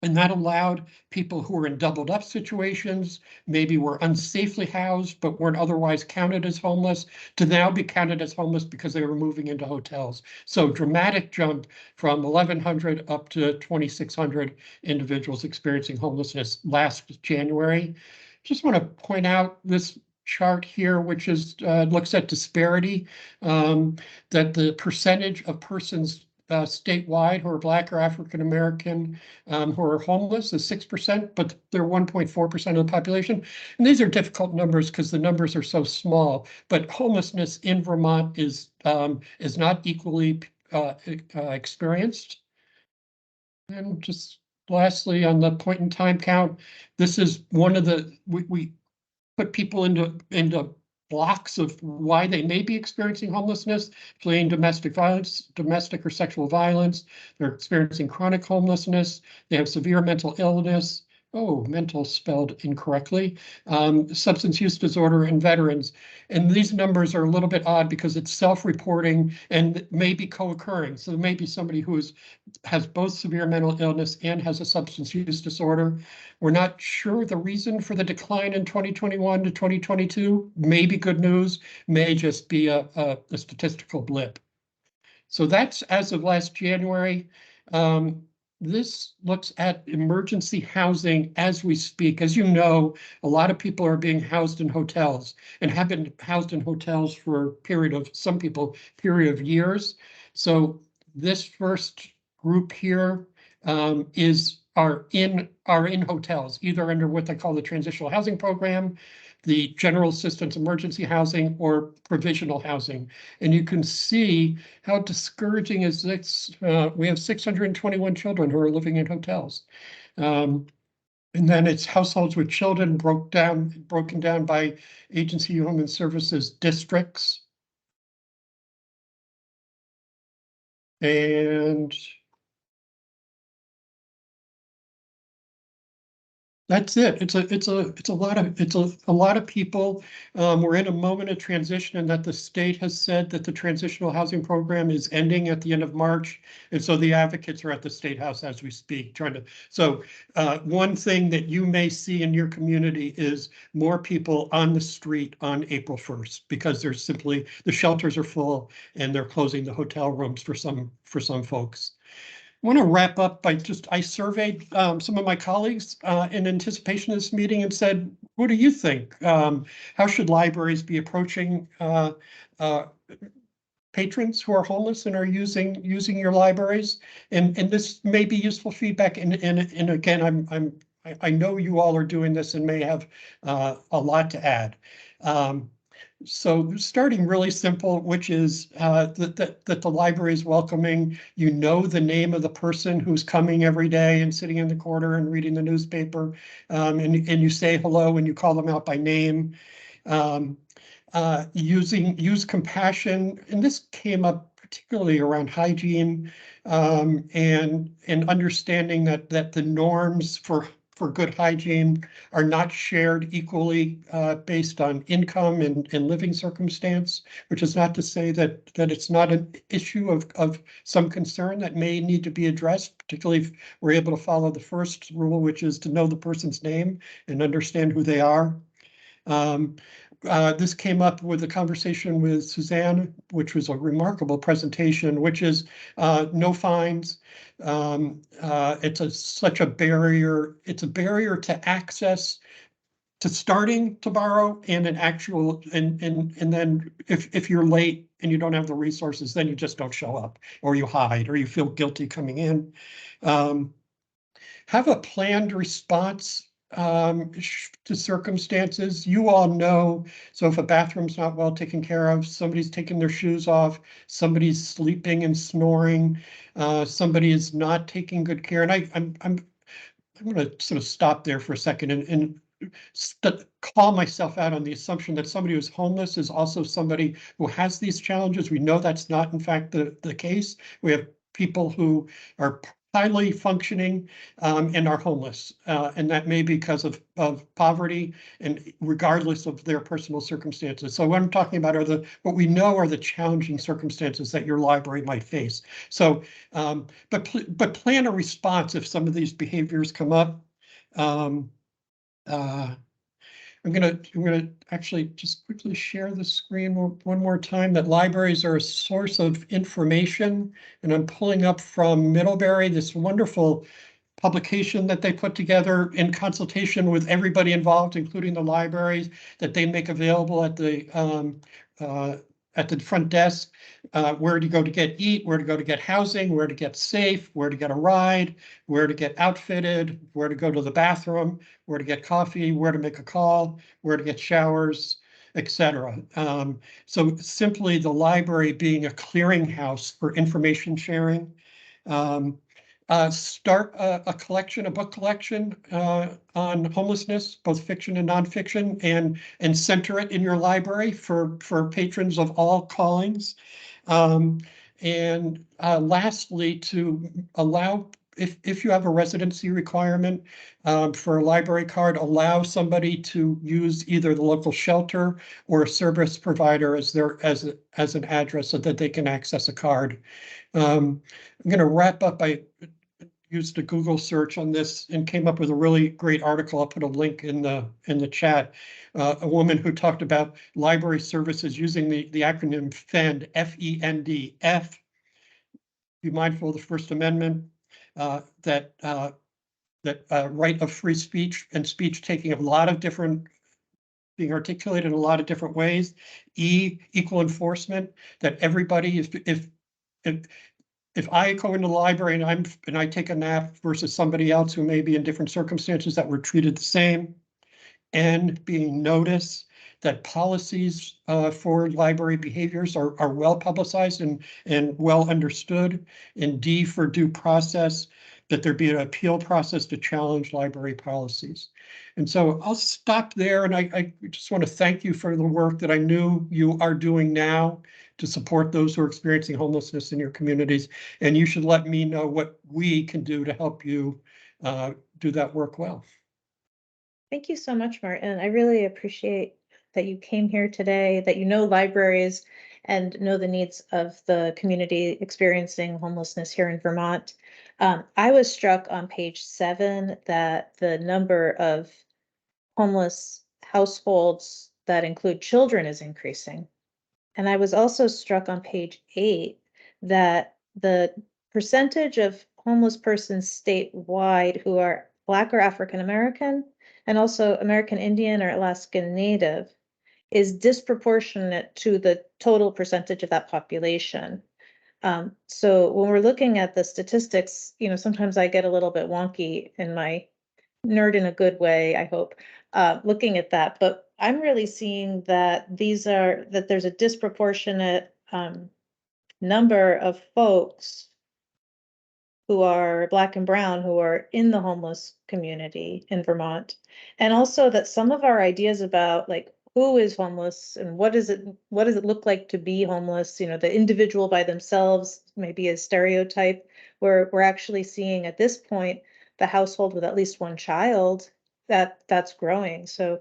And that allowed people who were in doubled up situations, maybe were unsafely housed, but weren't otherwise counted as homeless, to now be counted as homeless because they were moving into hotels. So dramatic jump from 1,100 up to 2,600 individuals experiencing homelessness last January. Just want to point out this chart here, which is looks at disparity, that the percentage of persons statewide who are Black or African American who are homeless is 6%, but they're 1.4% of the population. And these are difficult numbers because the numbers are so small. But homelessness in Vermont is not equally experienced. And just lastly, on the point in time count, this is one of the we put people into blocks of why they may be experiencing homelessness, fleeing domestic violence, domestic or sexual violence. They're experiencing chronic homelessness. They have severe mental illness. Oh, mental spelled incorrectly. Substance use disorder and veterans. And these numbers are a little bit odd because it's self-reporting and may be co-occurring. So there may be somebody who has both severe mental illness and has a substance use disorder. We're not sure the reason for the decline in 2021 to 2022. Maybe good news, may just be a statistical blip. So that's as of last January. This looks at emergency housing as we speak. As you know, a lot of people are being housed in hotels and have been housed in hotels for a period of, some people, period of years. So this first group here are in hotels, either under what they call the transitional housing program, the general assistance emergency housing or provisional housing. And you can see how discouraging is this. We have 621 children who are living in hotels. And then it's households with children broken down by Agency of Human Services districts. And that's it. It's a lot of people. We're in a moment of transition, and that the state has said that the transitional housing program is ending at the end of March, and so the advocates are at the State House as we speak, trying to. So one thing that you may see in your community is more people on the street on April 1st, because there's simply the shelters are full and they're closing the hotel rooms for some folks. I want to wrap up by I surveyed some of my colleagues in anticipation of this meeting and said, what do you think? How should libraries be approaching patrons who are homeless and are using your libraries? And this may be useful feedback. And again, I know you all are doing this and may have a lot to add. So starting really simple, which is that the library is welcoming. You know the name of the person who's coming every day and sitting in the corner and reading the newspaper, and you say hello and you call them out by name. Use compassion, and this came up particularly around hygiene, and understanding that the norms for good hygiene are not shared equally based on income and living circumstance, which is not to say that it's not an issue of some concern that may need to be addressed, particularly if we're able to follow the first rule, which is to know the person's name and understand who they are. This came up with a conversation with Suzanne, which was a remarkable presentation, which is no fines. It's such a barrier. It's a barrier to access, to starting to borrow, and an actual, and then if you're late and you don't have the resources, then you just don't show up, or you hide, or you feel guilty coming in. Have a planned response to circumstances. You all know, so if a bathroom's not well taken care of, somebody's taking their shoes off, somebody's sleeping and snoring, somebody is not taking good care. And I'm going to sort of stop there for a second and call myself out on the assumption that somebody who's homeless is also somebody who has these challenges. We know that's not, in fact, the case. We have people who are highly functioning and are homeless, and that may be because of poverty, and regardless of their personal circumstances. So what I'm talking about are what we know are the challenging circumstances that your library might face. So, but plan a response if some of these behaviors come up. I'm gonna actually just quickly share the screen one more time. That libraries are a source of information, and I'm pulling up from Middlebury this wonderful publication that they put together in consultation with everybody involved, including the libraries, that they make available at the front desk, where to go to eat, where to go to get housing, where to get safe, where to get a ride, where to get outfitted, where to go to the bathroom, where to get coffee, where to make a call, where to get showers, etc. So simply the library being a clearinghouse for information sharing. Start a book collection on homelessness, both fiction and nonfiction, and center it in your library for patrons of all callings. And lastly, to allow, if you have a residency requirement for a library card, allow somebody to use either the local shelter or a service provider as an address so that they can access a card. I'm going to wrap up by used a Google search on this and came up with a really great article. I'll put a link in the chat. A woman who talked about library services using the acronym FEND, F-E-N-D, F. Be mindful of the First Amendment, that right of free speech and speech taking a lot of different, being articulated in a lot of different ways. E, equal enforcement, that everybody, if I go into the library and I take a nap versus somebody else who may be in different circumstances, that we're treated the same. N, being notice, that policies for library behaviors are well publicized and well understood, and D, for due process, that there be an appeal process to challenge library policies. And so I'll stop there, and I just want to thank you for the work that I knew you are doing now to support those who are experiencing homelessness in your communities. And you should let me know what we can do to help you do that work well. Thank you so much, Martin. I really appreciate that you came here today, that you know libraries and know the needs of the community experiencing homelessness here in Vermont. I was struck on page 7 that the number of homeless households that include children is increasing. And I was also struck on page 8 that the percentage of homeless persons statewide who are Black or African American, and also American Indian or Alaskan Native, is disproportionate to the total percentage of that population. So when we're looking at the statistics, sometimes I get a little bit wonky in my nerd in a good way, I hope, looking at that. But I'm really seeing that that there's a disproportionate number of folks who are Black and brown who are in the homeless community in Vermont. And also that some of our ideas about like who is homeless and what does it look like to be homeless, the individual by themselves maybe a stereotype, where we're actually seeing at this point the household with at least one child that's growing. So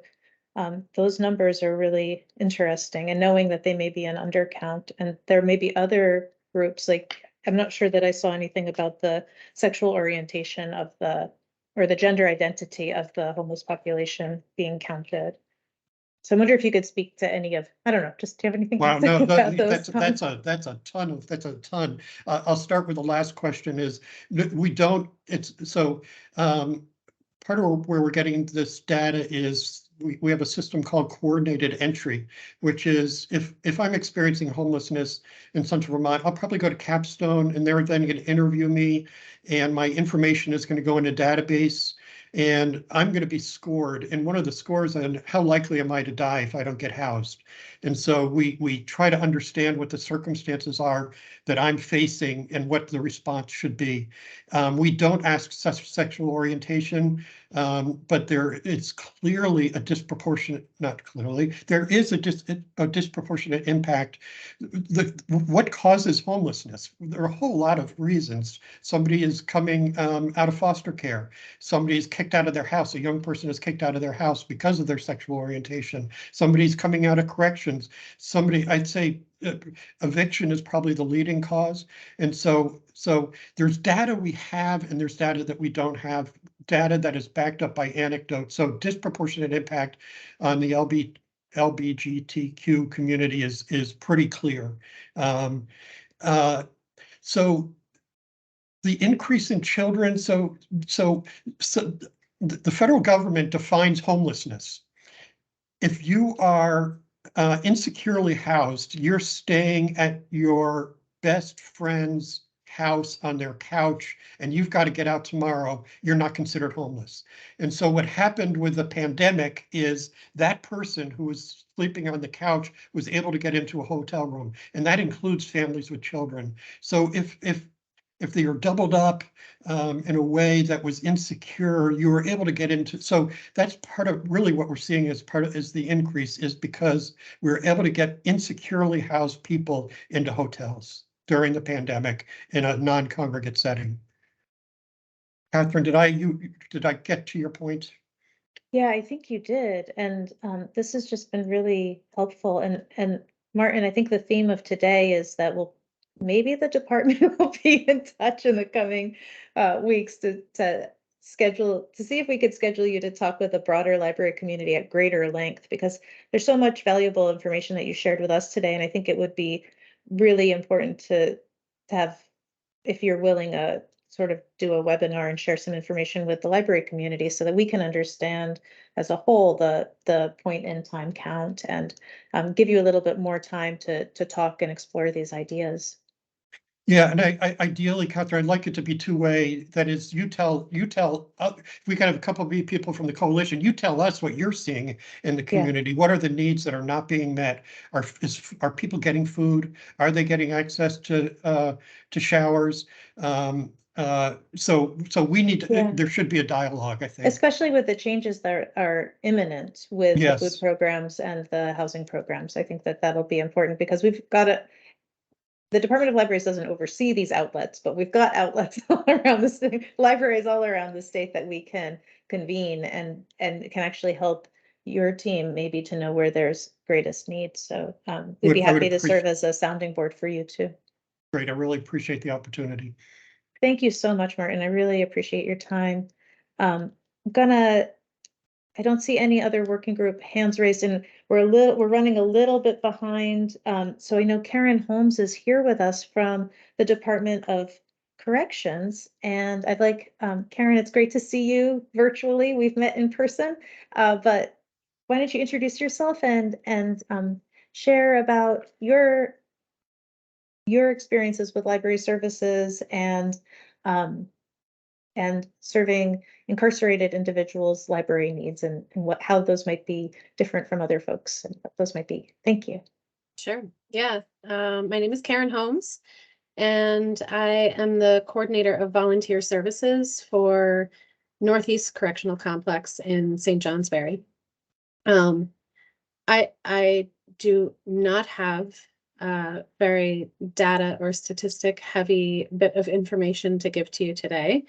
those numbers are really interesting, and knowing that they may be an undercount and there may be other groups, like I'm not sure that I saw anything about the sexual orientation of or the gender identity of the homeless population being counted. So I wonder if you could speak to any of, I don't know, just do you have anything Wow, to say no, about those? that's a ton. I'll start with the last question is we don't, it's so part of where we're getting this data is we have a system called coordinated entry, which is if I'm experiencing homelessness in Central Vermont, I'll probably go to Capstone and they're then going to interview me and my information is going to go in a database and I'm going to be scored. And one of the scores on how likely am I to die if I don't get housed. And so we try to understand what the circumstances are that I'm facing and what the response should be. We don't ask sexual orientation, but it's clearly a disproportionate, not clearly, there is a disproportionate impact. What causes homelessness? There are a whole lot of reasons. Somebody is coming out of foster care. Somebody is kicked out of their house. A young person is kicked out of their house because of their sexual orientation. Somebody's coming out of corrections. I'd say eviction is probably the leading cause. And so there's data we have and there's data that we don't have, data that is backed up by anecdote. So disproportionate impact on the LGBTQ community is pretty clear. So the increase in children, so the federal government defines homelessness. If you are insecurely housed, you're staying at your best friend's house on their couch and you've got to get out tomorrow, you're not considered homeless. And so what happened with the pandemic is that person who was sleeping on the couch was able to get into a hotel room, and that includes families with children. So if they are doubled up in a way that was insecure, you were able to get into. So that's part of really what we're seeing as is the increase is because we were able to get insecurely housed people into hotels during the pandemic in a non-congregate setting. Catherine, did I get to your point? Yeah, I think you did. And this has just been really helpful. And Martin, I think the theme of today is that maybe the department will be in touch in the coming weeks to see if we could schedule you to talk with a broader library community at greater length, because there's so much valuable information that you shared with us today. And I think it would be really important to have, if you're willing, sort of do a webinar and share some information with the library community so that we can understand as a whole the point in time count and give you a little bit more time to talk and explore these ideas. Yeah, and I ideally, Catherine, I'd like it to be two-way. That is, you tell, if we can have a couple of people from the coalition, you tell us what you're seeing in the community. What are the needs that are not being met? Are people getting food? Are they getting access to showers? So we need to, there should be a dialogue, I think. Especially with the changes that are imminent with the food Yes. programs and the housing programs. I think that that'll be important because we've got the Department of Libraries doesn't oversee these outlets, but we've got outlets all around the state, libraries all around the state that we can convene and can actually help your team maybe to know where there's greatest need. So we'd be I would happy to serve as a sounding board for you too. Great, I really appreciate the opportunity. Thank you so much, Martin. I really appreciate your time. I don't see any other working group hands raised, and we're running a little bit behind. So I know Karen Holmes is here with us from the Department of Corrections, and I'd like, Karen, it's great to see you virtually. We've met in person, but why don't you introduce yourself and share about your experiences with library services and serving incarcerated individuals' library needs and how those might be different from other folks and what those might be. Thank you. Sure. Yeah. My name is Karen Holmes, and I am the coordinator of volunteer services for Northeast Correctional Complex in St. Johnsbury. I do not have a very data or statistic heavy bit of information to give to you today.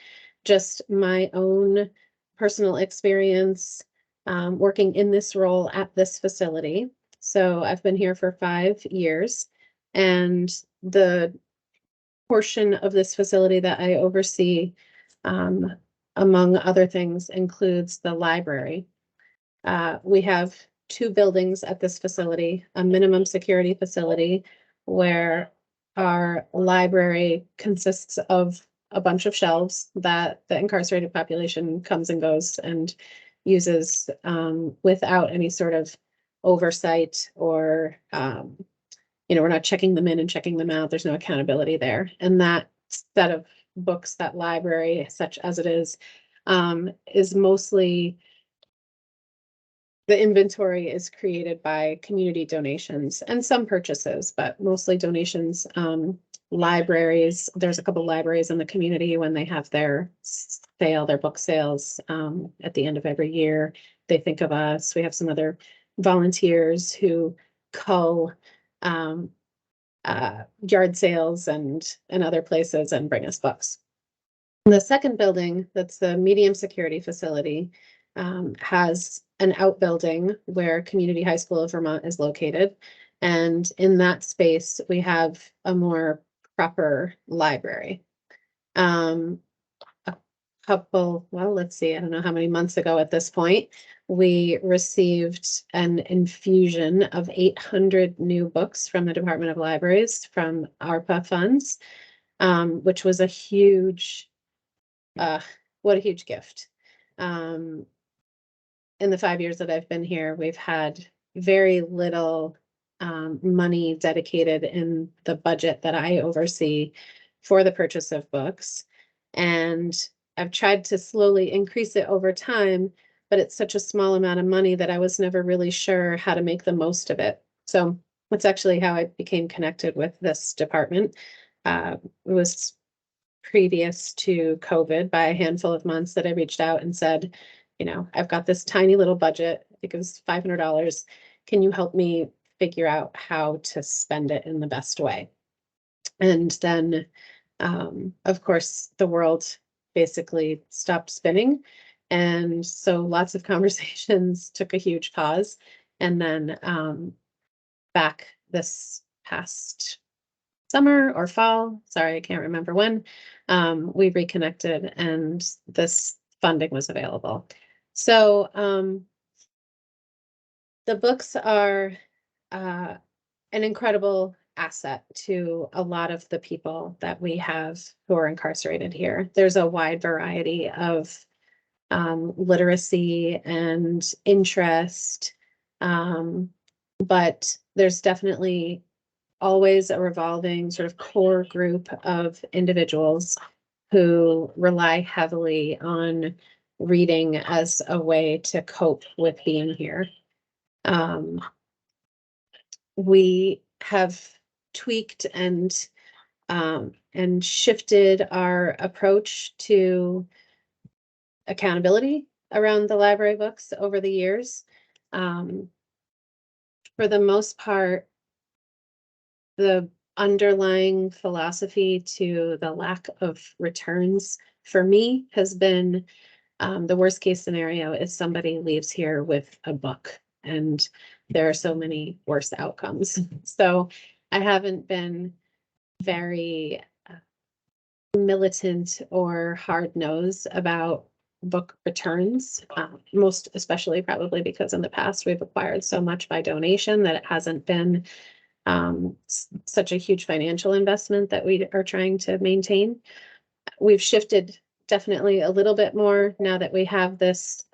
Just my own personal experience working in this role at this facility. So I've been here for 5 years, and the portion of this facility that I oversee, among other things, includes the library. We have 2 buildings at this facility, a minimum security facility where our library consists of a bunch of shelves that the incarcerated population comes and goes and uses without any sort of oversight or, we're not checking them in and checking them out. There's no accountability there. And that set of books, that library, such as it is mostly the inventory is created by community donations and some purchases, but mostly donations. Libraries, there's a couple libraries in the community when they have their book sales at the end of every year. They think of us. We have some other volunteers who cull yard sales and other places and bring us books. The second building, that's the medium security facility, has an outbuilding where Community High School of Vermont is located. And in that space, we have a more proper library. A couple, well, let's see, I don't know how many months ago at this point, we received an infusion of 800 new books from the Department of Libraries from ARPA funds, which was a huge, what a huge gift. In the 5 years that I've been here, we've had very little money dedicated in the budget that I oversee for the purchase of books. And I've tried to slowly increase it over time, but it's such a small amount of money that I was never really sure how to make the most of it. So that's actually how I became connected with this department. It was previous to COVID by a handful of months that I reached out and said, I've got this tiny little budget. I think it was $500. Can you help me figure out how to spend it in the best way? And then, of course, the world basically stopped spinning. And so lots of conversations took a huge pause. And then back this past summer or fall, sorry, I can't remember when, we reconnected and this funding was available. So the books are an incredible asset to a lot of the people that we have who are incarcerated here. There's a wide variety of literacy and interest, but there's definitely always a revolving sort of core group of individuals who rely heavily on reading as a way to cope with being here. We have tweaked and shifted our approach to accountability around the library books over the years. For the most part, the underlying philosophy to the lack of returns for me has been the worst case scenario is somebody leaves here with a book, and there are so many worse outcomes. So I haven't been very militant or hard-nosed about book returns, most especially probably because in the past we've acquired so much by donation that it hasn't been such a huge financial investment that we are trying to maintain. We've shifted definitely a little bit more now that we have this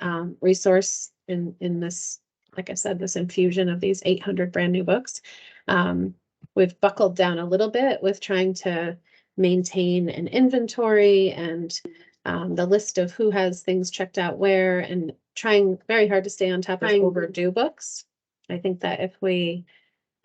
resource in this, like I said, this infusion of these 800 brand new books. We've buckled down a little bit with trying to maintain an inventory and the list of who has things checked out where, and trying very hard to stay on top of overdue books. I think that if we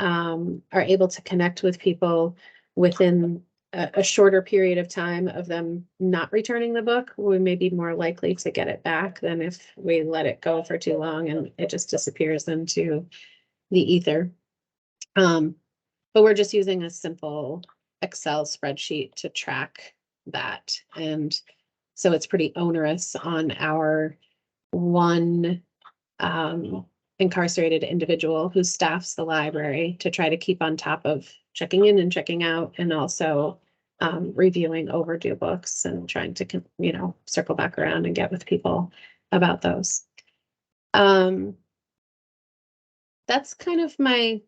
are able to connect with people within a shorter period of time of them not returning the book, we may be more likely to get it back than if we let it go for too long and it just disappears into the ether. But we're just using a simple Excel spreadsheet to track that. And so it's pretty onerous on our one incarcerated individual who staffs the library to try to keep on top of checking in and checking out, and also reviewing overdue books and trying to, circle back around and get with people about those. That's kind of my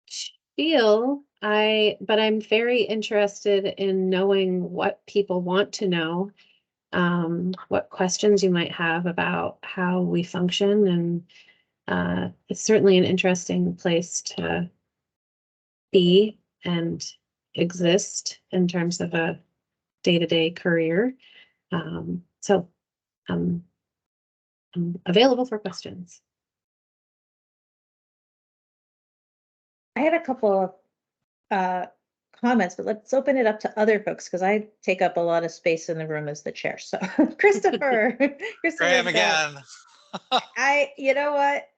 spiel. But I'm very interested in knowing what people want to know, what questions you might have about how we function, and it's certainly an interesting place to be and exist in terms of a day-to-day career. So I'm available for questions. I had a couple of comments, but let's open it up to other folks because I take up a lot of space in the room as the chair. So Christopher, Graham again. You know what?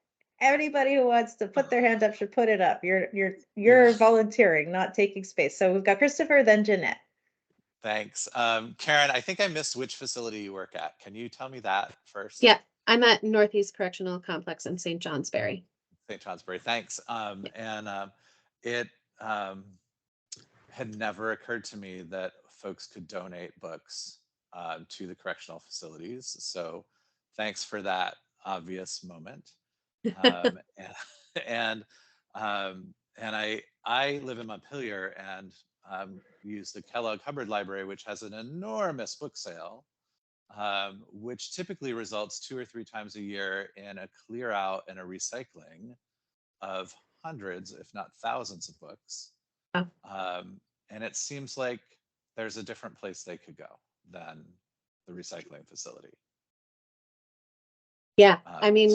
Anybody who wants to put their hand up should put it up. You're volunteering, not taking space. So we've got Christopher, then Jeanette. Thanks. Karen, I think I missed which facility you work at. Can you tell me that first? Yeah, I'm at Northeast Correctional Complex in St. Johnsbury. St. Johnsbury, thanks. And it had never occurred to me that folks could donate books to the correctional facilities. So thanks for that obvious moment. And I live in Montpelier and use the Kellogg Hubbard Library, which has an enormous book sale, which typically results 2 or 3 times a year in a clear out and a recycling of hundreds, if not thousands of books. And it seems like there's a different place they could go than the recycling facility. Yeah, I mean,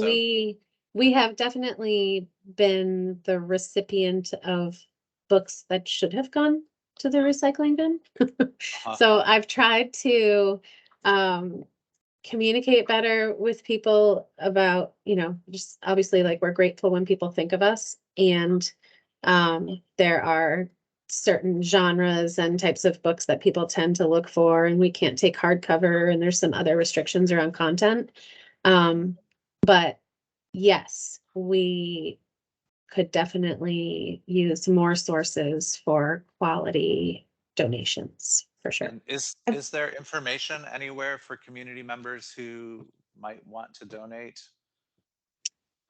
we have definitely been the recipient of books that should have gone to the recycling bin. So I've tried to communicate better with people about, just obviously like we're grateful when people think of us, and there are certain genres and types of books that people tend to look for, and we can't take hardcover, and there's some other restrictions around content. But yes, we could definitely use more sources for quality donations, for sure. And is there information anywhere for community members who might want to donate?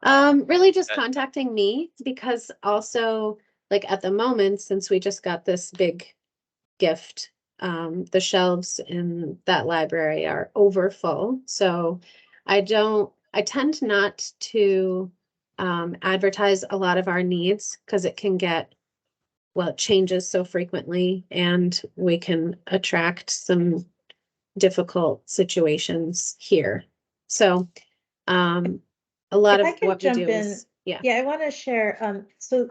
Really just contacting me, because also like at the moment, since we just got this big gift, the shelves in that library are over full. So I tend not to advertise a lot of our needs because it can get well, it changes so frequently, and we can attract some difficult situations here. So a lot If I of can what we jump do in, is, yeah. I want to share, so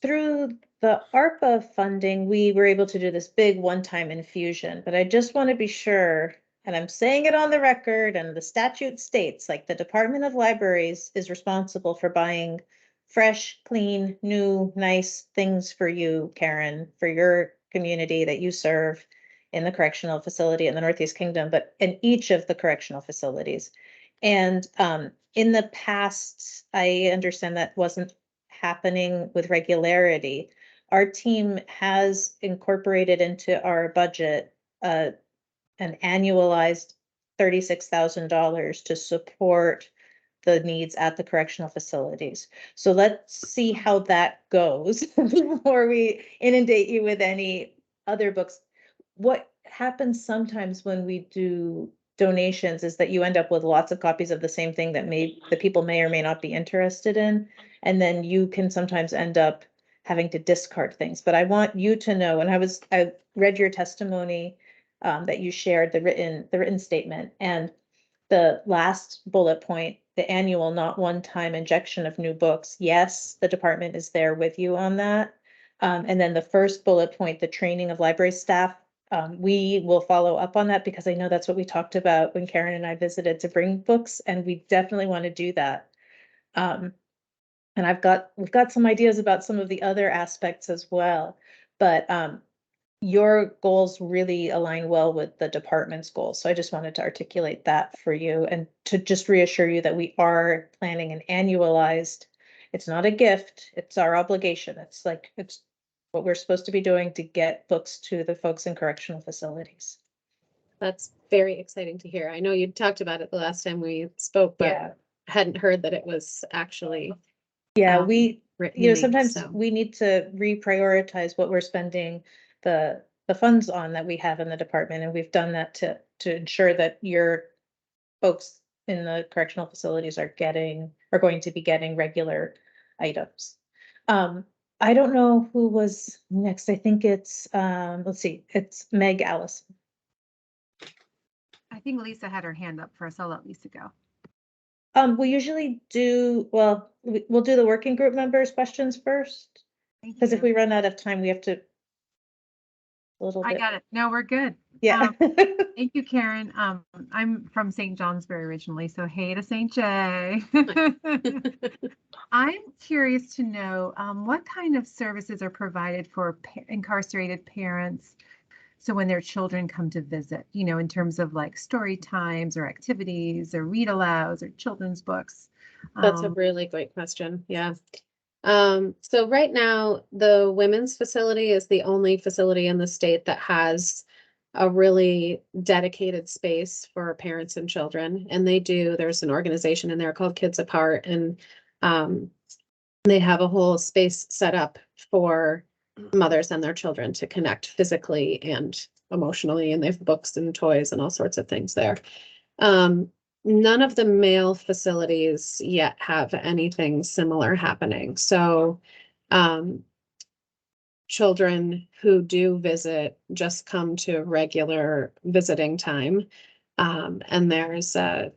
through the ARPA funding, we were able to do this big one-time infusion, but I just want to be sure, and I'm saying it on the record, and the statute states, like, the Department of Libraries is responsible for buying fresh, clean, new, nice things for you, Karen, for your community that you serve in the correctional facility in the Northeast Kingdom, but in each of the correctional facilities. And in the past, I understand that wasn't happening with regularity. Our team has incorporated into our budget an annualized $36,000 to support the needs at the correctional facilities. So let's see how that goes before we inundate you with any other books. What happens sometimes when we do donations is that you end up with lots of copies of the same thing that the people may or may not be interested in. And then you can sometimes end up having to discard things. But I want you to know, and I read your testimony that you shared, the written statement, and the last bullet point, the annual, not one-time injection of new books. Yes, the department is there with you on that. And then the first bullet point, the training of library staff, we will follow up on that because I know that's what we talked about when Karen and I visited to bring books, and we definitely want to do that. And we've got some ideas about some of the other aspects as well, but your goals really align well with the department's goals. So I just wanted to articulate that for you and to just reassure you that we are planning an annualized, it's not a gift, it's our obligation. It's what we're supposed to be doing to get books to the folks in correctional facilities. That's very exciting to hear. I know you talked about it the last time we spoke, but hadn't heard that it was actually sometimes we need to reprioritize what we're spending the funds on that we have in the department, and we've done that to ensure that your folks in the correctional facilities are going to be getting regular items. I don't know who was next. I think it's let's see, it's Meg Allison. I think Lisa had her hand up first. I'll let Lisa go. We usually do, we'll do the working group members' questions first. Because if we run out of time, we have to I got it. No, we're good. Yeah. Thank you, Karen. I'm from St. Johnsbury originally, so hey to St. J. I'm curious to know what kind of services are provided for incarcerated parents. So when their children come to visit, in terms of like story times or activities or read alouds or children's books. That's a really great question. Yeah. So right now, the women's facility is the only facility in the state that has a really dedicated space for parents and children. And there's an organization in there called Kids Apart, and they have a whole space set up for mothers and their children to connect physically and emotionally, and they have books and toys and all sorts of things there. None of the male facilities yet have anything similar happening. So children who do visit just come to regular visiting time. And there's a,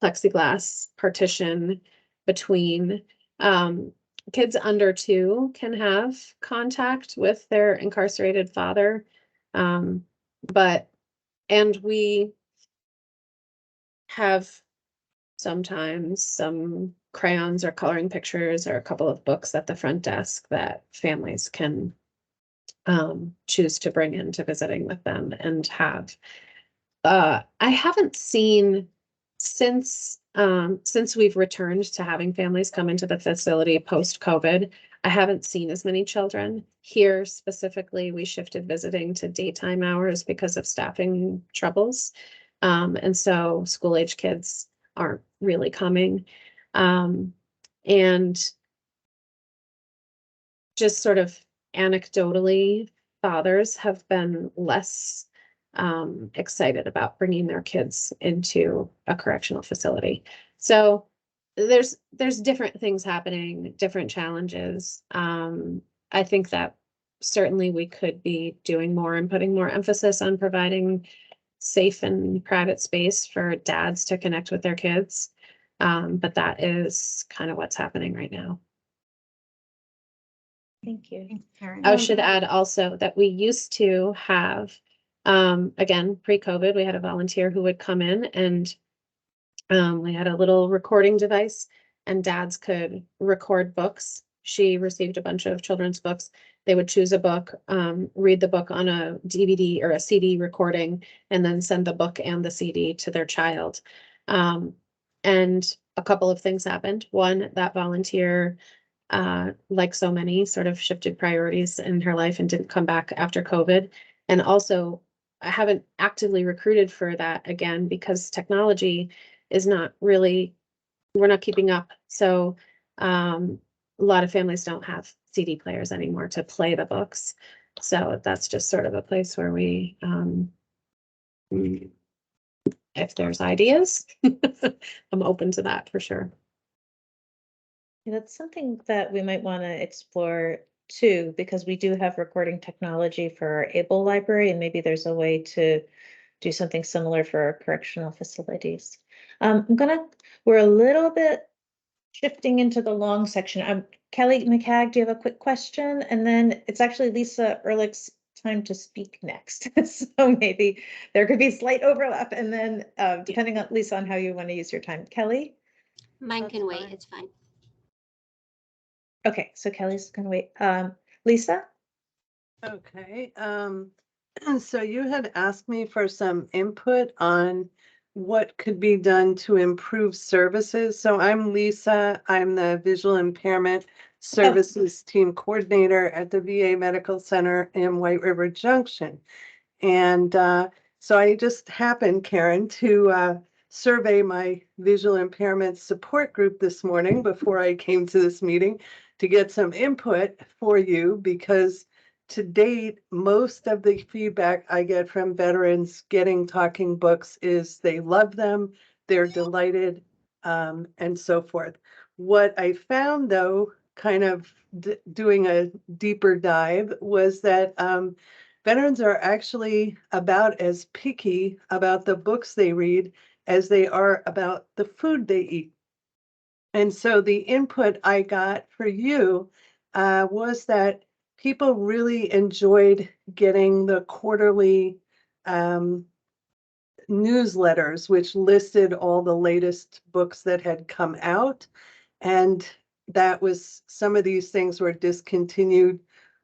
plexiglass partition between. Kids under 2 can have contact with their incarcerated father. And we have sometimes some crayons or coloring pictures or a couple of books at the front desk that families can choose to bring into visiting with them and have. I haven't seen since we've returned to having families come into the facility post-COVID, I haven't seen as many children. Here specifically, we shifted visiting to daytime hours because of staffing troubles. And so school-age kids aren't really coming. And just sort of anecdotally, fathers have been less excited about bringing their kids into a correctional facility. So there's different things happening, different challenges. I think that certainly we could be doing more and putting more emphasis on providing safe and private space for dads to connect with their kids. But that is kind of what's happening right now. Thank you. I should add also that we used to have, again, pre-COVID, we had a volunteer who would come in and we had a little recording device and dads could record books. She received a bunch of children's books. They would choose a book, read the book on a DVD or a CD recording, and then send the book and the CD to their child. And a couple of things happened. One, that volunteer, like so many, sort of shifted priorities in her life and didn't come back after COVID. And also, I haven't actively recruited for that again because technology is not really, we're not keeping up. So a lot of families don't have CD players anymore to play the books. So that's just sort of a place where we, if there's ideas, I'm open to that for sure. Yeah, that's something that we might want to explore too, because we do have recording technology for our able library, and maybe there's a way to do something similar for our correctional facilities. We're a little bit shifting into the long section. Kelly McCagg, do you have a quick question? And then it's actually Lisa Ehrlich's time to speak next. So maybe there could be slight overlap, and then depending on Lisa on how you want to use your time. Kelly? Mine can wait, it's fine. Okay, so Kelly's gonna wait. Lisa? Okay, so you had asked me for some input on what could be done to improve services. So I'm Lisa, I'm the visual impairment services team coordinator at the VA Medical Center in White River Junction. And so I just happened, Karen, to survey my visual impairment support group this morning before I came to this meeting to get some input for you, because to date, most of the feedback I get from veterans getting talking books is they love them, they're delighted, and so forth. What I found, though, kind of doing a deeper dive, was that veterans are actually about as picky about the books they read as they are about the food they eat. And so the input I got for you was that people really enjoyed getting the quarterly newsletters, which listed all the latest books that had come out. And that was, some of these things were discontinued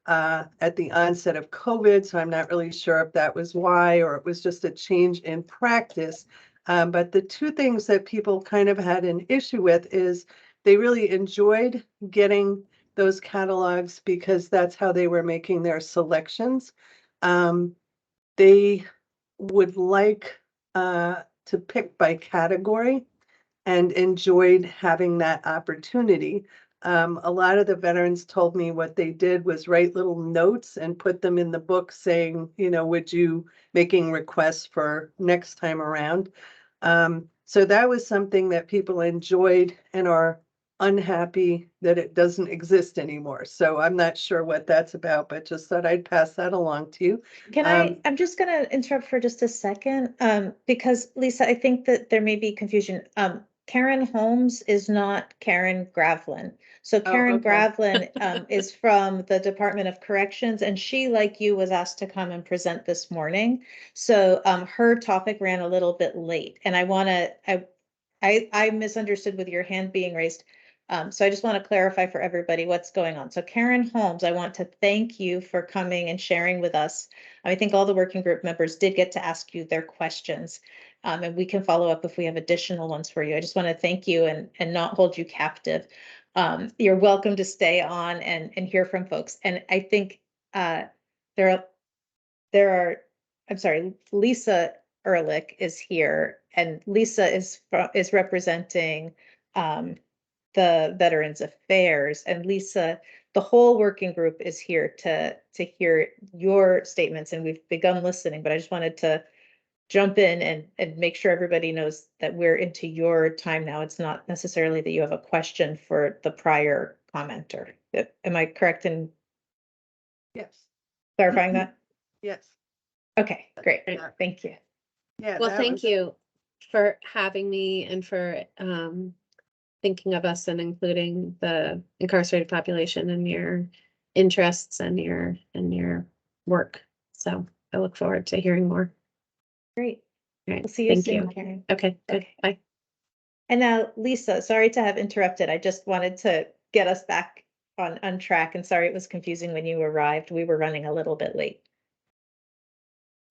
at the onset of COVID. So I'm not really sure if that was why, or it was just a change in practice. But the two things that people kind of had an issue with is they really enjoyed getting those catalogs because that's how they were making their selections. They would like to pick by category and enjoyed having that opportunity. A lot of the veterans told me what they did was write little notes and put them in the book saying, you know, would you, making requests for next time around. So that was something that people enjoyed and are unhappy that it doesn't exist anymore. So I'm not sure what that's about, but just thought I'd pass that along to you. I'm just gonna interrupt for just a second, because Lisa, I think that there may be confusion. Karen Holmes is not Karen Gravlin. So Karen okay. Gravlin is from the Department of Corrections, and she, like you, was asked to come and present this morning. So her topic ran a little bit late, and I misunderstood with your hand being raised. So I just want to clarify for everybody what's going on. So Karen Holmes, I want to thank you for coming and sharing with us. I think all the working group members did get to ask you their questions, and we can follow up if we have additional ones for you. I just want to thank you and not hold you captive. You're welcome to stay on and hear from folks. And I think there are, I'm sorry, Lisa Ehrlich is here, and Lisa is representing the Veterans Affairs, and Lisa, the whole working group is here to hear your statements, and we've begun listening, but I just wanted to jump in and make sure everybody knows that we're into your time now. It's not necessarily that you have a question for the prior commenter. Am I correct in Yes, clarifying that? yes. Okay, great. Yeah. Thank you. Yeah. Well, that thank was- you for having me and for thinking of us and including the incarcerated population in your interests and your work. So I look forward to hearing more. Great. All right, We'll see you thank soon, you. Karen. Okay, good. Okay. Bye. And now, Lisa, sorry to have interrupted. I just wanted to get us back on track, and sorry it was confusing when you arrived. We were running a little bit late.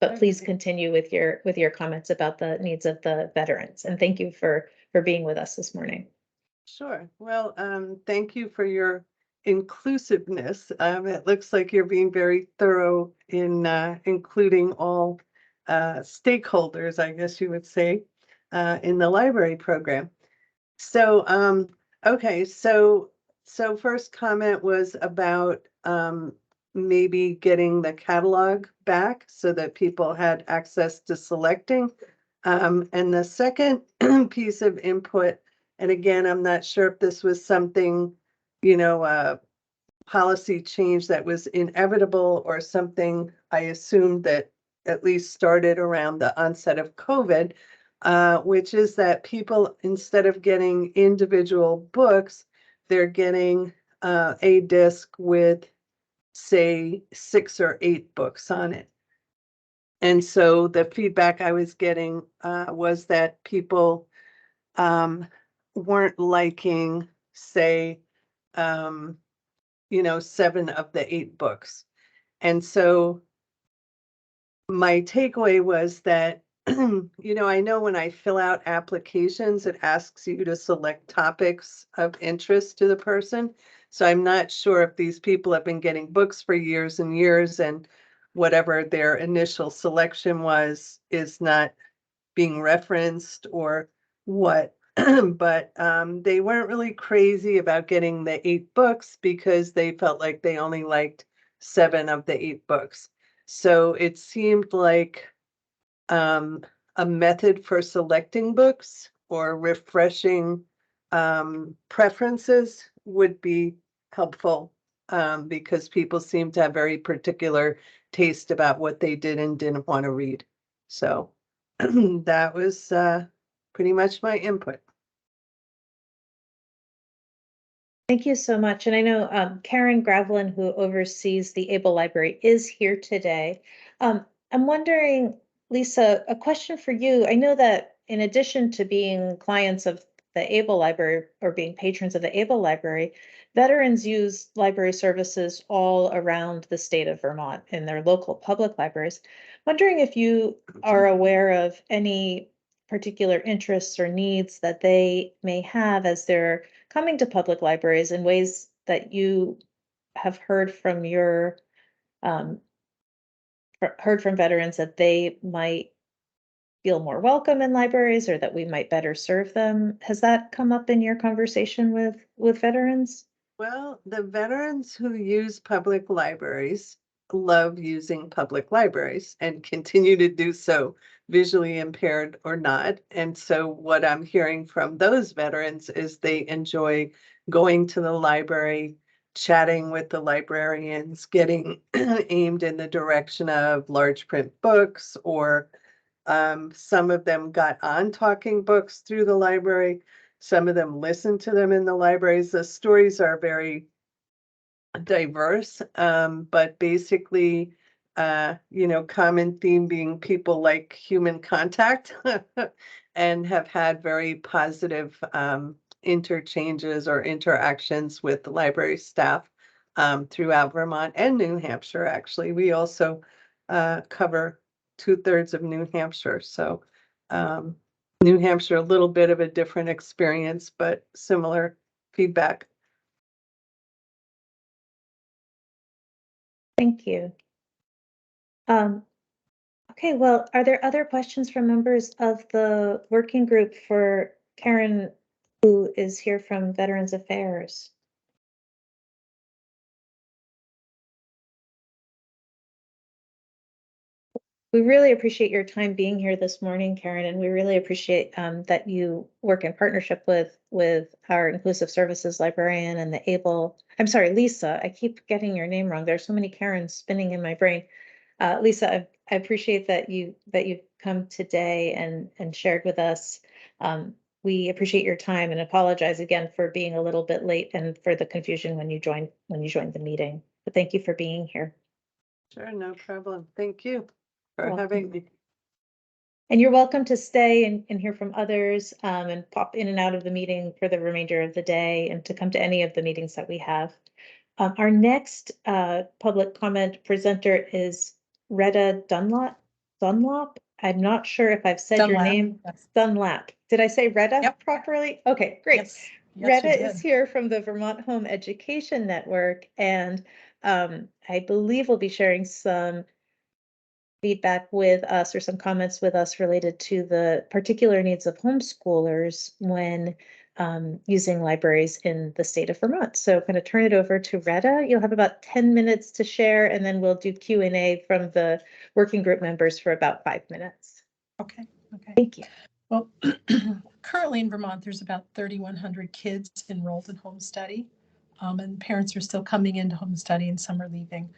But please Okay. continue with your comments about the needs of the veterans. And thank you for being with us this morning. Sure. Well, thank you for your inclusiveness. It looks like you're being very thorough in including all stakeholders, I guess you would say, in the library program. So, okay, so first comment was about maybe getting the catalog back so that people had access to selecting. And the second piece of input, and again, I'm not sure if this was something, policy change that was inevitable or something I assumed that at least started around the onset of COVID, which is that people, instead of getting individual books, they're getting a disc with, say, 6 or 8 books on it. And so the feedback I was getting was that people weren't liking, say, 7 of the 8 books. And so my takeaway was that, I know when I fill out applications, it asks you to select topics of interest to the person. So I'm not sure if these people have been getting books for years and years and whatever their initial selection was is not being referenced or what. But they weren't really crazy about getting the 8 books because they felt like they only liked 7 of the 8 books. So it seemed like a method for selecting books or refreshing preferences would be helpful because people seem to have very particular taste about what they did and didn't want to read. So that was pretty much my input. Thank you so much. And I know Karen Gravelin, who oversees the Able Library, is here today. I'm wondering, Lisa, a question for you. I know that in addition to being clients of the Able Library or being patrons of the Able Library, veterans use library services all around the state of Vermont in their local public libraries. Wondering if you are aware of any particular interests or needs that they may have as they're coming to public libraries in ways that you have heard from heard from veterans that they might feel more welcome in libraries or that we might better serve them. Has that come up in your conversation with veterans? Well, the veterans who use public libraries love using public libraries and continue to do so, visually impaired or not. And so what I'm hearing from those veterans is they enjoy going to the library, chatting with the librarians, getting aimed in the direction of large print books, or some of them got on talking books through the library. Some of them listened to them in the libraries. The stories are very diverse, but basically, common theme being people like human contact and have had very positive interchanges or interactions with the library staff throughout Vermont and New Hampshire. Actually, we also cover 2/3 of New Hampshire. So New Hampshire, a little bit of a different experience, but similar feedback. Thank you. Okay, well, are there other questions from members of the working group for Karen, who is here from Veterans Affairs? We really appreciate your time being here this morning, Karen, and we really appreciate that you work in partnership with our inclusive services librarian and the I'm sorry, Lisa. I keep getting your name wrong. There's so many Karens spinning in my brain. Lisa, I appreciate that you've come today and shared with us. We appreciate your time and apologize again for being a little bit late and for the confusion when you joined the meeting. But thank you for being here. Sure, no problem. Thank you for You're having me. And you're welcome to stay and hear from others and pop in and out of the meeting for the remainder of the day and to come to any of the meetings that we have. Our next public comment presenter is Retta Dunlop. I'm not sure if I've said your Dunlap, name. yes. Dunlap. Did I say Retta Yep. properly? Okay, great. Yes. Yes, you Retta is did. here from the Vermont Home Education Network, and I believe we'll be sharing some feedback with us or some comments with us related to the particular needs of homeschoolers when using libraries in the state of Vermont. So I'm going to turn it over to Retta. You'll have about 10 minutes to share, and then we'll do Q&A from the working group members for about 5 minutes. Okay. Thank you. Well, currently in Vermont, there's about 3,100 kids enrolled in home study, and parents are still coming into home study and some are leaving.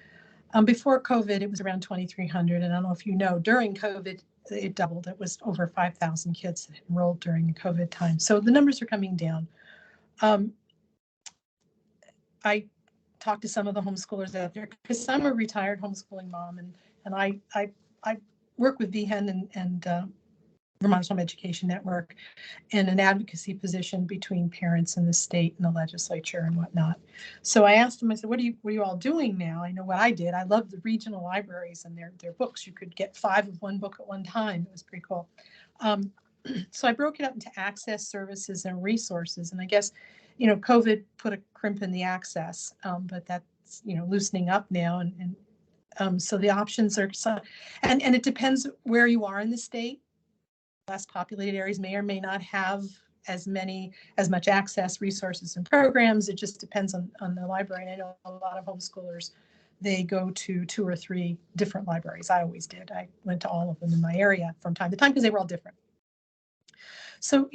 Before COVID, it was around 2,300. And I don't know if you know, during COVID, it doubled. It was over 5,000 kids that enrolled during the COVID time. So the numbers are coming down. I talked to some of the homeschoolers out there because I'm a retired homeschooling mom, and I work with VHEN and Vermont Home Education Network in an advocacy position between parents and the state and the legislature and whatnot. So I asked them, I said, what are you all doing now? I know what I did. I love the regional libraries and their books. You could get 5 of one book at one time. It was pretty cool. So I broke it up into access, services, and resources. And I guess, COVID put a crimp in the access, but that's, loosening up now. And so the options are, and it depends where you are in the state. Less populated areas may or may not have as much access, resources, and programs. It just depends on the library. And I know a lot of homeschoolers, they go to 2 or 3 different libraries. I always did. I went to all of them in my area from time to time because they were all different. So,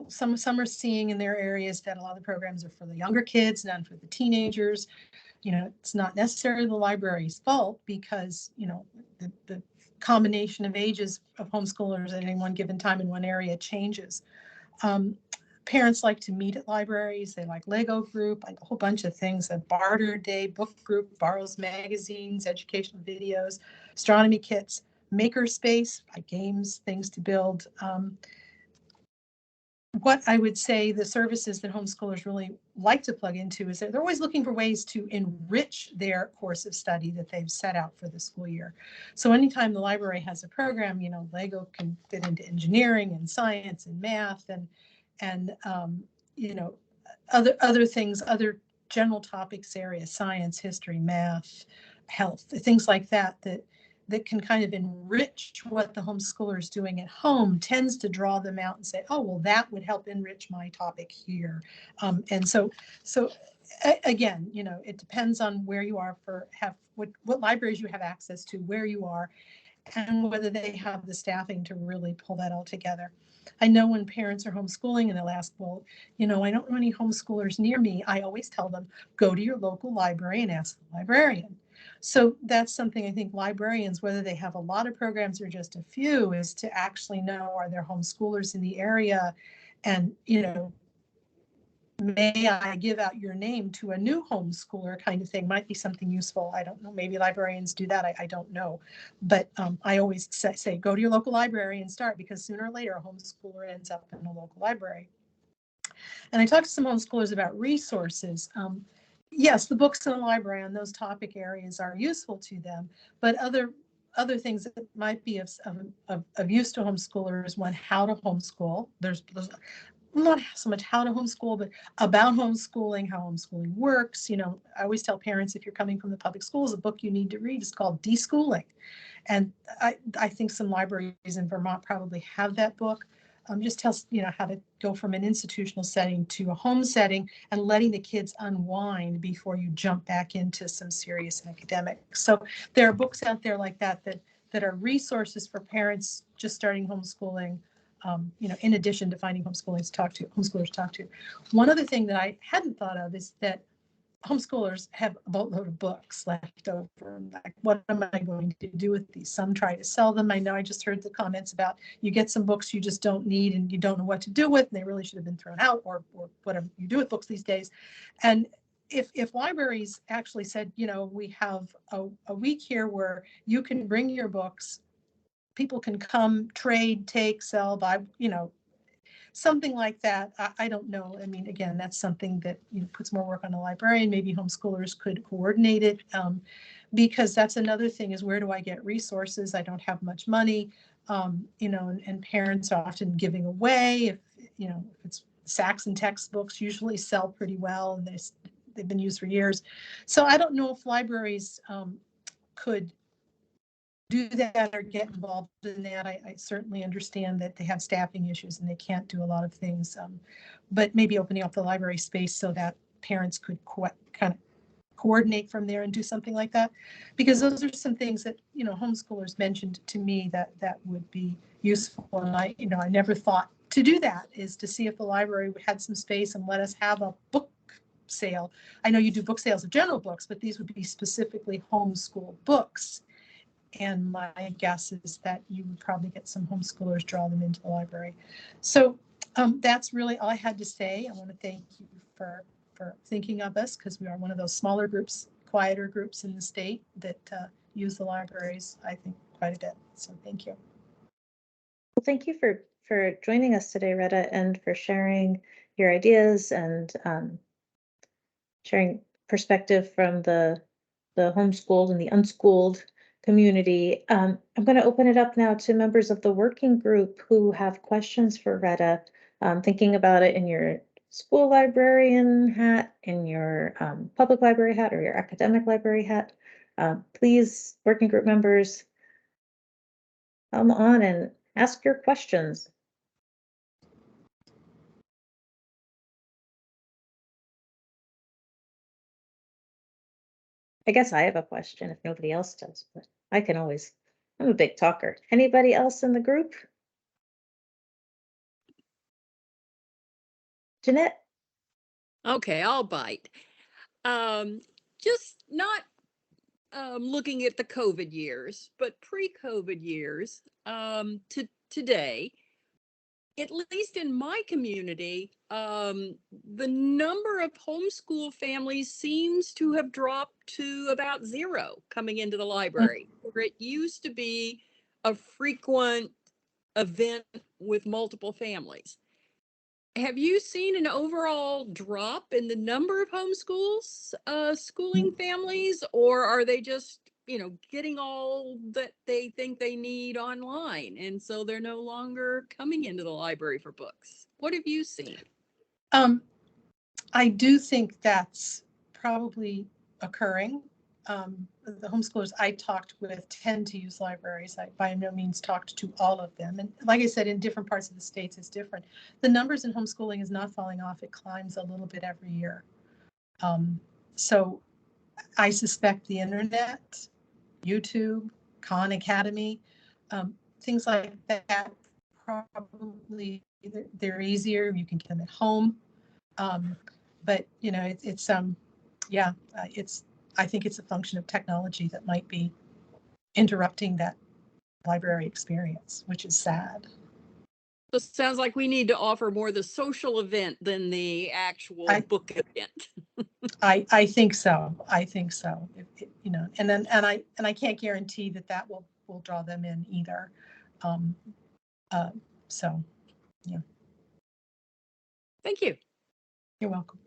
some are seeing in their areas that a lot of the programs are for the younger kids, none for the teenagers. It's not necessarily the library's fault because, the combination of ages of homeschoolers at any one given time in one area changes. Parents like to meet at libraries. They like Lego group, like a whole bunch of things, a barter day, book group, borrows magazines, educational videos, astronomy kits, maker space, like games, things to build. What I would say the services that homeschoolers really like to plug into is that they're always looking for ways to enrich their course of study that they've set out for the school year. So anytime the library has a program, Lego can fit into engineering and science and math and other things, other general topics areas, science, history, math, health, things like that can kind of enrich what the homeschooler is doing at home, tends to draw them out and say, oh, well, that would help enrich my topic here. And so again, it depends on where you are what libraries you have access to, where you are, and whether they have the staffing to really pull that all together. I know when parents are homeschooling and they'll ask, well, I don't know any homeschoolers near me. I always tell them, go to your local library and ask the librarian. So that's something I think librarians, whether they have a lot of programs or just a few, is to actually know, are there homeschoolers in the area? And, may I give out your name to a new homeschooler kind of thing might be something useful. I don't know. Maybe librarians do that. I don't know. But I always say, go to your local library and start, because sooner or later a homeschooler ends up in a local library. And I talked to some homeschoolers about resources. Yes, the books in the library on those topic areas are useful to them, but other things that might be of use to homeschoolers, one, how to homeschool. There's not so much how to homeschool, but about homeschooling, how homeschooling works. I always tell parents, if you're coming from the public schools, a book you need to read is called Deschooling. And I think some libraries in Vermont probably have that book. Just tells, how to go from an institutional setting to a home setting and letting the kids unwind before you jump back into some serious academics. So there are books out there like that that are resources for parents just starting homeschooling, in addition to finding homeschoolers to talk to. One other thing that I hadn't thought of is that homeschoolers have a boatload of books left over. Like, what am I going to do with these? Some try to sell them. I know I just heard the comments about you get some books you just don't need and you don't know what to do with, and they really should have been thrown out, or whatever you do with books these days. And if libraries actually said, we have a week here where you can bring your books, people can come, trade, take, sell, buy, something like that. I don't know. I mean, again, that's something that puts more work on the librarian. Maybe homeschoolers could coordinate it, because that's another thing, is where do I get resources? I don't have much money, and parents are often giving away. If it's Sacks and textbooks usually sell pretty well, and they've been used for years. So I don't know if libraries could do that or get involved in that. I certainly understand that they have staffing issues and they can't do a lot of things, but maybe opening up the library space so that parents could kind of coordinate from there and do something like that, because those are some things that homeschoolers mentioned to me that would be useful. And I never thought to do that, is to see if the library had some space and let us have a book sale. I know you do book sales of general books, but these would be specifically homeschool books. And my guess is that you would probably get some homeschoolers, draw them into the library. So that's really all I had to say. I want to thank you for thinking of us, because we are one of those smaller groups, quieter groups in the state that use the libraries, I think, quite a bit. So thank you. Well, thank you for joining us today, Retta, and for sharing your ideas and sharing perspective from the homeschooled and the unschooled community. I'm going to open it up now to members of the working group who have questions for Retta, thinking about it in your school librarian hat, in your public library hat, or your academic library hat. Please, working group members, come on and ask your questions. I guess I have a question if nobody else does, but I can always, I'm a big talker. Anybody else in the group? Jeanette? Okay, I'll bite. Just not looking at the COVID years, but pre-COVID years, to today, at least in my community, the number of homeschool families seems to have dropped to about 0 coming into the library, where it used to be a frequent event with multiple families. Have you seen an overall drop in the number of schooling families, or are they just, getting all that they think they need online, and so they're no longer coming into the library for books? What have you seen? I do think that's probably occurring. The homeschoolers I talked with tend to use libraries. I by no means talked to all of them. And like I said, in different parts of the states, it's different. The numbers in homeschooling is not falling off. It climbs a little bit every year. So I suspect the internet, YouTube, Khan Academy, things like that, probably they're easier. You can get them at home. But I think it's a function of technology that might be interrupting that library experience, which is sad. So it sounds like we need to offer more the social event than the actual book event. I think so. I think so. And I can't guarantee that will draw them in either. So, yeah. Thank you. You're welcome.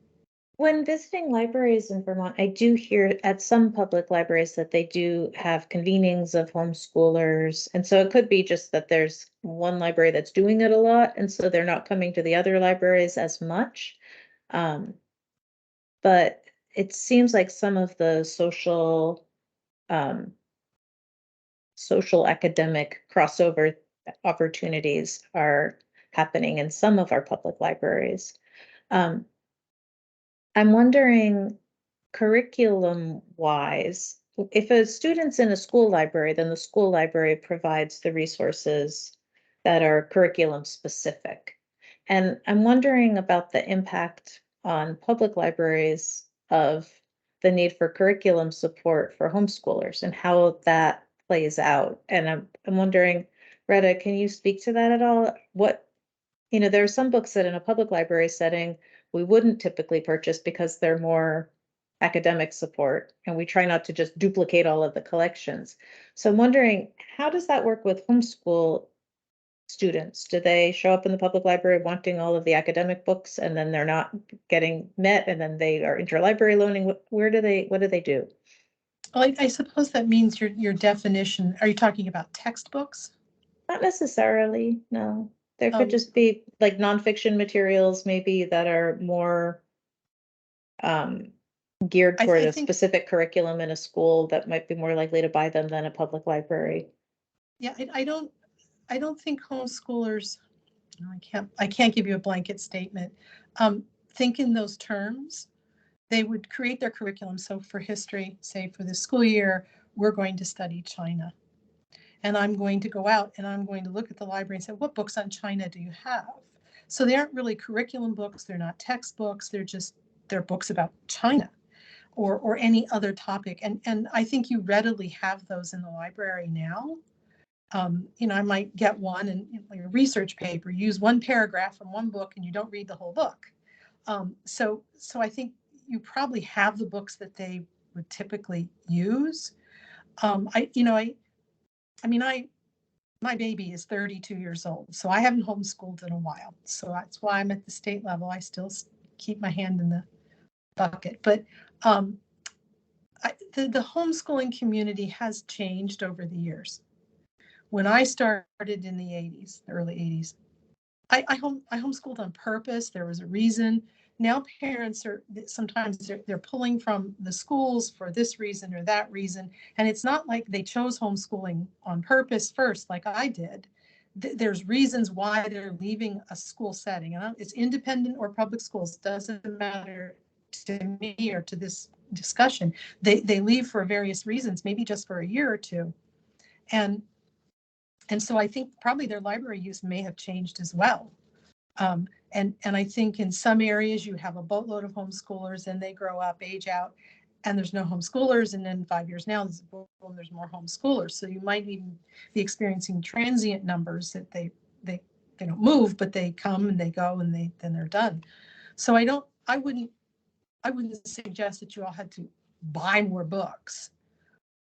When visiting libraries in Vermont, I do hear at some public libraries that they do have convenings of homeschoolers. And so it could be just that there's one library that's doing it a lot, and so they're not coming to the other libraries as much. But it seems like some of the social academic crossover opportunities are happening in some of our public libraries. I'm wondering, curriculum-wise, if a student's in a school library, then the school library provides the resources that are curriculum specific. And I'm wondering about the impact on public libraries of the need for curriculum support for homeschoolers and how that plays out. And I'm wondering, Retta, can you speak to that at all? There are some books that in a public library setting, we wouldn't typically purchase because they're more academic support, and we try not to just duplicate all of the collections. So I'm wondering, how does that work with homeschool students? Do they show up in the public library wanting all of the academic books and then they're not getting met and then they are interlibrary loaning? What do they do? Well, I suppose that means your definition, are you talking about textbooks? Not necessarily, no. There could just be like nonfiction materials maybe that are more geared toward a specific curriculum in a school that might be more likely to buy them than a public library. Yeah, I don't think homeschoolers, I can't give you a blanket statement. Think in those terms. They would create their curriculum. So for history, say for this school year, we're going to study China. And I'm going to go out and I'm going to look at the library and say, what books on China do you have? So they aren't really curriculum books. They're not textbooks. They're books about China or any other topic. And I think you readily have those in the library now. I might get one and like a research paper, use one paragraph from one book and you don't read the whole book. So I think you probably have the books that they would typically use. My baby is 32 years old, so I haven't homeschooled in a while. So that's why I'm at the state level. I still keep my hand in the bucket. But the homeschooling community has changed over the years. When I started in the 80s, the early 80s, I homeschooled on purpose. There was a reason. Now parents are sometimes they're pulling from the schools for this reason or that reason. And it's not like they chose homeschooling on purpose first, like I did. There's reasons why they're leaving a school setting. And it's independent or public schools, doesn't matter to me or to this discussion. They leave for various reasons, maybe just for a year or two. And so I think probably their library use may have changed as well. And I think in some areas you have a boatload of homeschoolers and they grow up, age out, and there's no homeschoolers. And then 5 years now, there's more homeschoolers. So you might even be experiencing transient numbers that they don't move, but they come and they go and then they're done. So I wouldn't suggest that you all had to buy more books,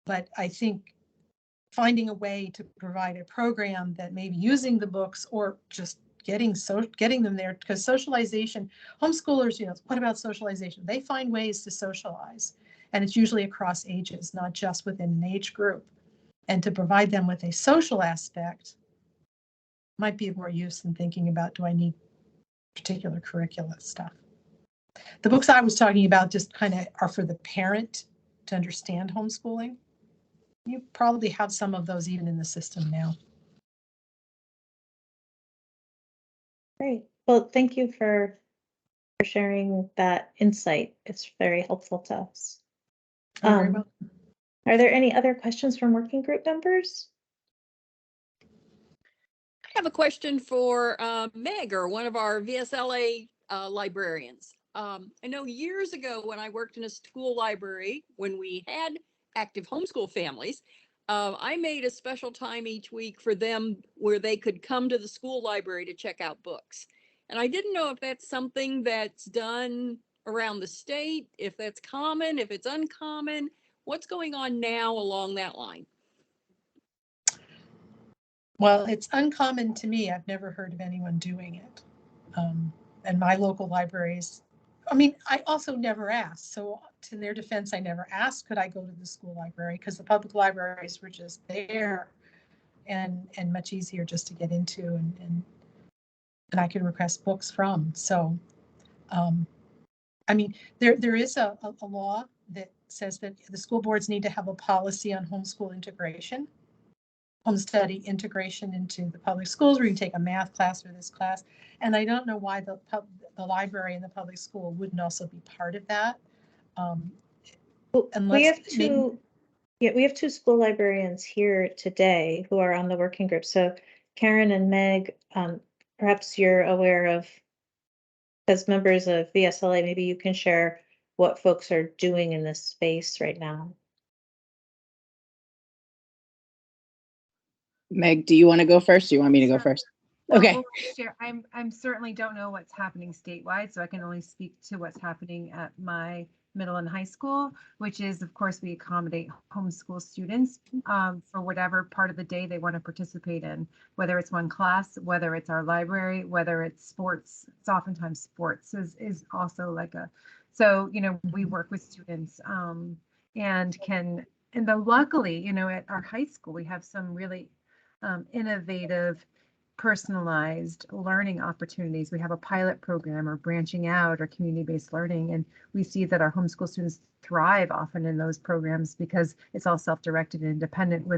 but I think finding a way to provide a program that may be using the books or just getting them there, because socialization, homeschoolers, what about socialization? They find ways to socialize, and it's usually across ages, not just within an age group. And to provide them with a social aspect might be of more use than thinking about, do I need particular curricula stuff? The books I was talking about just kind of are for the parent to understand homeschooling. You probably have some of those even in the system now. Great. Well, thank you for sharing that insight. It's very helpful to us. Very well. Are there any other questions from working group members? I have a question for Meg, or one of our VSLA librarians. I know years ago when I worked in a school library, when we had active homeschool families, I made a special time each week for them where they could come to the school library to check out books. And I didn't know if that's something that's done around the state, if that's common, if it's uncommon. What's going on now along that line? Well, it's uncommon to me. I've never heard of anyone doing it. And my local libraries, I also never asked. So to their defense, I never asked, could I go to the school library? Because the public libraries were just there and much easier just to get into and I could request books from. So, there is a law that says that the school boards need to have a policy on homeschool integration. Home study integration into the public schools, where you take a math class or this class. And I don't know why the library in the public school wouldn't also be part of that. We have two Yeah, we have two school librarians here today who are on the working group. So Karen and Meg, perhaps you're aware of, as members of VSLA, maybe you can share what folks are doing in this space right now. Meg, do you want to go first? Do you want me to go first? Okay. Well, share. I'm certainly don't know what's happening statewide, so I can only speak to what's happening at my middle and high school, which is, of course, we accommodate homeschool students for whatever part of the day they want to participate in, whether it's one class, whether it's our library, whether it's sports. It's oftentimes sports is also like a, so, you know, we work with students and can, and then luckily, you know, at our high school, we have some really innovative, personalized learning opportunities. We have a pilot program or branching out or community-based learning, and we see that our homeschool students thrive often in those programs because it's all self-directed and independent with